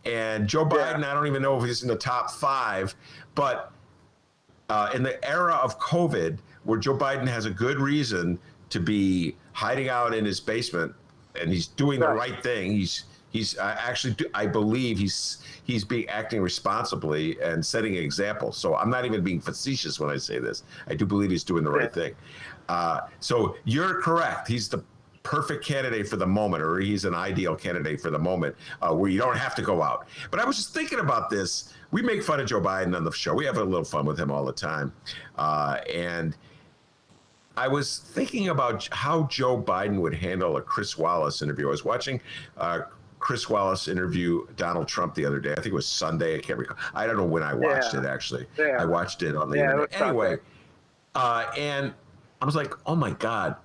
and Joe Biden. I don't even know if he's in the top 5, but in the era of COVID, where Joe Biden has a good reason to be hiding out in his basement, and he's doing the right thing. He's actually, I believe he's acting responsibly and setting an example. So I'm not even being facetious when I say this. I do believe he's doing the right thing. So you're correct. He's the perfect candidate for the moment, or he's an ideal candidate for the moment, where you don't have to go out. But I was just thinking about this. We make fun of Joe Biden on the show. We have a little fun with him all the time. And I was thinking about how Joe Biden would handle a Chris Wallace interview. I was watching Chris Wallace interview Donald Trump the other day. I think it was Sunday. I can't recall. I don't know when I watched it, actually. Yeah. I watched it on the internet. Anyway, and I was like, oh, my God.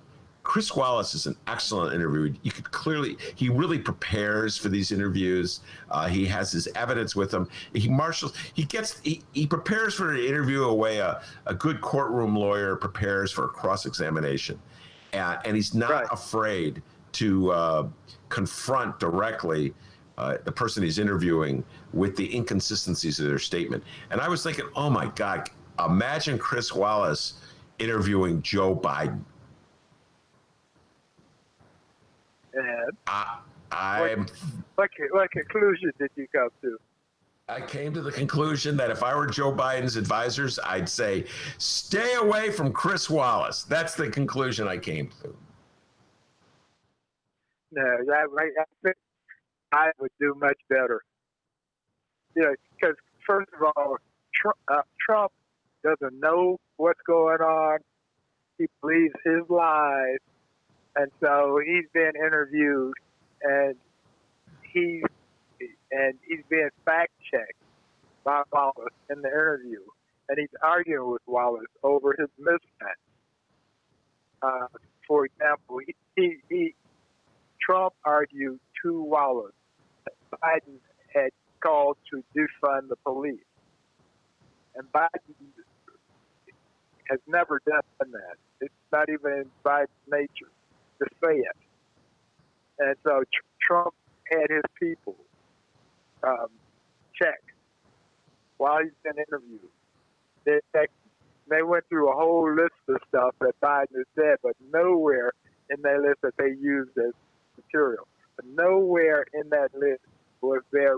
Chris Wallace is an excellent interviewer. You could clearly, he really prepares for these interviews. He has his evidence with him. He prepares for an interview the way a good courtroom lawyer prepares for a cross-examination. And he's not afraid to confront directly the person he's interviewing with the inconsistencies of their statement. And I was thinking, oh my God, imagine Chris Wallace interviewing Joe Biden. And what conclusion did you come to? I came to the conclusion that if I were Joe Biden's advisors, I'd say, stay away from Chris Wallace. That's the conclusion I came to. No, I think I would do much better. Because first of all, Trump doesn't know what's going on. He believes his lies. And so he's been interviewed, and he's being fact-checked by Wallace in the interview, and he's arguing with Wallace over his mismatch. For example, Trump argued to Wallace that Biden had called to defund the police, and Biden has never done that. It's not even in Biden's nature to say it. And so Trump had his people check while he's been interviewed. They went through a whole list of stuff that Biden has said, but nowhere in that list that they used as material. But nowhere in that list was there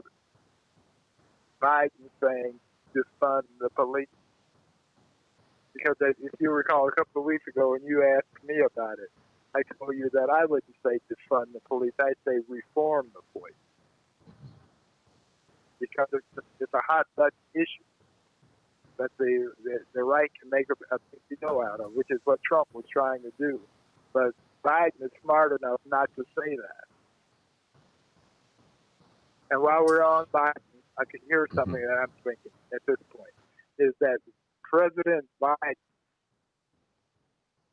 Biden saying defund the police. Because if you recall a couple of weeks ago when you asked me about it, I told you that I wouldn't say defund the police. I'd say reform the police. Because it's a hot button issue that the right can make a big deal out of, which is what Trump was trying to do. But Biden is smart enough not to say that. And while we're on Biden, here's something that I'm thinking at this point, is that President Biden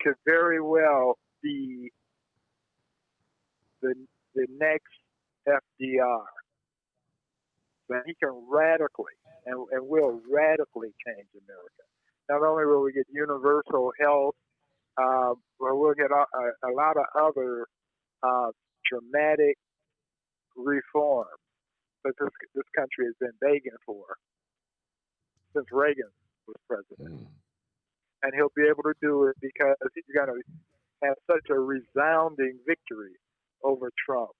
could very well be the next FDR. That he can radically and will radically change America. Not only will we get universal health, but we'll get a lot of other dramatic reforms that this country has been begging for since Reagan was president. And he'll be able to do it because he's going to have such a resounding victory over Trump.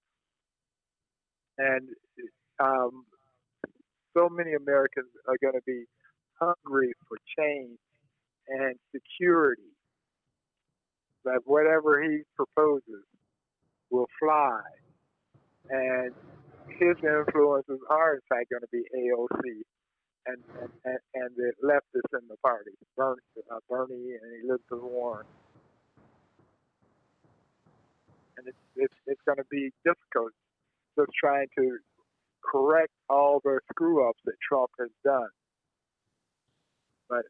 And so many Americans are going to be hungry for change and security, that whatever he proposes will fly. And his influences are, in fact, going to be AOC and the leftists in the party, Bernie and Elizabeth Warren. And it's going to be difficult just trying to correct all the screw-ups that Trump has done. But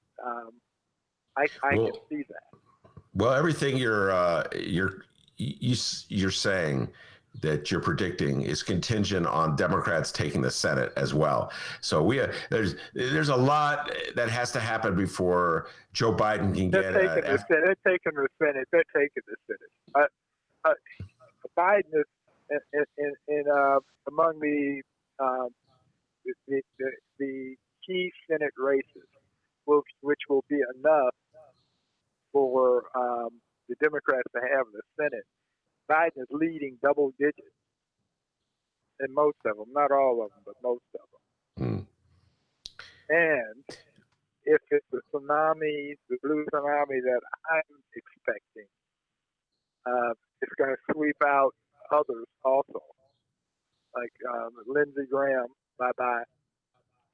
I can see that. Well, everything you're saying that you're predicting is contingent on Democrats taking the Senate as well. So there's a lot that has to happen before Joe Biden can get. They're taking the Senate. They're taking the Senate. Biden is among the key Senate races, which will be enough for the Democrats to have the Senate. Biden is leading double digits in most of them, not all of them, but most of them. And if it's the tsunami, the blue tsunami that I'm expecting, it's going to sweep out others also, like Lindsey Graham, bye-bye,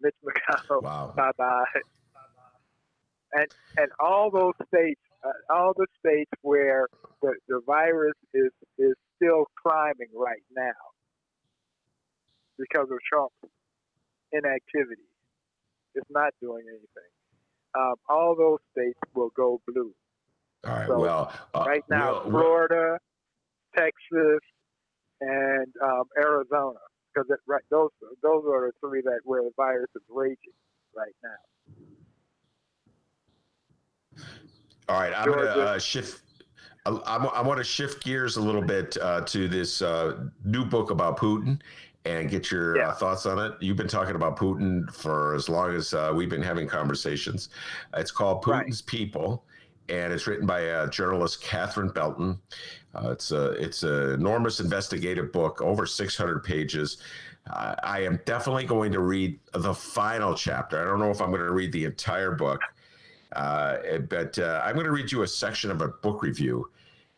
Mitch McConnell, wow. Bye-bye, and all those states, all the states where the virus is still climbing right now because of Trump's inactivity. It's not doing anything. All those states will go blue. All right. So well, right now, Florida, Texas, and Arizona, because those are the three where the virus is raging right now. All right, I'm going to shift. I want to shift gears a little bit to this new book about Putin and get your thoughts on it. You've been talking about Putin for as long as we've been having conversations. It's called Putin's People, and it's written by journalist Catherine Belton. It's an enormous investigative book, over 600 pages. I am definitely going to read the final chapter. I don't know if I'm going to read the entire book. But I'm going to read you a section of a book review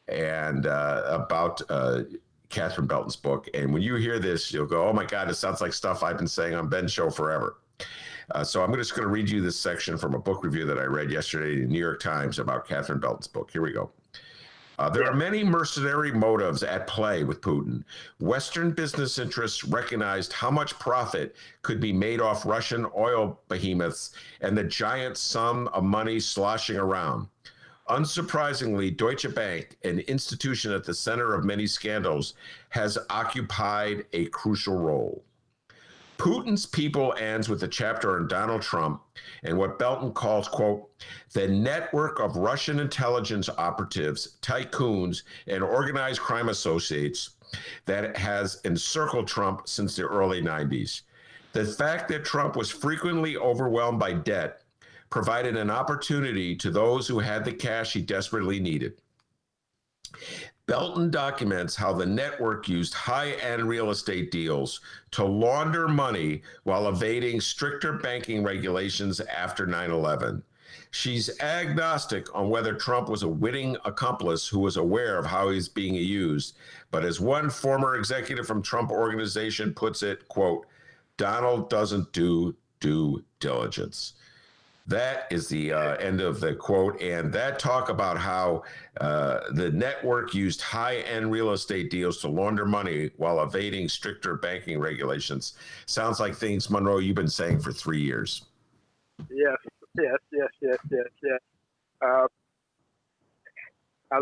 and about Catherine Belton's book. And when you hear this, you'll go, oh my God, it sounds like stuff I've been saying on Ben's show forever. So I'm just going to read you this section from a book review that I read yesterday in the New York Times about Catherine Belton's book. Here we go. There are many mercenary motives at play with Putin. Western business interests recognized how much profit could be made off Russian oil behemoths and the giant sum of money sloshing around. Unsurprisingly, Deutsche Bank, an institution at the center of many scandals, has occupied a crucial role. Putin's People ends with a chapter on Donald Trump and what Belton calls, quote, the network of Russian intelligence operatives, tycoons, and organized crime associates that has encircled Trump since the early 90s. The fact that Trump was frequently overwhelmed by debt provided an opportunity to those who had the cash he desperately needed. Belton documents how the network used high-end real estate deals to launder money while evading stricter banking regulations after 9/11. She's agnostic on whether Trump was a witting accomplice who was aware of how he's being used, but as one former executive from Trump Organization puts it, quote, Donald doesn't do due diligence. That is the end of the quote. And that talk about how the network used high-end real estate deals to launder money while evading stricter banking regulations. Sounds like things, Monroe, you've been saying for 3 years. Yes. A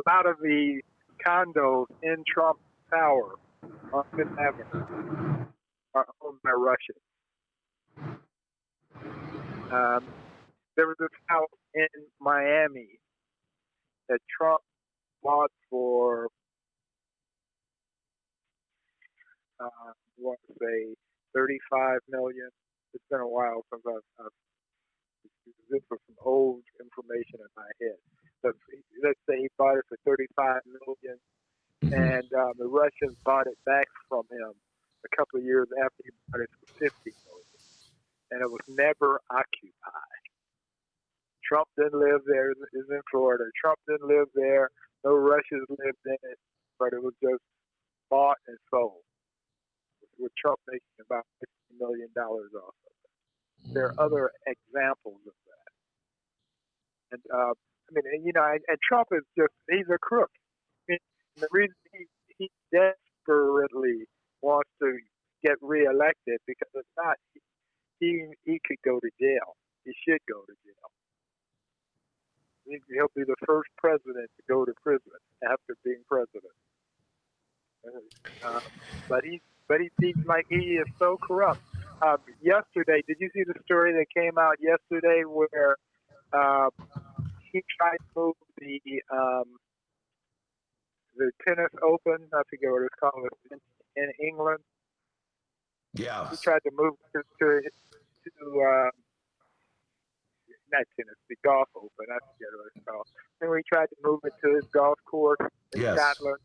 lot of the condos in Trump Tower on Fifth Avenue are owned by Russians. There was this house in Miami that Trump bought for, I want to say, $35 million. It's been a while since I've this was some old information in my head. But let's say he bought it for $35 million, and the Russians bought it back from him a couple of years after he bought it for $50 million, and it was never occupied. Trump didn't live there. It's in Florida. Trump didn't live there. No Russians lived in it, but it was just bought and sold, with Trump making about $50 million off of it. There are other examples of that. And, and Trump is he's a crook. I mean, the reason he desperately wants to get reelected, because if not, he could go to jail. He should go to jail. He'll be the first president to go to prison after being president. But he seems like he is so corrupt. Yesterday, did you see the story that came out yesterday where he tried to move the tennis open? I forget what it's called in England. Yeah. He tried to move to not tennis, the golf open. I forget what it's called. And he tried to move it to his golf course in Scotland.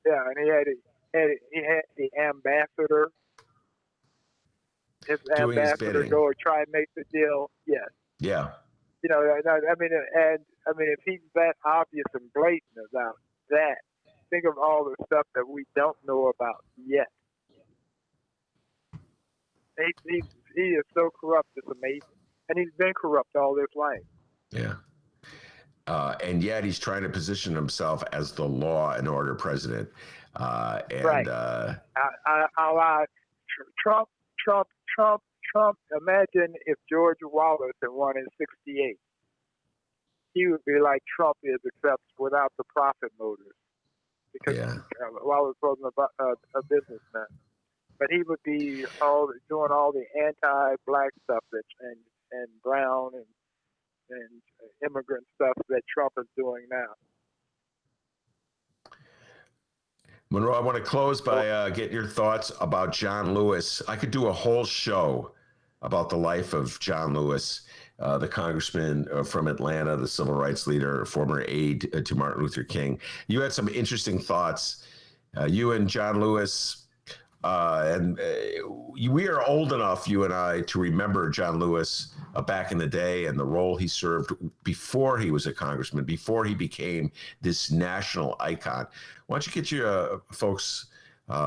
Yeah, and he had the ambassador. His ambassador go and try and make the deal. Yes. Yeah. You know, I mean, if he's that obvious and blatant about that, think of all the stuff that we don't know about yet. He is so corrupt, it's amazing. And he's been corrupt all his life. Yeah. And yet he's trying to position himself as the law and order president. Right. Trump. Imagine if George Wallace had won in '68. He would be like Trump is, except without the profit motive. Because Wallace wasn't a businessman. But he would be doing all the anti-black stuff and brown and immigrant stuff that Trump is doing now. Monroe, I want to close by getting your thoughts about John Lewis. I could do a whole show about the life of John Lewis, the congressman from Atlanta, the civil rights leader, former aide to Martin Luther King. You had some interesting thoughts. You and John Lewis, we are old enough, you and I, to remember John Lewis back in the day and the role he served before he was a congressman, before he became this national icon. Why don't you get your folks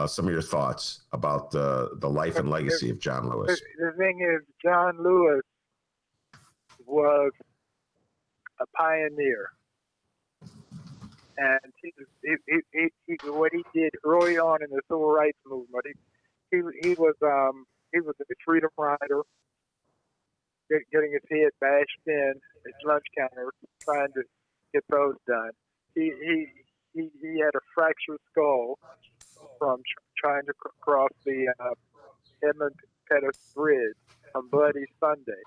some of your thoughts about the life and legacy of John Lewis? The thing is, John Lewis was a pioneer. And what he did early on in the civil rights movement, he was a freedom rider, getting his head bashed in at lunch counters, trying to get those done. He had a fractured skull from trying to cross the Edmund Pettus Bridge on Bloody Sunday.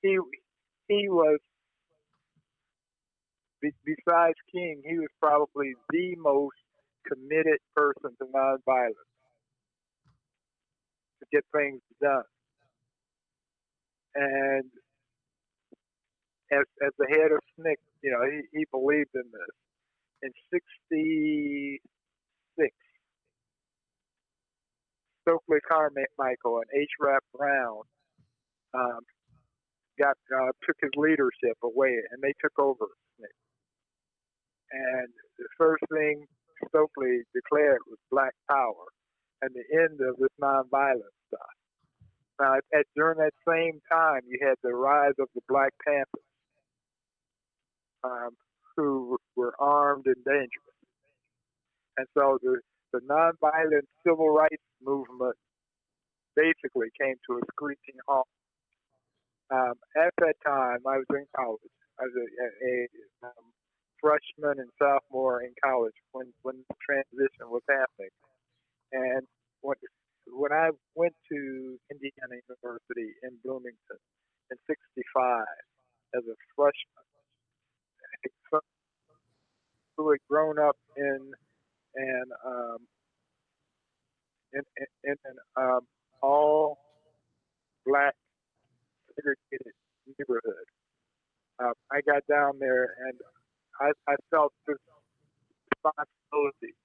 He was, besides King, he was probably the most committed person to nonviolence, to get things done. And as the head of SNCC, you know, he believed in this. In '66, Stokely Carmichael and H. Rap Brown took his leadership away, and they took over SNCC. And the first thing Stokely declared was Black Power and the end of this nonviolent stuff. Now, during that same time, you had the rise of the Black Panthers, who were armed and dangerous. And so the nonviolent civil rights movement basically came to a screeching halt. At that time, I was in college. I was a freshman and sophomore in college when the transition was happening. And when I went to Indiana University in Bloomington in '65 as a freshman, who had grown up in an all black segregated neighborhood. I got down there and I felt this responsibility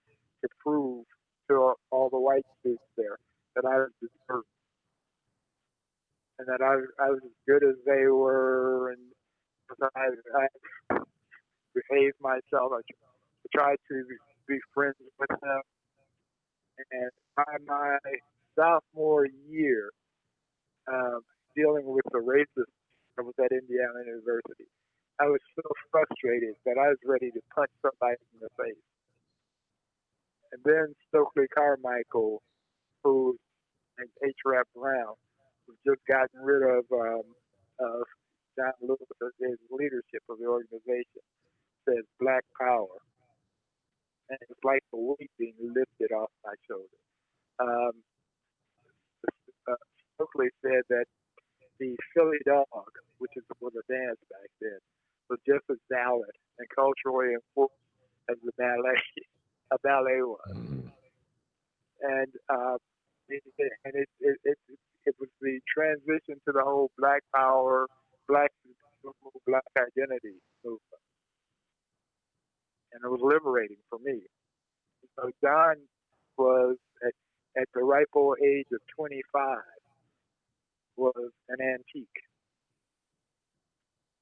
to prove to all the white kids there that I was deserving and that I was as good as they were, and I behaved myself. I tried to be friends with them. And by my sophomore year, dealing with the racism that was at Indiana University, I was so frustrated that I was ready to punch somebody in the face. And then Stokely Carmichael, who and H. Rap Brown, who've just gotten rid of John Lewis as his leadership of the organization, says Black Power. And it's like the weight being lifted off my shoulder. Stokely said that the Philly Dog, which was a dance back then, was just as valid and culturally important as a ballet was. And it was the transition to the whole Black Power, Black identity movement. And it was liberating for me. So John was, at the ripe old age of 25, was an antique.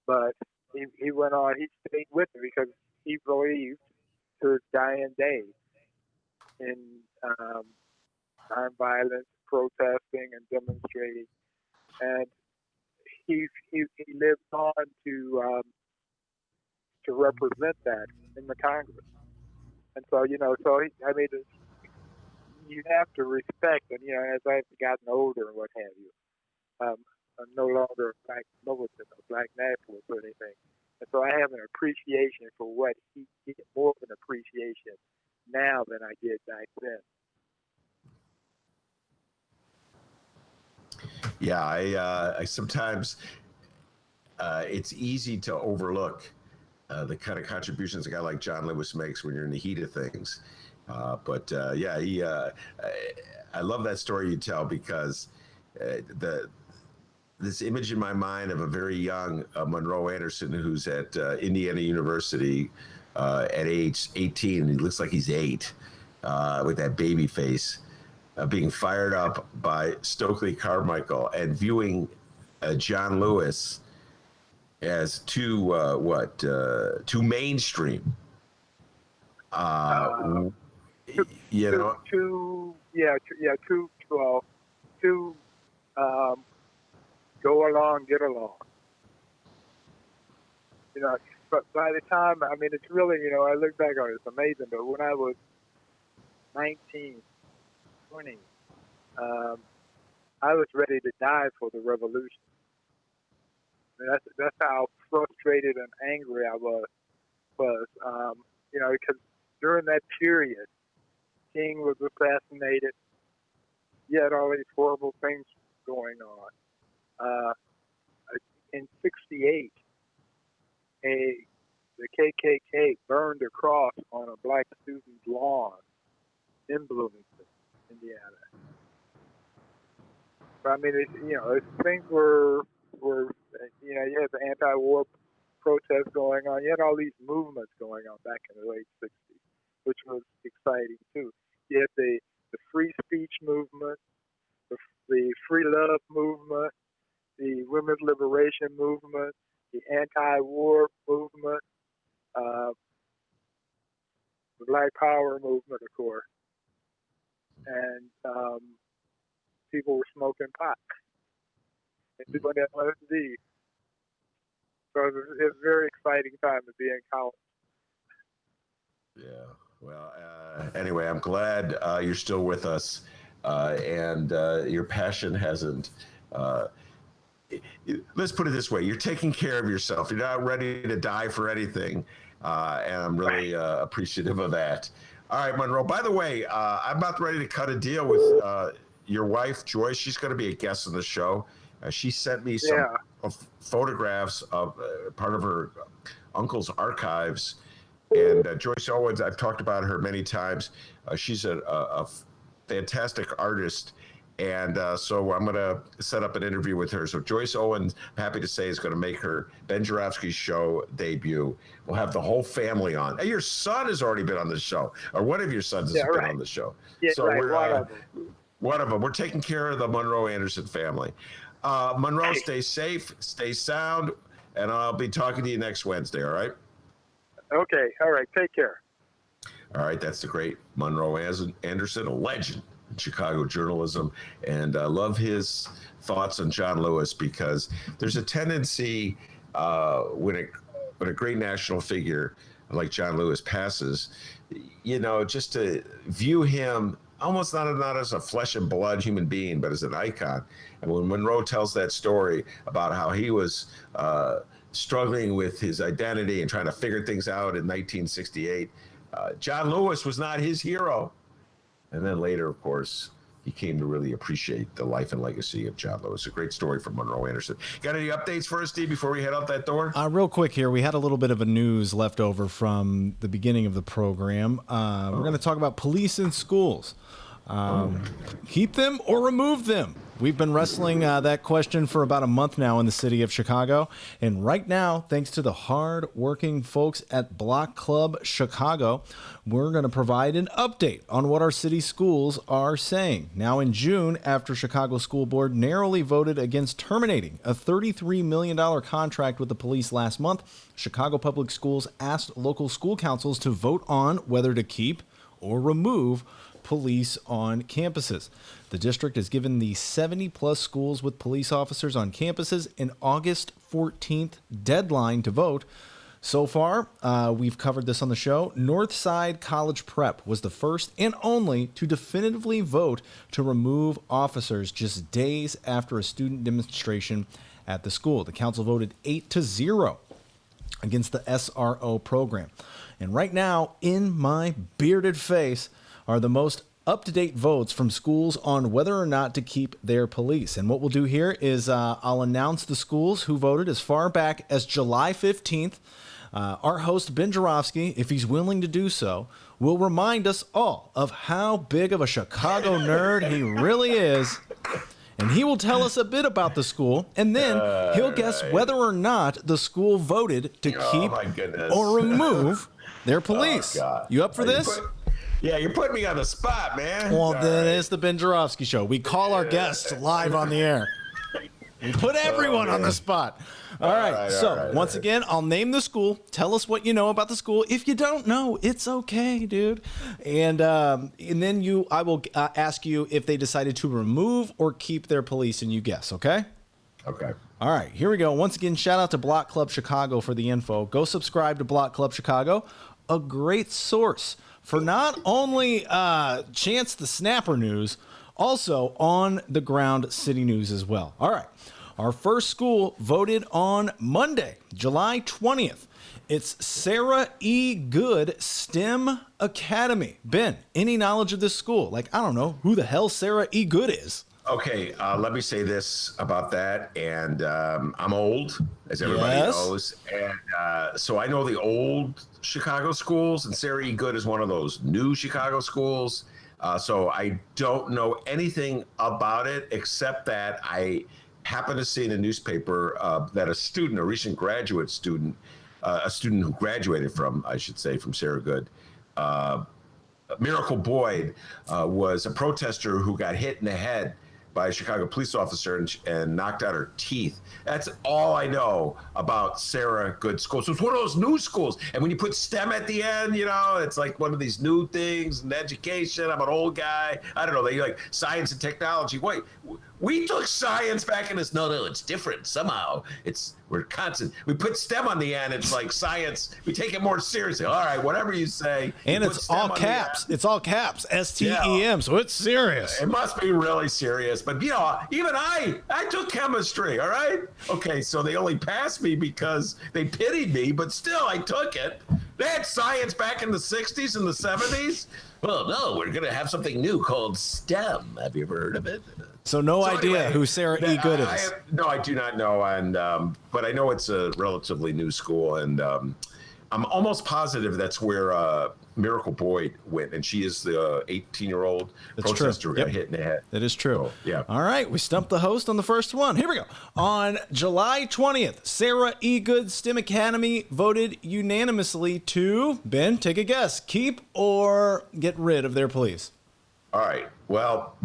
But he went on, he stayed with me because he believed to his dying day in nonviolence, protesting and demonstrating. And he lived on to represent that in the Congress. And so, you have to respect, and, as I've gotten older and what have you, I'm no longer a black militant or black nationalist or anything. And so I have an appreciation for what he did, more of an appreciation now than I did back then. Yeah, I sometimes it's easy to overlook the kind of contributions a guy like John Lewis makes when you're in the heat of things. I love that story you tell because this image in my mind of a very young Monroe Anderson who's at Indiana University at age 18, and he looks like he's 8 with that baby face, being fired up by Stokely Carmichael and viewing John Lewis as too mainstream. Too go along, get along. But by the time, it's really, I look back on it, it's amazing. But when I was 19, 20, I was ready to die for the revolution. That's how frustrated and angry I was. Because during that period, King was assassinated. You had all these horrible things going on. In '68, the KKK burned a cross on a black student's lawn in Bloomington, Indiana. But things were you had the anti-war protests going on. You had all these movements going on back in the late '60s, which was exciting too. You had the free speech movement, the free love movement, the women's liberation movement, the anti-war movement, the Black Power movement, of course, and people were smoking pot. and doing LSD. So it's a very exciting time to be in college. Yeah. Well, anyway, I'm glad you're still with us, and your passion hasn't. Let's put it this way: you're taking care of yourself. You're not ready to die for anything, and I'm really appreciative of that. All right, Monroe. By the way, I'm about ready to cut a deal with your wife, Joyce. She's going to be a guest on the show. She sent me some photographs of part of her uncle's archives. And Joyce Owens, I've talked about her many times. She's a fantastic artist. And so I'm going to set up an interview with her. So Joyce Owens, I'm happy to say, is going to make her Ben Joravsky Show debut. We'll have the whole family on. Hey, your son has already been on the show, or one of your sons has been on the show. Yeah, so we're one of them. We're taking care of the Monroe Anderson family. Monroe, stay safe, stay sound, and I'll be talking to you next Wednesday, all right? Okay. All right. Take care. All right. That's the great Monroe Anderson, a legend in Chicago journalism. And I love his thoughts on John Lewis, because there's a tendency when a great national figure like John Lewis passes, just to view him almost not as a flesh and blood human being, but as an icon. And when Monroe tells that story about how he was struggling with his identity and trying to figure things out in 1968, John Lewis was not his hero. And then later, of course, he came to really appreciate the life and legacy of John Lewis. A great story from Monroe Anderson. Got any updates for us, Steve, before we head out that door? Real quick here, we had a little bit of a news left over from the beginning of the program. We're going to talk about police in schools. Keep them or remove them? We've been wrestling that question for about a month now in the city of Chicago. And right now, thanks to the hard-working folks at Block Club Chicago, we're going to provide an update on what our city schools are saying. Now, in June, after Chicago School Board narrowly voted against terminating a $33 million contract with the police last month, Chicago Public Schools asked local school councils to vote on whether to keep or remove police on campuses. The district has given the 70-plus schools with police officers on campuses an August 14th deadline to vote. So far, we've covered this on the show. Northside College Prep was the first and only to definitively vote to remove officers just days after a student demonstration at the school. The council voted 8-0 against the SRO program. And right now, in my bearded face, are the most up-to-date votes from schools on whether or not to keep their police. And what we'll do here is I'll announce the schools who voted as far back as July 15th. Our host, Ben Joravsky, if he's willing to do so, will remind us all of how big of a Chicago nerd he really is. And he will tell us a bit about the school, and then he'll guess whether or not the school voted to keep or remove their police. You up for this? Yeah, you're putting me on the spot, man. Well, then it's the Ben Joravsky Show. We call our guests live on the air. We put everyone on the spot. All right. Once again, I'll name the school. Tell us what you know about the school. If you don't know, it's okay, dude. And then I will ask you if they decided to remove or keep their police, and you guess, okay? Okay. All right, here we go. Once again, shout out to Block Club Chicago for the info. Go subscribe to Block Club Chicago, a great source for not only Chance the Snapper news, also on the ground city news as well. All right. Our first school voted on Monday, July 20th. It's Sarah E. Good STEM Academy. Ben, any knowledge of this school? Like, I don't know who the hell Sarah E. Good is. Okay, let me say this about that. And I'm old, as everybody knows. And so I know the old Chicago schools, and Sarah E. Good is one of those new Chicago schools. So I don't know anything about it, except that I happened to see in a newspaper that a recent graduate student, a student who graduated from, I should say, from Sarah Good, Miracle Boyd, was a protester who got hit in the head by a Chicago police officer and knocked out her teeth. That's all I know about Sarah Good School. So it's one of those new schools. And when you put STEM at the end, it's like one of these new things in education. I'm an old guy. I don't know. They like science and technology. Wait, We took science back in this. No, it's different somehow. We're constant. We put STEM on the end. It's like science. We take it more seriously. All right, whatever you say. And it's all caps. It's all caps. STEM. So it's serious. It must be really serious. But even I took chemistry. All right. Okay, so they only passed me because they pitied me, but still, I took it. They had science back in the 60s and the 70s. Well, no, we're going to have something new called STEM. Have you ever heard of it? So no idea anyway, who Sarah E. Good is. No, I do not know. And but I know it's a relatively new school. And I'm almost positive that's where Miracle Boyd went. And she is the 18-year-old protester who got hit in the head. That is true. So, yeah. All right. We stumped the host on the first one. Here we go. On July 20th, Sarah E. Good STEM Academy voted unanimously to, Ben, take a guess, keep or get rid of their police. All right. Well,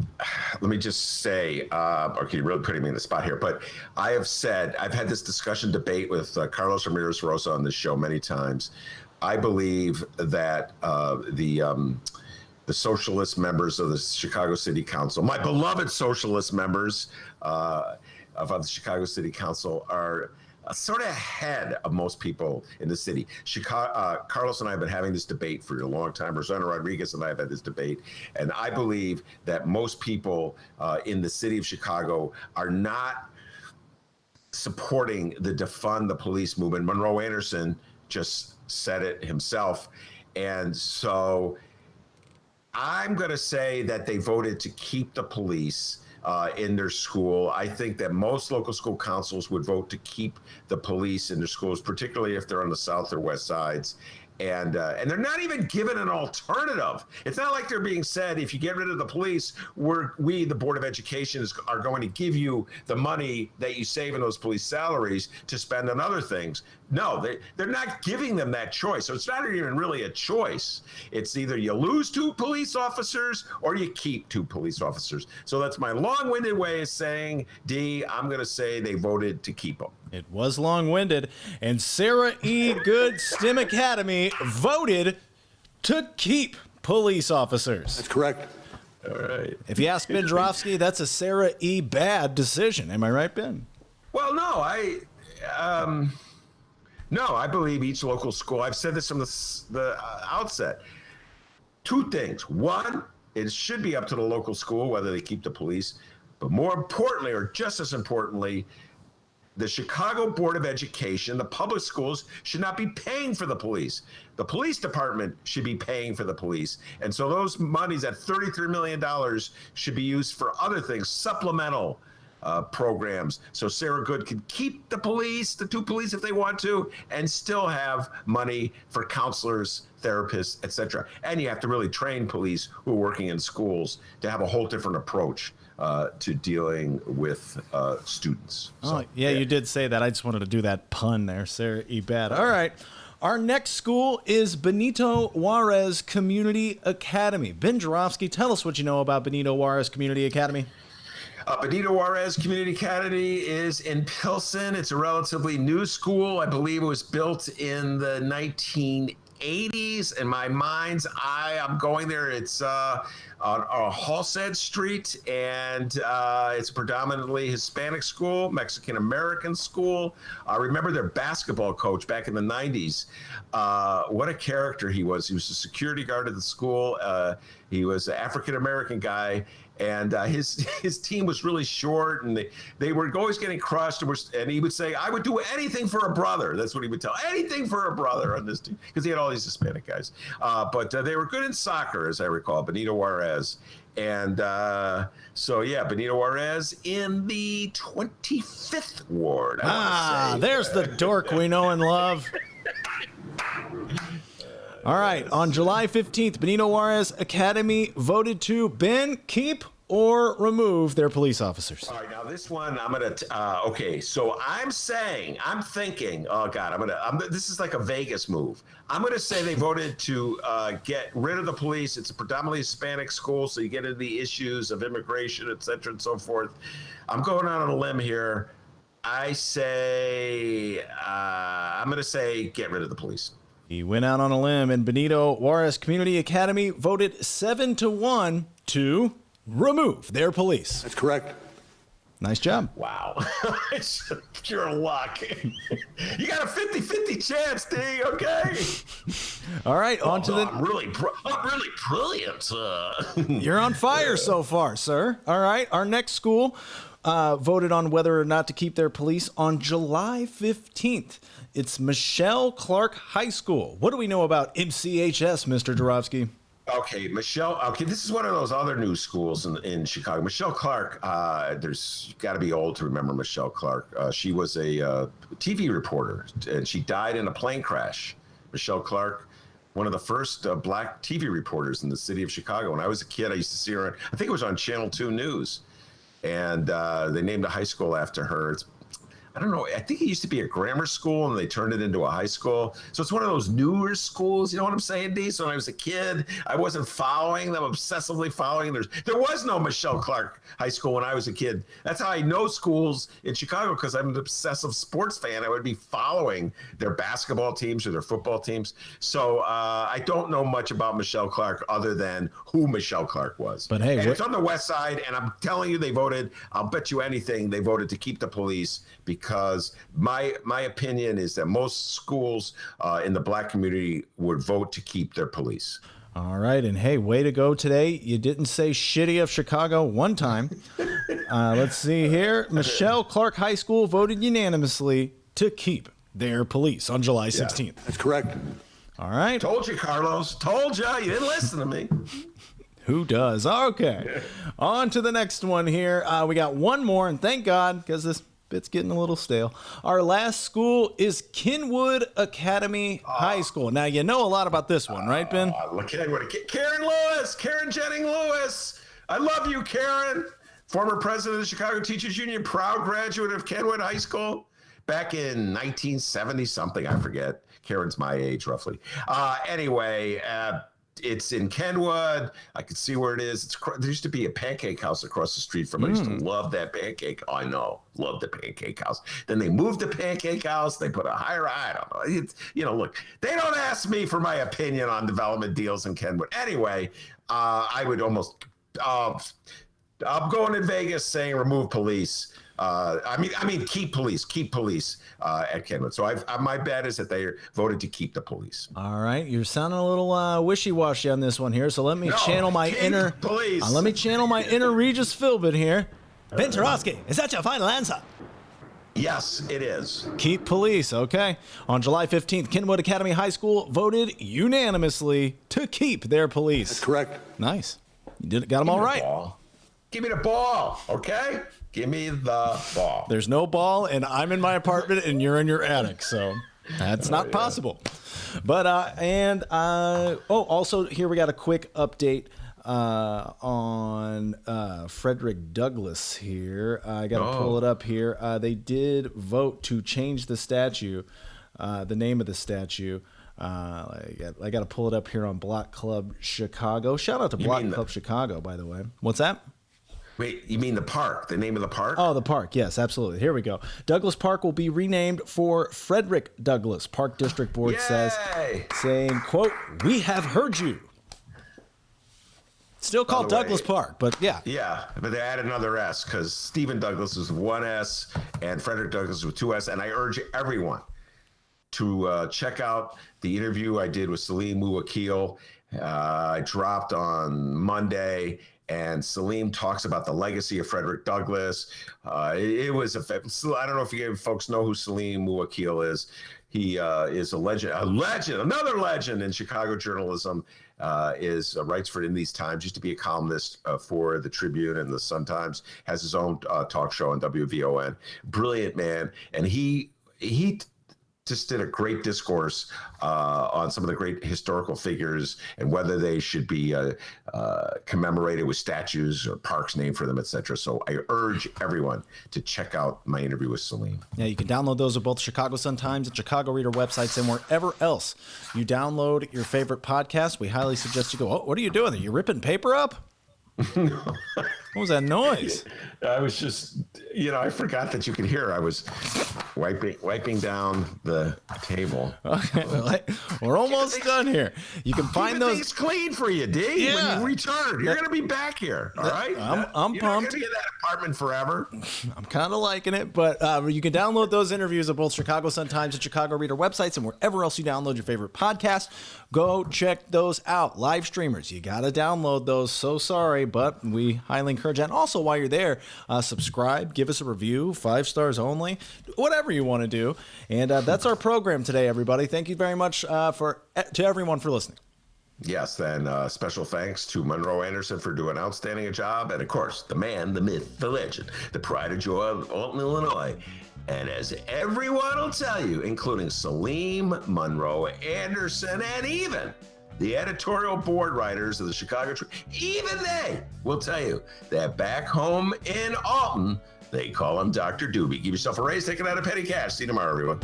let me just say, okay, you're really putting me in the spot here, but I've had this debate with Carlos Ramirez Rosa on this show many times. I believe that the socialist members of the Chicago City Council, my beloved socialist members of the Chicago City Council, are sort of ahead of most people in the city. Carlos and I have been having this debate for a long time. Rosanna Rodriguez and I have had this debate. And I believe that most people in the city of Chicago are not supporting the defund the police movement. Monroe Anderson just said it himself. And so I'm going to say that they voted to keep the police in their school. I think that most local school councils would vote to keep the police in their schools, particularly if they're on the south or west sides. And they're not even given an alternative. It's not like they're being said, if you get rid of the police, we, the Board of Education, are going to give you the money that you save in those police salaries to spend on other things. No, they're not giving them that choice. So it's not even really a choice. It's either you lose 2 police officers or you keep 2 police officers. So that's my long-winded way of saying, D, I'm going to say they voted to keep them. It was long-winded, and Sarah E. Good STEM Academy voted to keep police officers. That's correct. All right. If you ask Ben Joravsky, that's a Sarah E. bad decision. Am I right, Ben? Well, no, I believe each local school, I've said this from the outset, 2 things. One, it should be up to the local school whether they keep the police, but more importantly, or just as importantly, the Chicago Board of Education, the public schools, should not be paying for the police. The police department should be paying for the police. And so those monies, that $33 million, should be used for other things, supplemental programs. So Sarah Good can keep the police, the 2 police if they want to, and still have money for counselors, therapists, etc. And you have to really train police who are working in schools to have a whole different approach to dealing with students. So, yeah, you did say that. I just wanted to do that pun there, Sarah E. Bad. All right. Our next school is Benito Juarez Community Academy. Ben Joravsky, tell us what you know about Benito Juarez Community Academy. Benito Juarez Community Academy is in Pilsen. It's a relatively new school. I believe it was built in the 1980s. In my mind's eye, I'm going there. It's on Halstead Street, and it's a predominantly Hispanic school, Mexican-American school. I remember their basketball coach back in the 90s. What a character he was. He was a security guard at the school. He was an African-American guy. And his team was really short, and they were always getting crushed. And he would say, I would do anything for a brother. That's what he would tell. Anything for a brother on this team, because he had all these Hispanic guys. But they were good in soccer, as I recall, Benito Juarez. And so, yeah, Benito Juarez in the 25th ward. There's the dork we know and love. All right, on July 15th, Benito Juarez Academy voted to, Ben, keep or remove their police officers. All right, now this one, I'm going to, okay, so I'm thinking, oh God, this is like a Vegas move. I'm going to say they voted to get rid of the police. It's a predominantly Hispanic school, so you get into the issues of immigration, et cetera, and so forth. I'm going out on a limb here. I'm going to say get rid of the police. He went out on a limb, and Benito Juarez Community Academy voted 7-1 to remove their police. That's correct. Nice job. Wow. It's pure luck. You got a 50-50 chance, D, okay? All right, on to the... I'm really brilliant. You're on fire so far, sir. All right, our next school voted on whether or not to keep their police on July 15th. It's Michelle Clark High School. What do we know about MCHS, Mr. Joravsky? Okay, Michelle. Okay, this is one of those other new schools in Chicago. Michelle Clark. There's got to be old to remember Michelle Clark. She was a TV reporter, and she died in a plane crash. Michelle Clark, one of the first black TV reporters in the city of Chicago. When I was a kid, I used to see her. I think it was on Channel 2 News, and they named a high school after her. I don't know. I think it used to be a grammar school, and they turned it into a high school. So it's one of those newer schools. You know what I'm saying, D? So when I was a kid, I wasn't following them, obsessively following. There was no Michelle Clark High School when I was a kid. That's how I know schools in Chicago, because I'm an obsessive sports fan. I would be following their basketball teams or their football teams. So I don't know much about Michelle Clark other than who Michelle Clark was. But hey, it's on the west side, and I'm telling you, they voted. I'll bet you anything they voted to keep the police, because my opinion is that most schools in the black community would vote to keep their police. All right, and hey, way to go today. You didn't say shitty of Chicago one time. Let's see here. Michelle Clark High School voted unanimously to keep their police on July 16th. Yeah, that's correct. All right. Told you, Carlos. Told you. You didn't listen to me. Who does? Okay. On to the next one here. We got one more, and thank God, because this bit's getting a little stale. Our last school is Kenwood Academy High School. Now, you know a lot about this one, right, Ben? Karen Lewis. Karen Jennings Lewis. I love you, Karen. Former president of the Chicago Teachers Union, proud graduate of Kenwood High School back in 1970-something. I forget. Karen's my age, roughly. Anyway, it's in Kenwood. I can see where it is. There used to be a pancake house across the street from it. I used to love that pancake. Oh, I know. Love the pancake house. Then they moved the pancake house. They put a higher, I don't know. Look, they don't ask me for my opinion on development deals in Kenwood. Anyway, I would almost, I'm going in Vegas saying remove police. I mean, keep police at Kenwood. So my bet is that they voted to keep the police. All right, you're sounding a little wishy-washy on this one here. So let me channel my inner police. Let me channel my inner Regis Philbin here. Ben Joravsky, is that your final answer? Yes, it is. Keep police. Okay. On July 15th, Kenwood Academy High School voted unanimously to keep their police. That's correct. Nice. You got them all right. Give me the ball, okay? Give me the ball. There's no ball, and I'm in my apartment, and you're in your attic, so that's not possible. But also here we got a quick update on Frederick Douglass here. I got to pull it up here. They did vote to change the statue, the name of the statue. I got to pull it up here on Block Club Chicago. Shout out to Block Club Chicago, by the way. What's that? Wait, you mean the park? The name of the park? Oh, the park. Yes, absolutely. Here we go. Douglas Park will be renamed for Frederick Douglass. Park District Board says, saying, quote, "We have heard you." Still called Douglas Park, but yeah. Yeah, but they added another S because Stephen Douglas is one S and Frederick Douglass with two S. And I urge everyone to check out the interview I did with Salim Muwakil. I dropped on Monday. And Salim talks about the legacy of Frederick Douglass. It was I don't know if you folks know who Salim Muwakil is. He is a legend, another legend in Chicago journalism. Writes for In These Times. Used to be a columnist for the Tribune and the Sun Times. Has his own talk show on WVON. Brilliant man, and he just did a great discourse on some of the great historical figures and whether they should be commemorated with statues or parks named for them, etc. So I urge everyone to check out my interview with Salim. Yeah, you can download those at both Chicago Sun-Times and Chicago Reader websites and wherever else you download your favorite podcast. We highly suggest you go, what are you doing there? You ripping paper up? What was that noise? I was just, I forgot that you could hear. I was wiping down the table. Okay, well, we're almost done here. You can find those things clean for you, D. Yeah. When you return, you're going to be back here. All right. I'm You're not pumped. going to be in that apartment forever. I'm kind of liking it, but you can download those interviews at both Chicago Sun-Times and Chicago Reader websites and wherever else you download your favorite podcast. Go check those out. Live streamers, you got to download those. So sorry, but we highly encourage that. And also, while you're there, subscribe, give us a review, 5 stars only, whatever you want to do. And that's our program today, everybody. Thank you very much to everyone for listening. Yes, then special thanks to Monroe Anderson for doing outstanding a job. And, of course, the man, the myth, the legend, the pride and joy of Alton, Illinois. And as everyone will tell you, including Salim, Monroe Anderson, and even the editorial board writers of the Chicago Tribune, even they will tell you that back home in Alton, they call him Dr. Doobie. Give yourself a raise, take it out of petty cash. See you tomorrow, everyone.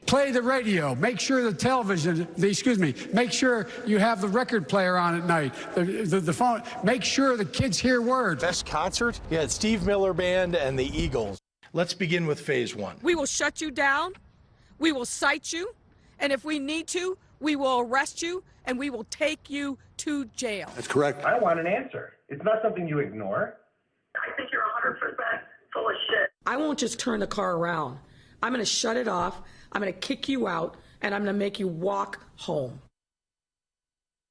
Play the radio. Make sure the television, make sure you have the record player on at night. The phone, make sure the kids hear words. Best concert? Yeah, it's Steve Miller Band and the Eagles. Let's begin with phase 1. We will shut you down. We will cite you. And if we need to, we will arrest you and we will take you to jail. That's correct. I want an answer. It's not something you ignore. I think you're 100% full of shit. I won't just turn the car around. I'm going to shut it off. I'm going to kick you out, and I'm going to make you walk home.